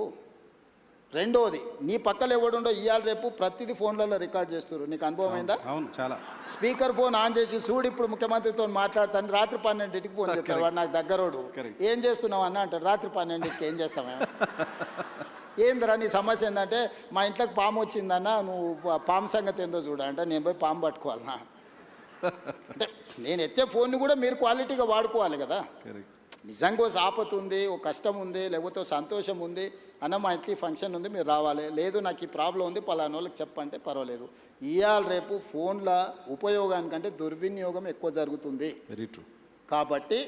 రెండోది, నీ పక్కన ఎవడుండో ఇవాళ రేపు ప్రతిదీ ఫోన్లలో రికార్డ్ చేస్తారు. నీకు అనుభవం అయిందా? చాలా. స్పీకర్ ఫోన్ ఆన్ చేసి చూడు ఇప్పుడు ముఖ్యమంత్రితో మాట్లాడతాను. రాత్రి 12ంటికి ఫోన్ చేస్తాడు. వాడు నాకు దగ్గరోడు. ఏం చేస్తున్నావు అన్న అంటాడు. రాత్రి 12ంటికి ఏం చేస్తావా? ఏందిరా నీ సమస్య ఏంటంటే మా ఇంట్లోకి పాము వచ్చిందన్న, నువ్వు పాము సంగతి ఏందో చూడ అంటే నేను పోయి పాము పట్టుకోవాలన్నా. అంటే నేను ఎత్తే ఫోన్ని కూడా మీరు క్వాలిటీగా వాడుకోవాలి కదా. నిజంగా ఓ ఆపత్తు ఉంది, ఓ కష్టం ఉంది, లేకపోతే సంతోషం ఉంది అన్న, మా ఇంటికి ఫంక్షన్ ఉంది మీరు రావాలి, లేదు నాకు ఈ ప్రాబ్లం ఉంది పలానా వాళ్ళకి చెప్పంటే పర్వాలేదు. ఇవాళ రేపు ఫోన్ల ఉపయోగానికంటే దుర్వినియోగం ఎక్కువ జరుగుతుంది. Very true. కాబట్టి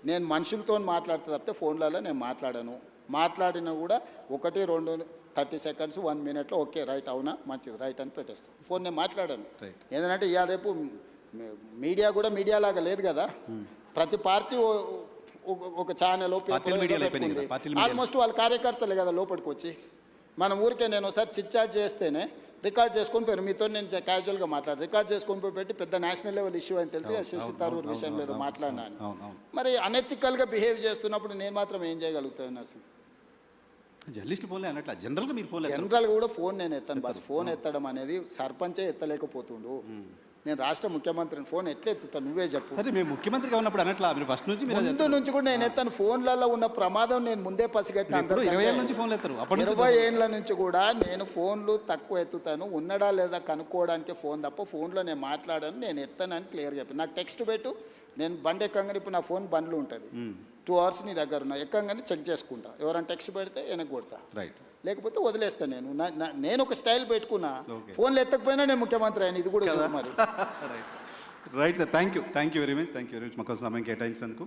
నేను మనుషులతో మాట్లాడితే తప్పితే ఫోన్లలో నేను మాట్లాడాను. మాట్లాడినా కూడా 1, 2, 30 సెకండ్స్ 1 మినిట్లో ఓకే రైట్ అవునా మంచిది రైట్ అని పెట్టేస్తాను. ఫోన్ నేను మాట్లాడాను. ఏంటంటే ఇవాళ రేపు మీడియా కూడా మీడియా లాగా లేదు కదా. ప్రతి పార్టీ ఒక ఛానల్ ఆల్మోస్ట్ వాళ్ళ కార్యకర్తలే కదా లోపలికి వచ్చి. మన ఊరికే నేను ఒకసారి చిట్చాట్ చేస్తేనే రికార్డ్ చేసుకొని పోయాను. మీతో నేను క్యాజువల్గా మాట్లాడు రికార్డ్ చేసుకొని పోయి పెట్టి పెద్ద నేషనల్ లెవెల్ ఇష్యూ అని తెలిసి శశి తరూర్ విషయంలో ఏదో మాట్లాడినా అని. మరి అనెథికల్గా బిహేవ్ చేస్తున్నప్పుడు నేను మాత్రం ఏం చేయగలుగుతాను? అసలు జనరల్గా కూడా ఫోన్ నేను ఎత్తాను. బస్ ఫోన్ ఎత్తడం అనేది సర్పంచే ఎత్తలేకపోతుండు. నేను రాష్ట్ర ముఖ్యమంత్రిని ఫోన్ ఎట్లా ఎత్తుతాను నువ్వే చెప్పు. సరే మేము ముఖ్యమంత్రిగా ఉన్నప్పుడు అన్నట్లా మీరు ఫస్ట్ నుంచి ముందు నుంచి కూడా నేను ఎత్తాను. ఫోన్లలో ఉన్న ప్రమాదం నేను ముందే పసిగట్టిన. 20 ఏళ్ళ నుంచి కూడా నేను ఫోన్లు తక్కువ ఎత్తుతాను. ఉన్నడా లేదా కనుక్కోవడానికి ఫోన్ తప్ప ఫోన్లో నేను మాట్లాడాను, నేను ఎత్తానని క్లియర్గా చెప్పాను. నాకు టెక్స్ట్ పెట్టు, నేను బండి ఎక్కంగానే ఇప్పుడు నా ఫోన్ బండ్లు ఉంటుంది 2 hours నీ దగ్గర ఉన్నా ఎక్కంగానే చెక్ చేసుకుంటా. ఎవరైనా టెక్స్ట్ పెడితే వెనక్కి కొడతా, లేకపోతే వదిలేస్తాను. నేను ఒక స్టైల్ పెట్టుకున్నా. ఫోన్లు ఎత్తకపోయినా నేను ముఖ్యమంత్రి అయినా, ఇది కూడా మరి. Right sir, thank you very much. మాకు సమయం కేటాయించినందుకు.